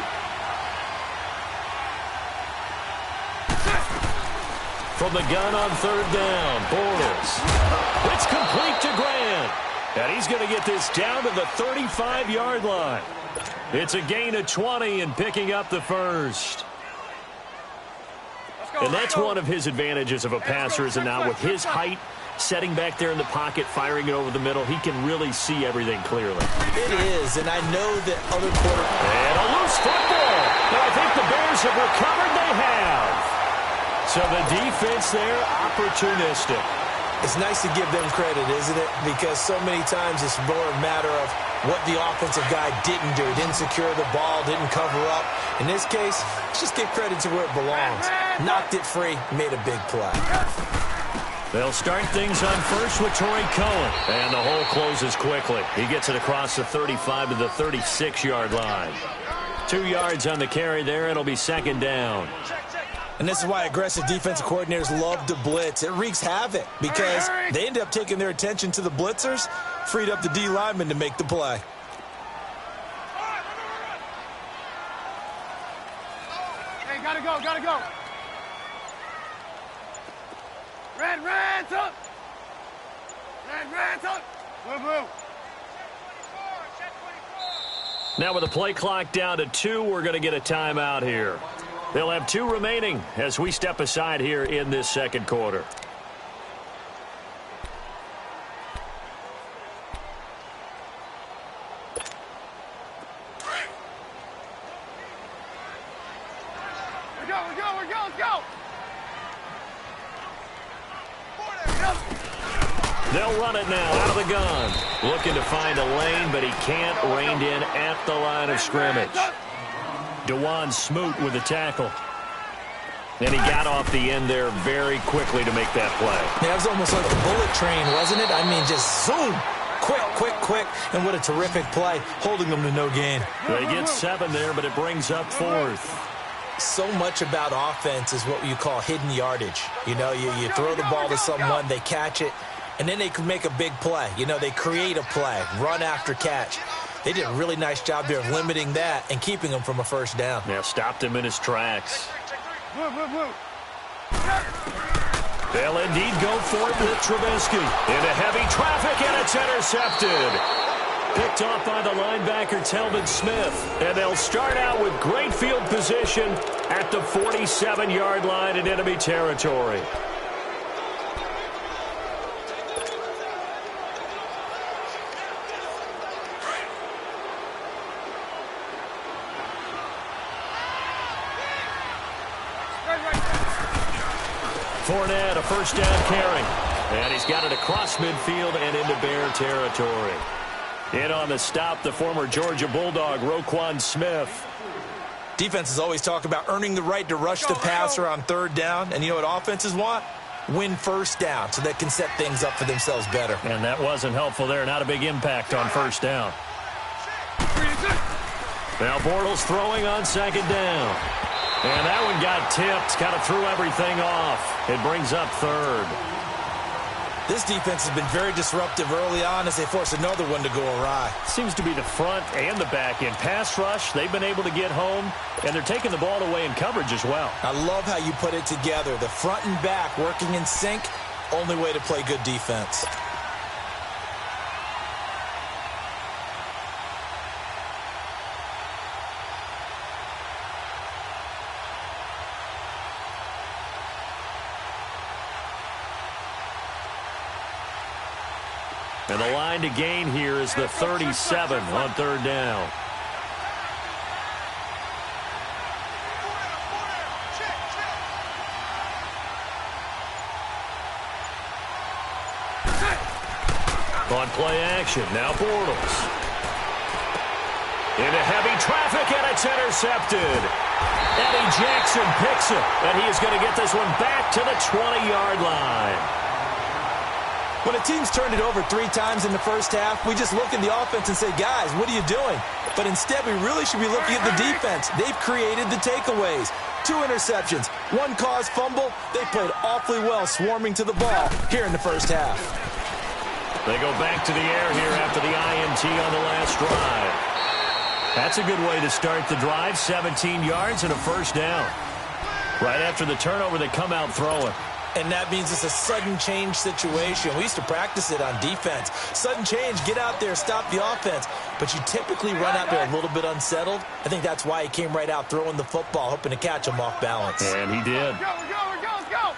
From the gun on third down, Bortles. It's complete to Grant. And he's going to get this down to the 35-yard line. It's a gain of 20 and picking up the first. And that's one of his advantages of a passer, is now with his height, setting back there in the pocket, firing it over the middle, he can really see everything clearly. It is, and I know that other quarterbacks... And a loose football. Now I think the Bears have recovered. They have. So the defense there, opportunistic. It's nice to give them credit, isn't it? Because so many times it's more a matter of what the offensive guy didn't do. Didn't secure the ball, didn't cover up. In this case, let's just give credit to where it belongs. Knocked it free, made a big play. They'll start things on first with Torrey Cohen. And the hole closes quickly. He gets it across the 35 to the 36-yard line. 2 yards on the carry there. It'll be second down. And this is why aggressive defensive coordinators love to blitz. It wreaks havoc because they end up taking their attention to the blitzers, freed up the D lineman to make the play. Hey, gotta go. Red, tuck. Blue. Now with the play clock down to 2, we're going to get a timeout here. They'll have 2 remaining as we step aside here in this second quarter. Let's go. They'll run it now out of the gun. Looking to find a lane, but he can't. Reined in at the line of scrimmage. DeJuan Smoot with the tackle. And he got off the end there very quickly to make that play. Yeah, it was almost like the bullet train, wasn't it? I mean, just zoom. Quick. And what a terrific play, holding them to no gain. They get 7 there, but it brings up 4th. So much about offense is what you call hidden yardage. You know, you throw the ball to someone, they catch it, and then they can make a big play. You know, they create a play, run after catch. They did a really nice job there of limiting that and keeping him from a first down. Yeah, stopped him in his tracks. They'll indeed go for it with Trubisky. Into heavy traffic, and it's intercepted. Picked off by the linebacker, Telvin Smith. And they'll start out with great field position at the 47-yard line in enemy territory. Right. Fournette, a first down carry. And he's got it across midfield and into Bear territory. In on the stop, the former Georgia Bulldog, Roquan Smith. Defenses always talk about earning the right to rush the passer on third down. And you know what offenses want? Win first down so they can set things up for themselves better. And that wasn't helpful there. Not a big impact on first down. Now Bortles throwing on second down. And that one got tipped. Kind of threw everything off. It brings up third. This defense has been very disruptive early on as they force another one to go awry. Seems to be the front and the back end. Pass rush, they've been able to get home, and they're taking the ball away in coverage as well. I love how you put it together. The front and back working in sync, only way to play good defense. And the line to gain here is the 37 on third down. On play action, now Bortles. Into heavy traffic, and it's intercepted. Eddie Jackson picks it, and he is going to get this one back to the 20-yard line. When a team's turned it over 3 times in the first half, we just look at the offense and say, guys, what are you doing? But instead, we really should be looking at the defense. They've created the takeaways. 2 interceptions, 1 caused fumble. They played awfully well swarming to the ball here in the first half. They go back to the air here after the INT on the last drive. That's a good way to start the drive. 17 yards and a first down. Right after the turnover, they come out throwing. And that means it's a sudden change situation. We used to practice it on defense. Sudden change, get out there, stop the offense. But you typically run out there a little bit unsettled. I think that's why he came right out throwing the football, hoping to catch him off balance. And he did. Let's go.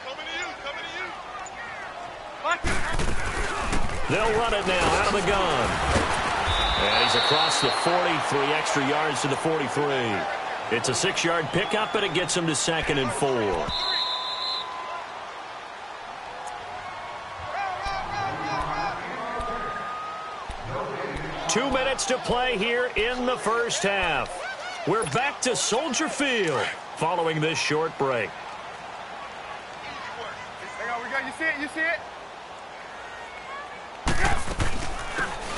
Coming to you. They'll run it now out of the gun. And he's across the 40, 3 extra yards to the 43. It's a 6-yard pickup, and it gets him to 2nd and 4. Two minutes to play here in the first half. We're back to Soldier Field following this short break. You see it?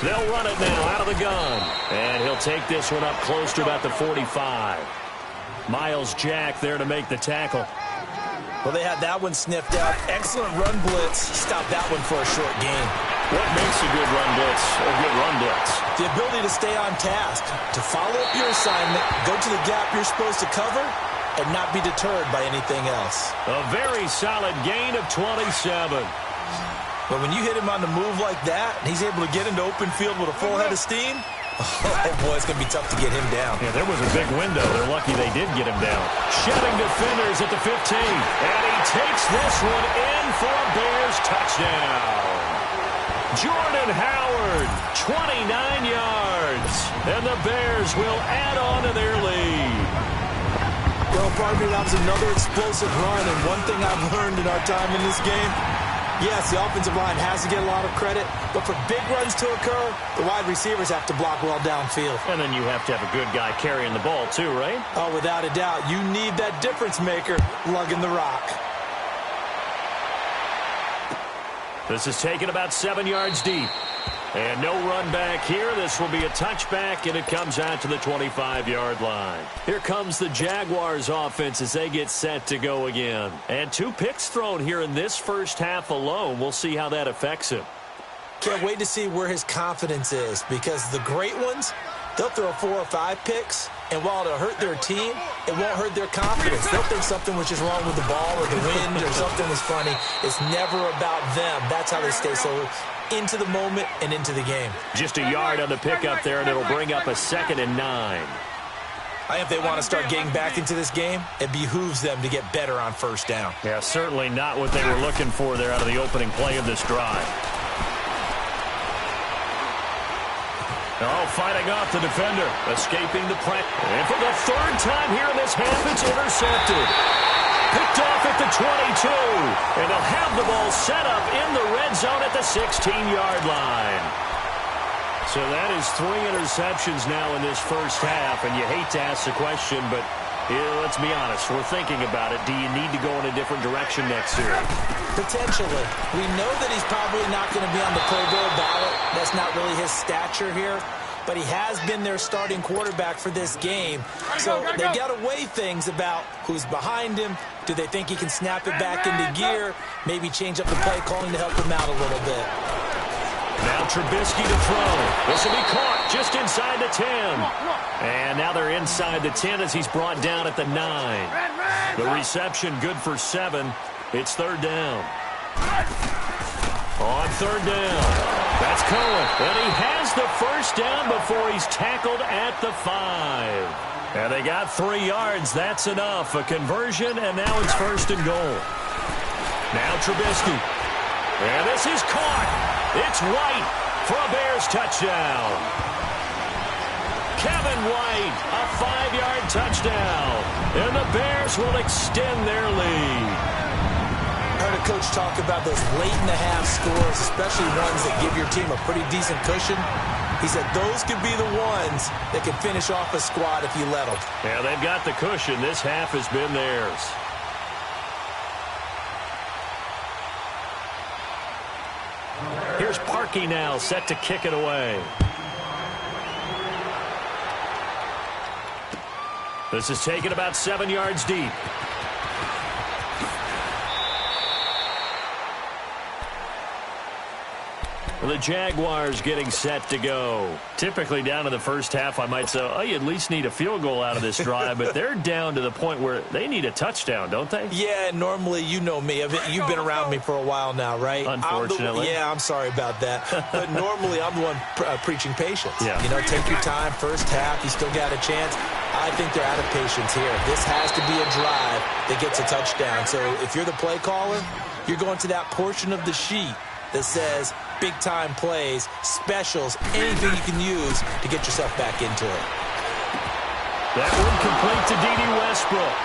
They'll run it now out of the gun. And he'll take this one up close to about the 45. Miles Jack there to make the tackle. Well, they had that one sniffed out. Excellent run blitz. Stop that one for a short gain. What makes a good run blitz a good run blitz? The ability to stay on task, to follow up your assignment, go to the gap you're supposed to cover, and not be deterred by anything else. A very solid gain of 27. But when you hit him on the move like that, and he's able to get into open field with a full head of steam, oh, boy, it's going to be tough to get him down. Yeah, there was a big window. They're lucky they did get him down. Shedding defenders at the 15. And he takes this one in for a Bears touchdown. Jordan Howard, 29 yards. And the Bears will add on to their lead. Well, pardon me, that was another explosive run. And one thing I've learned in our time in this game, yes, the offensive line has to get a lot of credit, but for big runs to occur, the wide receivers have to block well downfield. And then you have to have a good guy carrying the ball too, right? Oh, without a doubt. You need that difference maker lugging the rock. This is taken about 7 yards deep. And no run back here. This will be a touchback, and it comes out to the 25-yard line. Here comes the Jaguars offense as they get set to go again. And 2 picks thrown here in this first half alone. We'll see how that affects him. Can't wait to see where his confidence is, because the great ones, they'll throw 4 or 5 picks, and while it'll hurt their team, it won't hurt their confidence. They'll think something was just wrong with the ball or the wind or something was funny. It's never about them. That's how they stay so into the moment and into the game. Just a yard on the pickup there, and it'll bring up a 2nd and 9. I think if they want to start getting back into this game, it behooves them to get better on first down. Yeah, certainly not what they were looking for there out of the opening play of this drive. Oh, fighting off the defender, escaping the pressure. And for the 3rd time here in this half, it's intercepted. Picked off at the 22. And they'll have the ball set up in the red zone at the 16-yard line. So that is 3 interceptions now in this first half. And you hate to ask the question, but let's be honest. We're thinking about it. Do you need to go in a different direction next year? Potentially. We know that he's probably not going to be on the Pro Bowl ballot. That's not really his stature here. But he has been their starting quarterback for this game. So they've got to weigh things about who's behind him. Do they think he can snap it back into gear? Maybe change up the play calling to help him out a little bit. Now Trubisky to throw. This will be caught just inside the 10. And now they're inside the 10 as he's brought down at the 9. The reception good for 7. It's third down. On third down, that's Cohen. And he has the first down before he's tackled at the 5. And they got 3 yards. That's enough. A conversion, and now it's first and goal. Now Trubisky. And this is caught. It's White for a Bears touchdown. Kevin White, a 5-yard touchdown. And the Bears will extend their lead. I heard a coach talk about those late-in-the-half scores, especially ones that give your team a pretty decent cushion. He said those could be the ones that can finish off a squad if you let them. Yeah, they've got the cushion. This half has been theirs. Here's Parkey now, set to kick it away. This is taken about 7 yards deep. The Jaguars getting set to go. Typically down to the first half, I might say, oh, you at least need a field goal out of this drive, but they're down to the point where they need a touchdown, don't they? Yeah, normally, you know me. You've been around me for a while now, right? Unfortunately. I'm sorry about that. But normally, I'm the one preaching patience. Yeah. You know, take your time. First half, you still got a chance. I think they're out of patience here. This has to be a drive that gets a touchdown. So if you're the play caller, you're going to that portion of the sheet that says big-time plays, specials, anything you can use to get yourself back into it. That one complete to D.D. Westbrook.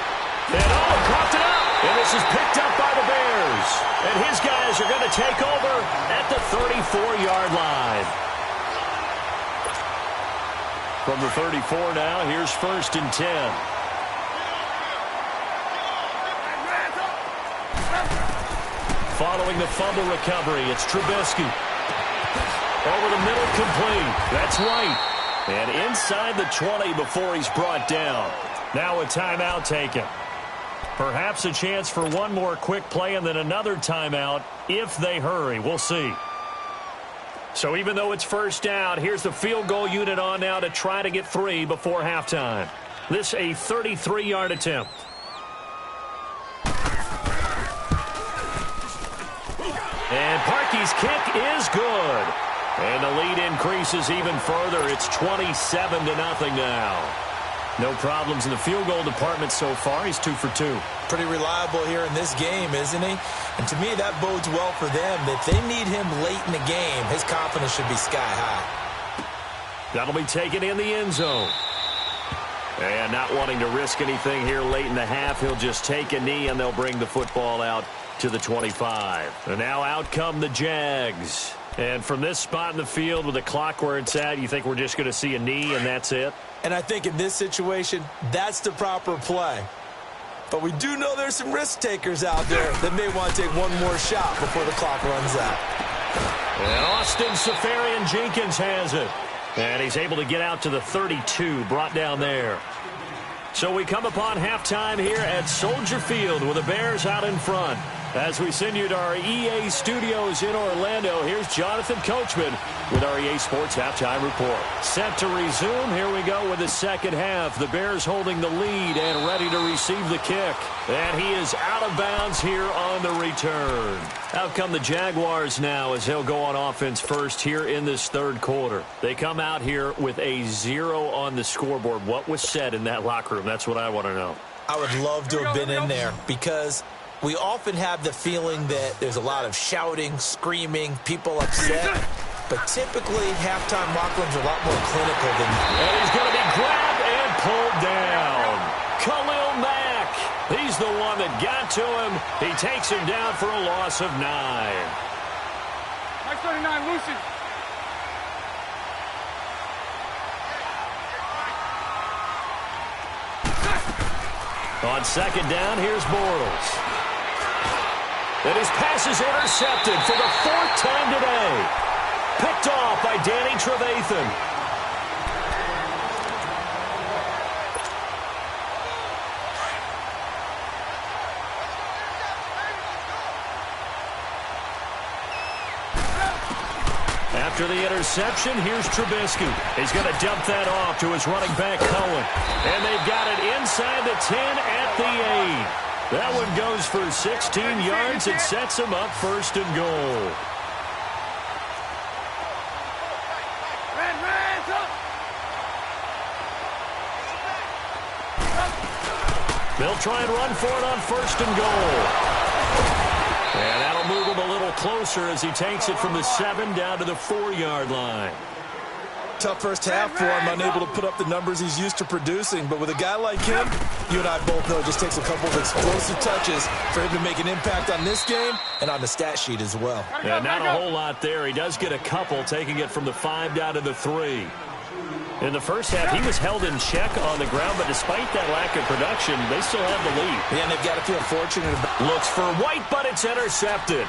And coughed it up. And this is picked up by the Bears. And his guys are going to take over at the 34-yard line. From the 34 now, here's first and 10. Following the fumble recovery, it's Trubisky. Over the middle, complete. That's White. And inside the 20 before he's brought down. Now a timeout taken. Perhaps a chance for one more quick play and then another timeout if they hurry. We'll see. So even though it's first down, here's the field goal unit on now to try to get 3 before halftime. This a 33-yard attempt. And Parkey's kick is good. And the lead increases even further. It's 27-0 now. No problems in the field goal department so far. He's 2 for 2. Pretty reliable here in this game, isn't he? And to me, that bodes well for them. If they need him late in the game, his confidence should be sky high. That'll be taken in the end zone. And not wanting to risk anything here late in the half, he'll just take a knee and they'll bring the football out to the 25. And now out come the Jags. And from this spot in the field with the clock where it's at, you think we're just going to see a knee and that's it? And I think in this situation, that's the proper play. But we do know there's some risk takers out there that may want to take one more shot before the clock runs out. And Austin Seferian-Jenkins has it. And he's able to get out to the 32, brought down there. So we come upon halftime here at Soldier Field with the Bears out in front. As we send you to our EA studios in Orlando, here's Jonathan Coachman with our EA Sports Halftime Report. Set to resume. Here we go with the second half. The Bears holding the lead and ready to receive the kick. And he is out of bounds here on the return. Out come the Jaguars now as they'll go on offense first here in this third quarter. They come out here with a 0 on the scoreboard. What was said in that locker room? That's what I want to know. I would love to have been in there because we often have the feeling that there's a lot of shouting, screaming, people upset. But typically, halftime locker rooms are a lot more clinical than that. And he's going to be grabbed and pulled down. Khalil Mack. He's he's the one that got to him. He takes him down for a loss of 9. Nice 39, Lucy. On second down, here's Bortles. And his pass is intercepted for the 4th time today. Picked off by Danny Trevathan. After the interception, here's Trubisky. He's going to dump that off to his running back, Cohen. And they've got it inside the 10 at the 8. That one goes for 16 yards. It sets him up 1st and goal. They'll try and run for it on 1st and goal. And that'll move him a little closer as he takes it from the 7 down to the 4-yard line. Tough first half for him, unable to put up the numbers he's used to producing. But with a guy like him, you and I both know it just takes a couple of explosive touches for him to make an impact on this game and on the stat sheet as well. Yeah, not a whole lot there. He does get a couple, taking it from the 5 down to the 3. In the first half, he was held in check on the ground, but despite that lack of production, they still have the lead. Yeah, and they've got to feel fortunate. Looks for White, but it's intercepted.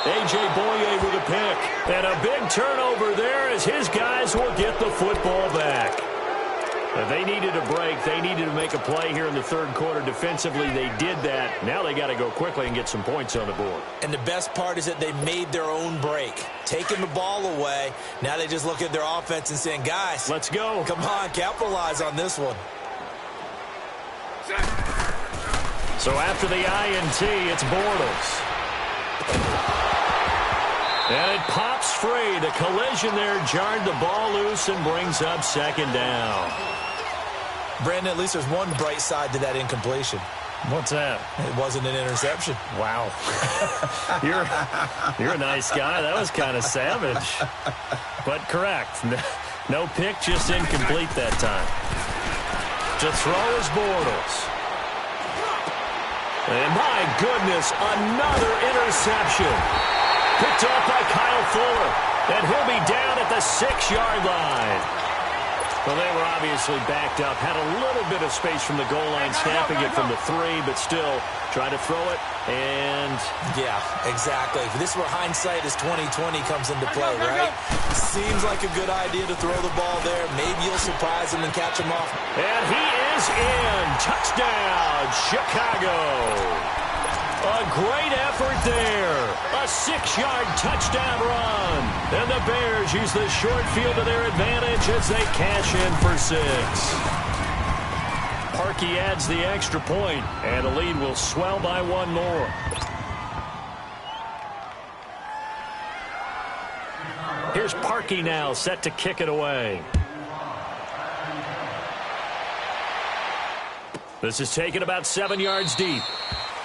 A.J. Boye with a pick. And a big turnover there as his guys will get the football back. They needed a break. They needed to make a play here in the 3rd quarter. Defensively, they did that. Now they got to go quickly and get some points on the board. And the best part is that they made their own break. Taking the ball away. Now they just look at their offense and saying, guys, let's go. Come on, capitalize on this one. So after the INT, it's Bortles. And it pops free. The collision there jarred the ball loose and brings up 2nd down. Brandon, at least there's one bright side to that incompletion. What's that? It wasn't an interception. Wow. You're a nice guy. That was kind of savage. But correct. No pick, just incomplete that time. To throw is Bortles. And my goodness, another interception. Picked off by Kyle Fuller. And he'll be down at the 6-yard line. Well, they were obviously backed up. Had a little bit of space from the goal line, snapping it from the 3, but still trying to throw it. And yeah, exactly. This is where hindsight is 20/20 comes into play, right? Seems like a good idea to throw the ball there. Maybe you'll surprise him and catch him off. And he is in. Touchdown, Chicago. A great effort there. A 6-yard touchdown run. And the Bears use the short field to their advantage as they cash in for 6. Parkey adds the extra point, and the lead will swell by 1 more. Here's Parkey now, set to kick it away. This is taken about 7 yards deep.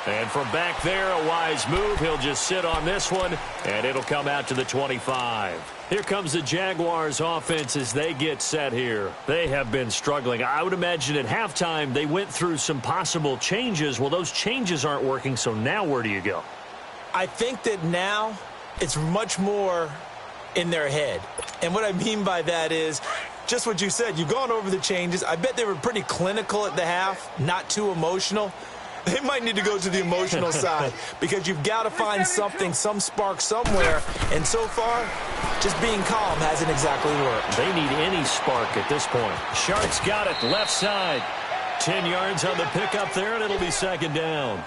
And from back there, a wise move. He'll just sit on this one, and it'll come out to the 25. Here comes the Jaguars offense as they get set here. They have been struggling. I would imagine at halftime they went through some possible changes. Well, those changes aren't working, so now where do you go? I think that now it's much more in their head. And what I mean by that is just what you said. You've gone over the changes. I bet they were pretty clinical at the half, not too emotional. They might need to go to the emotional side because you've got to find something, some spark somewhere. And so far, just being calm hasn't exactly worked. They need any spark at this point. Sharks got it left side. 10 yards on the pickup there, and it'll be 2nd down.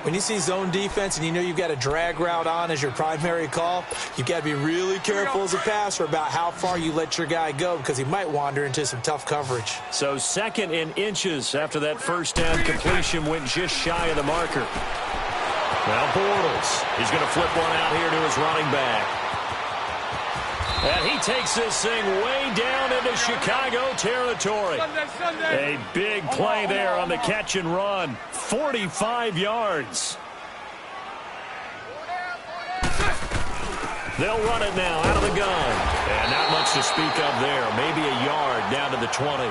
When you see zone defense and you know you've got a drag route on as your primary call, you've got to be really careful as a passer about how far you let your guy go because he might wander into some tough coverage. So 2nd and inches after that first down completion went just shy of the marker. Now Bortles, he's going to flip one out here to his running back. And he takes this thing way down into Chicago territory. A big play there on the catch and run. 45 yards. They'll run it now out of the gun. And not much to speak of there. Maybe a yard down to the 20.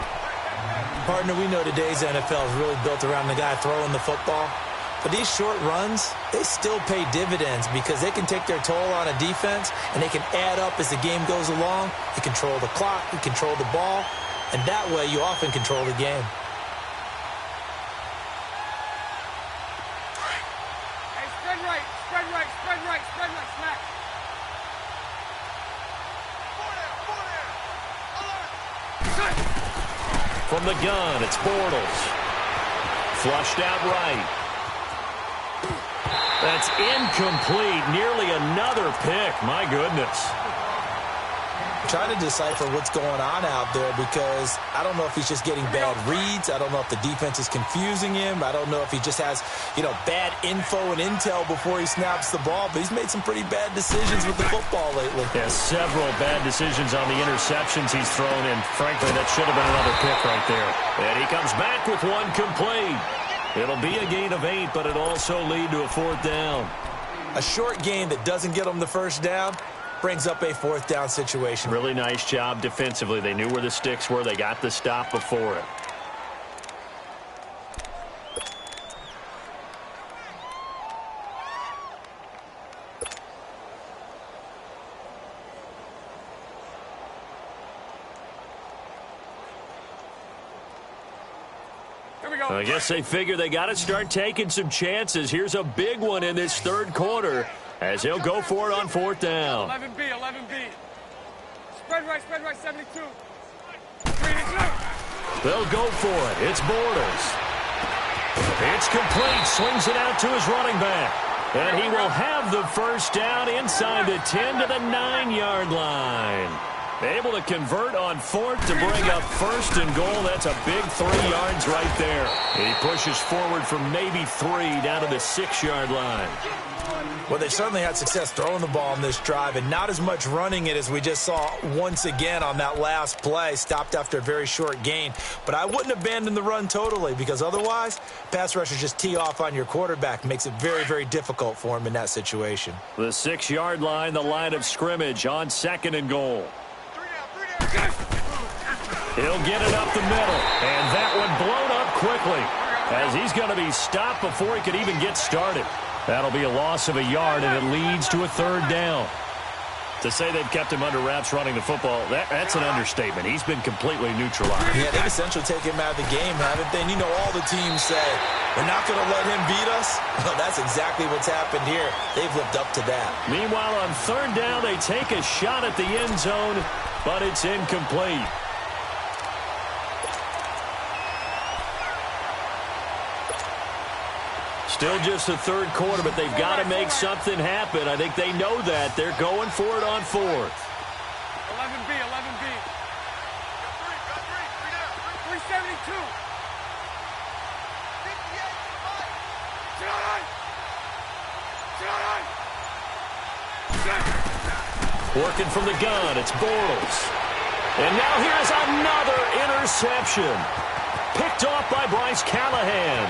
Partner, we know today's NFL is really built around the guy throwing the football. But these short runs, they still pay dividends because they can take their toll on a defense, and they can add up as the game goes along. You control the clock, you control the ball, and that way you often control the game. Hey, spread right, spread right, spread right, spread right, smack. From the gun, it's Bortles. Flushed out right. That's incomplete. Nearly another pick. My goodness. Trying to decipher what's going on out there because I don't know if he's just getting bad reads. I don't know if the defense is confusing him. I don't know if he just has, bad info and intel before he snaps the ball. But he's made some pretty bad decisions with the football lately. Yeah, several bad decisions on the interceptions he's thrown, and frankly, that should have been another pick right there. And he comes back with one complete. It'll be a gain of 8, but it'll also lead to a 4th down. A short gain that doesn't get him the first down brings up a 4th down situation. Really nice job defensively. They knew where the sticks were. They got the stop before it. I guess they figure they got to start taking some chances. Here's a big one in this third quarter as he'll go for it on 4th down. 11B, 11B. Spread right, 72. 3 to 2. They'll go for it. It's Bortles. It's complete. Swings it out to his running back. And he will have the first down inside the 10 to the 9-yard line. Able to convert on 4th to bring up 1st and goal. That's a big 3 yards right there. And he pushes forward from maybe 3 down to the 6-yard line. Well, they've certainly had success throwing the ball on this drive and not as much running it as we just saw once again on that last play. Stopped after a very short gain. But I wouldn't abandon the run totally because otherwise, pass rushers just tee off on your quarterback. Makes it very, very difficult for him in that situation. The 6-yard line, the line of scrimmage on 2nd and goal. He'll get it up the middle, and that one blown up quickly as he's going to be stopped before he could even get started. That'll be a loss of a yard, and it leads to a 3rd down. To say they've kept him under wraps running the football, that's an understatement. He's been completely neutralized. Yeah, they've essentially taken him out of the game, haven't they? And all the teams say, we're not going to let him beat us. Well, that's exactly what's happened here. They've lived up to that. Meanwhile, on 3rd down, they take a shot at the end zone, but it's incomplete. Still just the 3rd quarter, but they've got to make something happen. I think they know that. They're going for it on 4th. 11B, 11B. 372. Working from the gun, it's Bortles. And now here's another interception. Picked off by Bryce Callahan.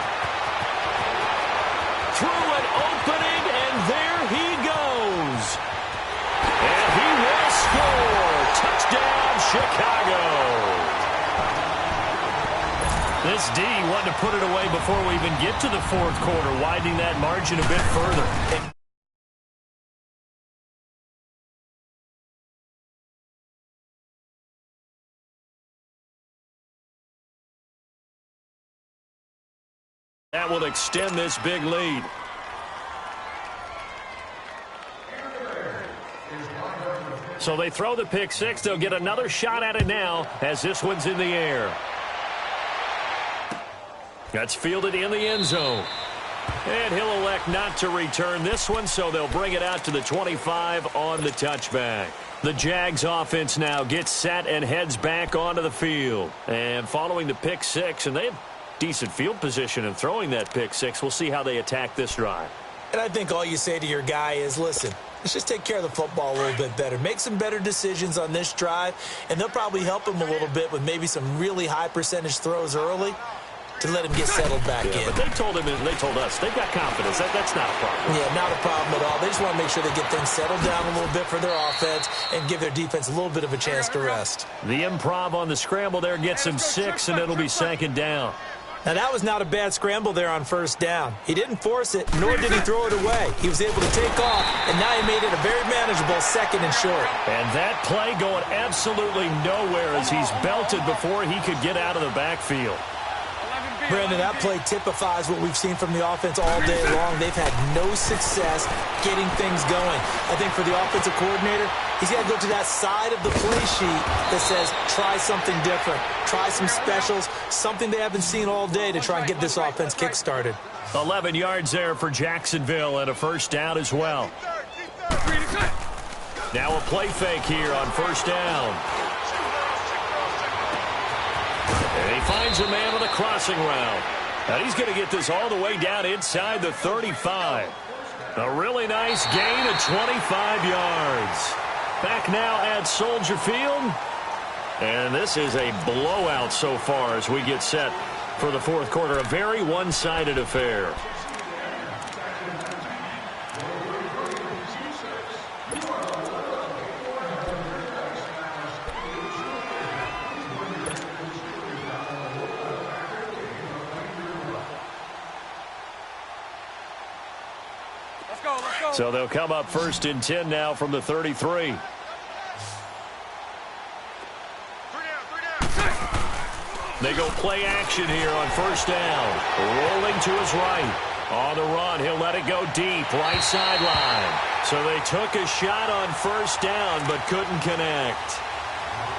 Through an opening, and there he goes. And he will score. Touchdown, Chicago. This D wanted to put it away before we even get to the 4th quarter, widening that margin a bit further. That will extend this big lead. So they throw the pick 6. They'll get another shot at it now as this one's in the air. That's fielded in the end zone. And he'll elect not to return this one, so they'll bring it out to the 25 on the touchback. The Jags offense now gets set and heads back onto the field. And following the pick 6, and they have decent field position in throwing that pick 6. We'll see how they attack this drive. And I think all you say to your guy is, listen, let's just take care of the football a little bit better. Make some better decisions on this drive, and they'll probably help him a little bit with maybe some really high percentage throws early to let him get settled back in. But they told us they've got confidence. That's not a problem. Yeah, not a problem at all. They just want to make sure they get things settled down a little bit for their offense and give their defense a little bit of a chance to rest. The improv on the scramble there gets him 6, and it'll be 2nd down. Now, that was not a bad scramble there on 1st down. He didn't force it, nor did he throw it away. He was able to take off, and now he made it a very manageable 2nd and short. And that play going absolutely nowhere as he's belted before he could get out of the backfield. Brandon, that play typifies what we've seen from the offense all day long. They've had no success getting things going. I think for the offensive coordinator, he's got to go to that side of the play sheet that says, try something different. Try some specials, something they haven't seen all day to try and get this offense kick-started. 11 yards there for Jacksonville and a 1st down as well. Now a play fake here on 1st down. And he finds a man on a crossing route. And he's going to get this all the way down inside the 35. A really nice gain of 25 yards. Back now at Soldier Field. And this is a blowout so far as we get set for the 4th quarter. A very one-sided affair. So they'll come up 1st and 10 now from the 33. They go play action here on 1st down. Rolling to his right. On the run, he'll let it go deep, right sideline. So they took a shot on 1st down, but couldn't connect.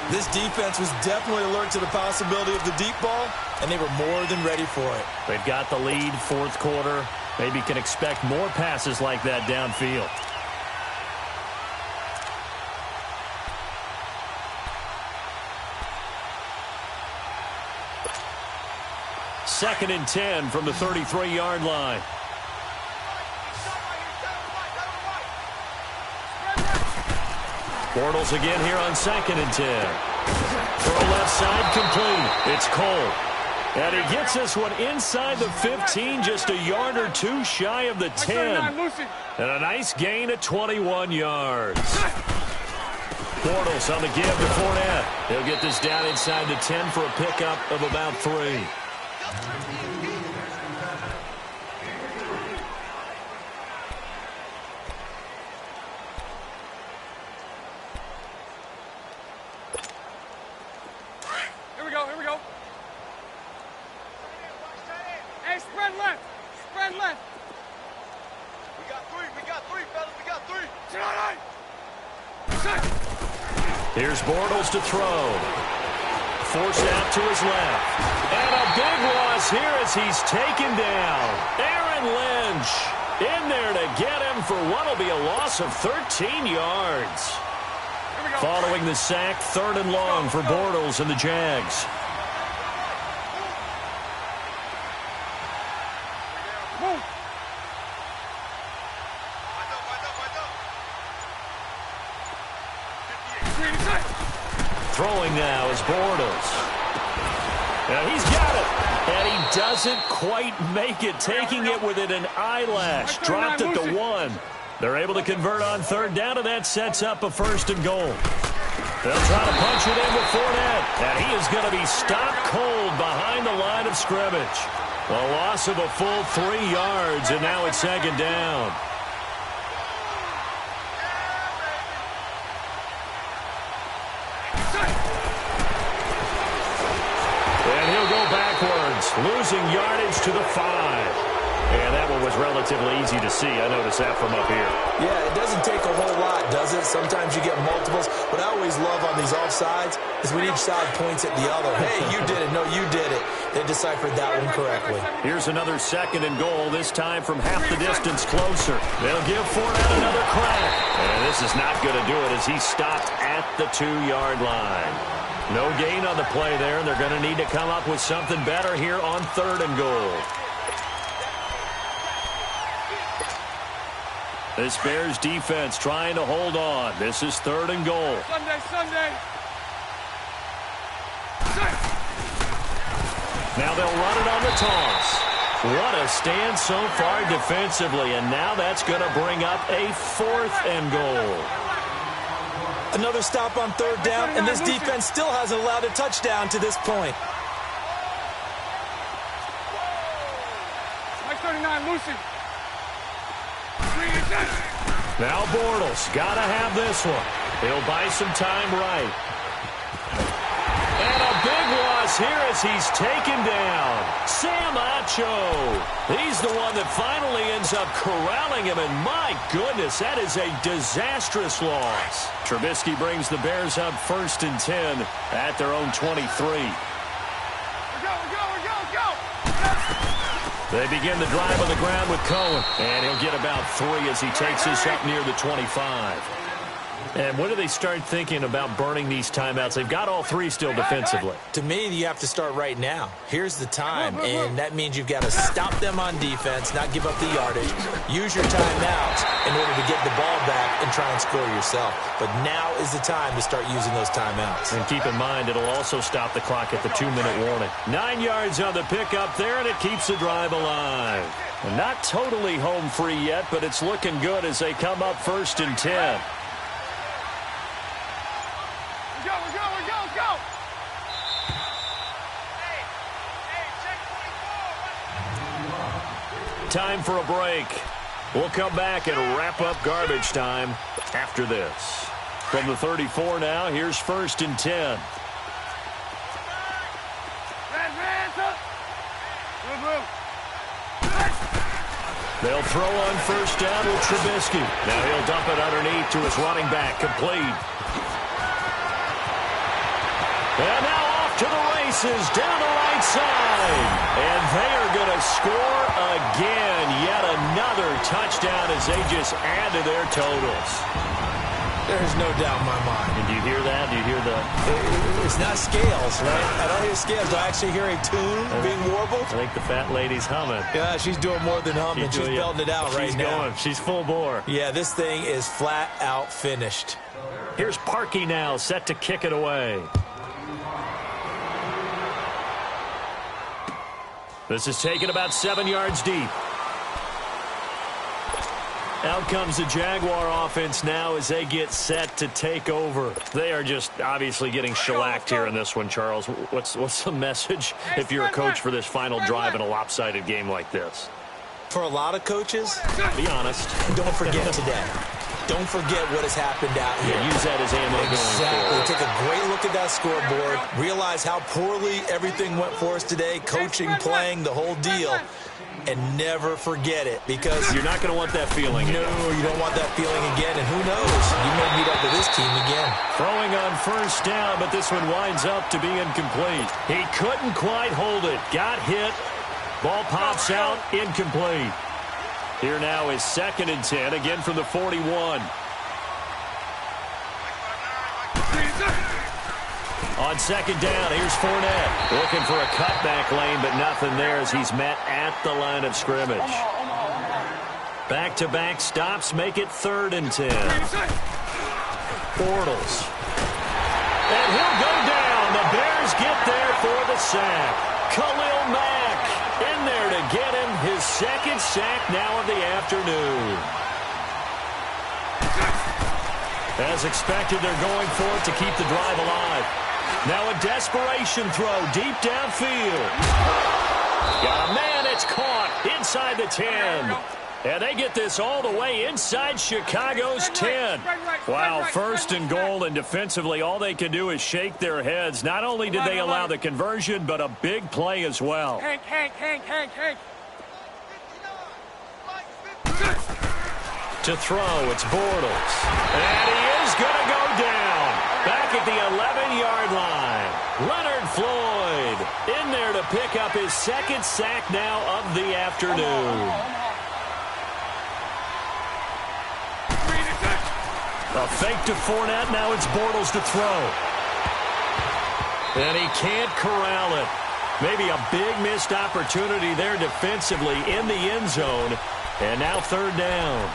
This defense was definitely alert to the possibility of the deep ball, and they were more than ready for it. They've got the lead, 4th quarter. Maybe can expect more passes like that downfield. Second and 10 from the 33-yard line. Bortles again here on 2nd and 10. Throw left side complete. It's Cole. And he gets this one inside the 15, just a yard or 2 shy of the 10. And a nice gain of 21 yards. Bortles on the give to Fournette. He'll get this down inside the 10 for a pickup of about 3. Here we go. Hey, spread left. We got three, fellas. We got 3. Here's Bortles to throw. Forced out to his left. And a big loss here as he's taken down. Aaron Lynch in there to get him for what will be a loss of 13 yards. Following the sack, 3rd and long for Bortles and the Jags. Throwing now is Bortles. And he's got it. And he doesn't quite make it, taking it within an eyelash. Dropped at the 1. They're able to convert on 3rd down, and that sets up a 1st and goal. They'll try to punch it in with Fournette. And he is going to be stopped cold behind the line of scrimmage. A loss of a full 3 yards, and now it's 2nd down. Losing yardage to the 5. And that one was relatively easy to see. I noticed that from up here. Yeah, it doesn't take a whole lot, does it? Sometimes you get multiples. What I always love on these offsides is when each side points at the other. Hey, you did it. No, you did it. They deciphered that one correctly. Here's another 2nd and goal, this time from half the distance closer. They'll give Fournette another crack. And this is not going to do it as he's stopped at the 2-yard line. No gain on the play there, and they're going to need to come up with something better here on 3rd and goal. This Bears defense trying to hold on. This is 3rd and goal. Sunday. Now they'll run it on the toss. What a stand so far defensively, and now that's going to bring up a 4th and goal. Another stop on 3rd down, and this defense still hasn't allowed a touchdown to this point. Mike 39, loosen. Now Bortles, got to have this one. He'll buy some time right. And a big loss here as he's taken down. Sam Acho. He's the one that finally ends up corralling him, and my goodness, that is a disastrous loss. Trubisky brings the Bears up 1st and 10 at their own 23. Go. They begin the drive on the ground with Cohen, and he'll get about 3 as he takes this up near the 25. And when do they start thinking about burning these timeouts? They've got all 3 still defensively. To me, you have to start right now. Here's the time, and that means you've got to stop them on defense, not give up the yardage, use your timeouts in order to get the ball back and try and score yourself. But now is the time to start using those timeouts. And keep in mind, it'll also stop the clock at the 2-minute warning. 9 yards on the pickup there, and it keeps the drive alive. And not totally home free yet, but it's looking good as they come up 1st and 10. Go. Time for a break. We'll come back and wrap up garbage time after this. From the 34 now, here's 1st and 10. They'll throw on 1st down with Trubisky. Now he'll dump it underneath to his running back, complete. And now off to the races, down the right side. And they are going to score again. Yet another touchdown as they just add to their totals. There's no doubt in my mind. And do you hear that? Do you hear the... It's not scales, right? I don't hear scales. Do I actually hear a tune being warbled? I think the fat lady's humming. Yeah, she's doing more than humming. She's belting it out right now. She's full bore. Yeah, this thing is flat out finished. Here's Parkey now, set to kick it away. This is taken about 7 yards deep. Out comes the Jaguar offense now as they get set to take over. They are just obviously getting shellacked here in this one, Charles. What's the message if you're a coach for this final drive in a lopsided game like this? For a lot of coaches, be honest, don't forget today. Don't forget what has happened out here. Yeah, use that as ammo going forward. Take a great look at that scoreboard. Realize how poorly everything went for us today. Coaching, playing, the whole deal. And never forget it, because you're not going to want that feeling again. No, you don't want that feeling again. And who knows? You may meet up with this team again. Throwing on 1st down, but this one winds up to be incomplete. He couldn't quite hold it. Got hit. Ball pops out. Incomplete. Here now is 2nd and 10, again from the 41. On 2nd down, here's Fournette. Looking for a cutback lane, but nothing there as he's met at the line of scrimmage. Back-to-back stops make it 3rd and 10. Bortles. And he'll go down. The Bears get there for the sack. Khalil Mack in there to get him his 2nd sack now of the afternoon. As expected, they're going for it to keep the drive alive. Now a desperation throw deep downfield. Got a man, it's caught inside the 10. And they get this all the way inside Chicago's 10. Wow, 1st and goal, and defensively all they can do is shake their heads. Not only did they allow the conversion, but a big play as well. Hank. To throw, it's Bortles. And he is going to go down. Back at the 11-yard line. Leonard Floyd in there to pick up his 2nd sack now of the afternoon. A fake to Fournette. Now it's Bortles to throw. And he can't corral it. Maybe a big missed opportunity there defensively in the end zone. And now 3rd down.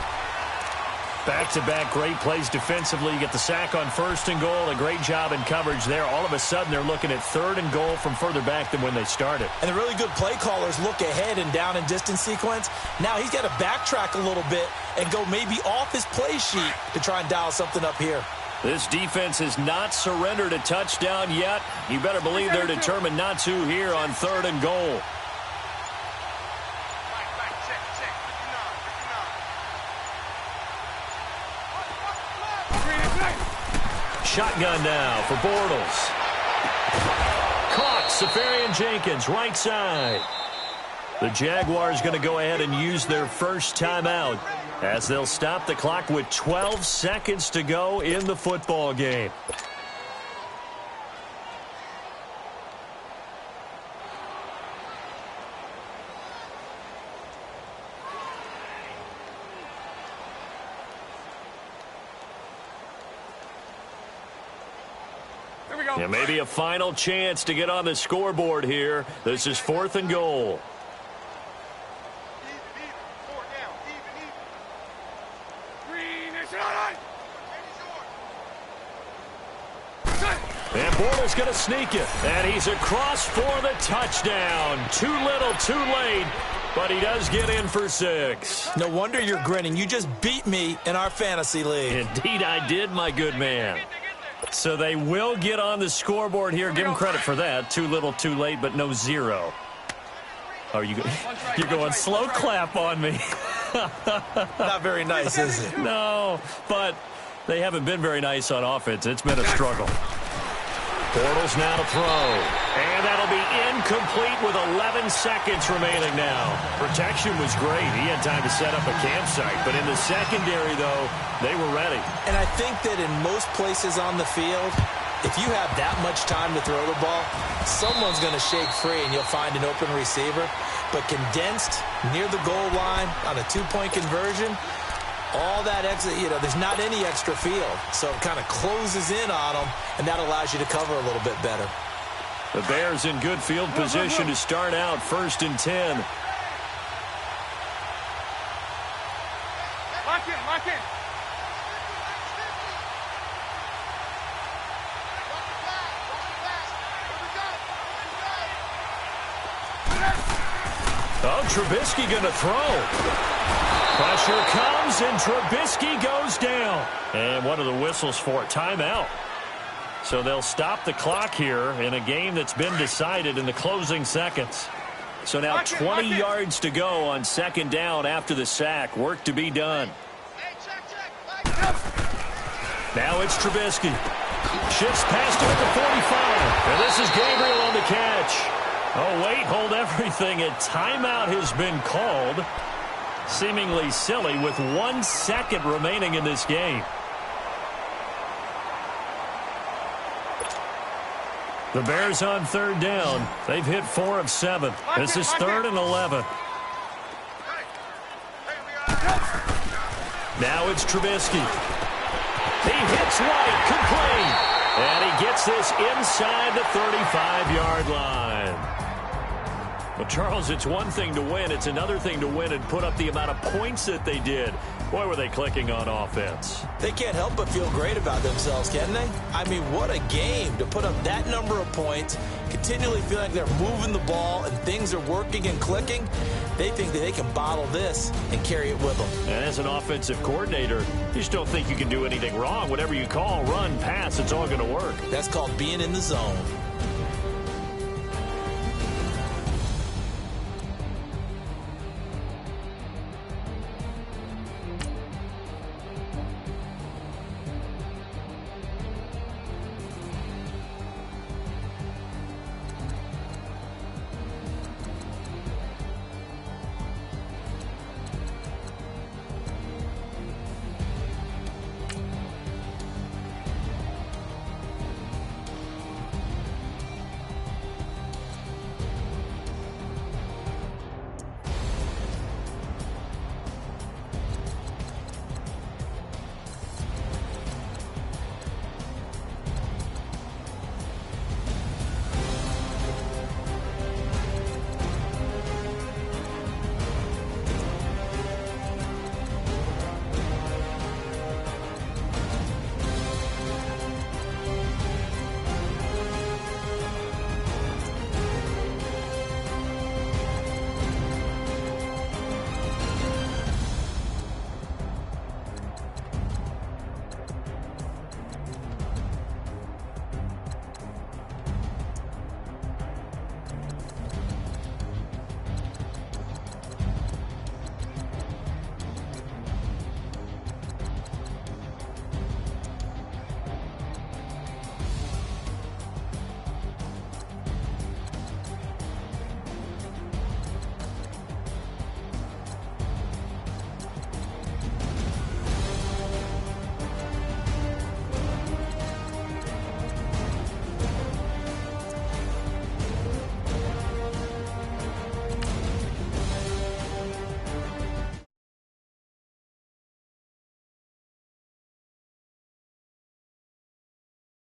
Back-to-back great plays defensively. You get the sack on 1st and goal. A great job in coverage there. All of a sudden, they're looking at 3rd and goal from further back than when they started. And the really good play callers look ahead and down and distance sequence. Now he's got to backtrack a little bit and go maybe off his play sheet to try and dial something up here. This defense has not surrendered a touchdown yet. You better believe they're determined not to here on 3rd and goal. Shotgun now for Bortles. Caught. Safarian-Jenkins, right side. The Jaguars going to go ahead and use their first timeout as they'll stop the clock with 12 seconds to go in the football game. Yeah, maybe a final chance to get on the scoreboard here. This is 4th and goal. And Bortles going to sneak it. And he's across for the touchdown. Too little, too late. But he does get in for 6. No wonder you're grinning. You just beat me in our fantasy league. Indeed I did, my good man. So they will get on the scoreboard here. Give them credit for that. Too little, too late, but no 0. Oh, you're going slow clap on me. Not very nice, is it? No, but they haven't been very nice on offense. It's been a struggle. Bortles now to throw. And that'll be incomplete with 11 seconds remaining now. Protection was great. He had time to set up a campsite. But in the secondary, though, they were ready. And I think that in most places on the field, if you have that much time to throw the ball, someone's going to shake free and you'll find an open receiver. But condensed near the goal line on a 2-point conversion, all that extra, there's not any extra field. So it kind of closes in on them, and that allows you to cover a little bit better. The Bears in good field position to start out 1st and 10. Lock in, lock in. Oh, Trubisky going to throw. Pressure comes, and Trubisky goes down. And what are the whistles for? Timeout. So they'll stop the clock here in a game that's been decided in the closing seconds. So now 20 yards to go on 2nd down after the sack. Work to be done. Now it's Trubisky. Shifts past him at the 45. And this is Gabriel on the catch. Oh, wait, hold everything. A timeout has been called. Seemingly silly with 1 second remaining in this game. The Bears on 3rd down. They've hit 4 of 7. This is 3rd and 11. Now it's Trubisky. He hits White, complete. And he gets this inside the 35-yard line. Well, Charles, it's one thing to win. It's another thing to win and put up the amount of points that they did. Boy, were they clicking on offense. They can't help but feel great about themselves, can they? I mean, what a game to put up that number of points, continually feel like they're moving the ball and things are working and clicking. They think that they can bottle this and carry it with them. And as an offensive coordinator, you just don't think you can do anything wrong. Whatever you call, run, pass, it's all going to work. That's called being in the zone.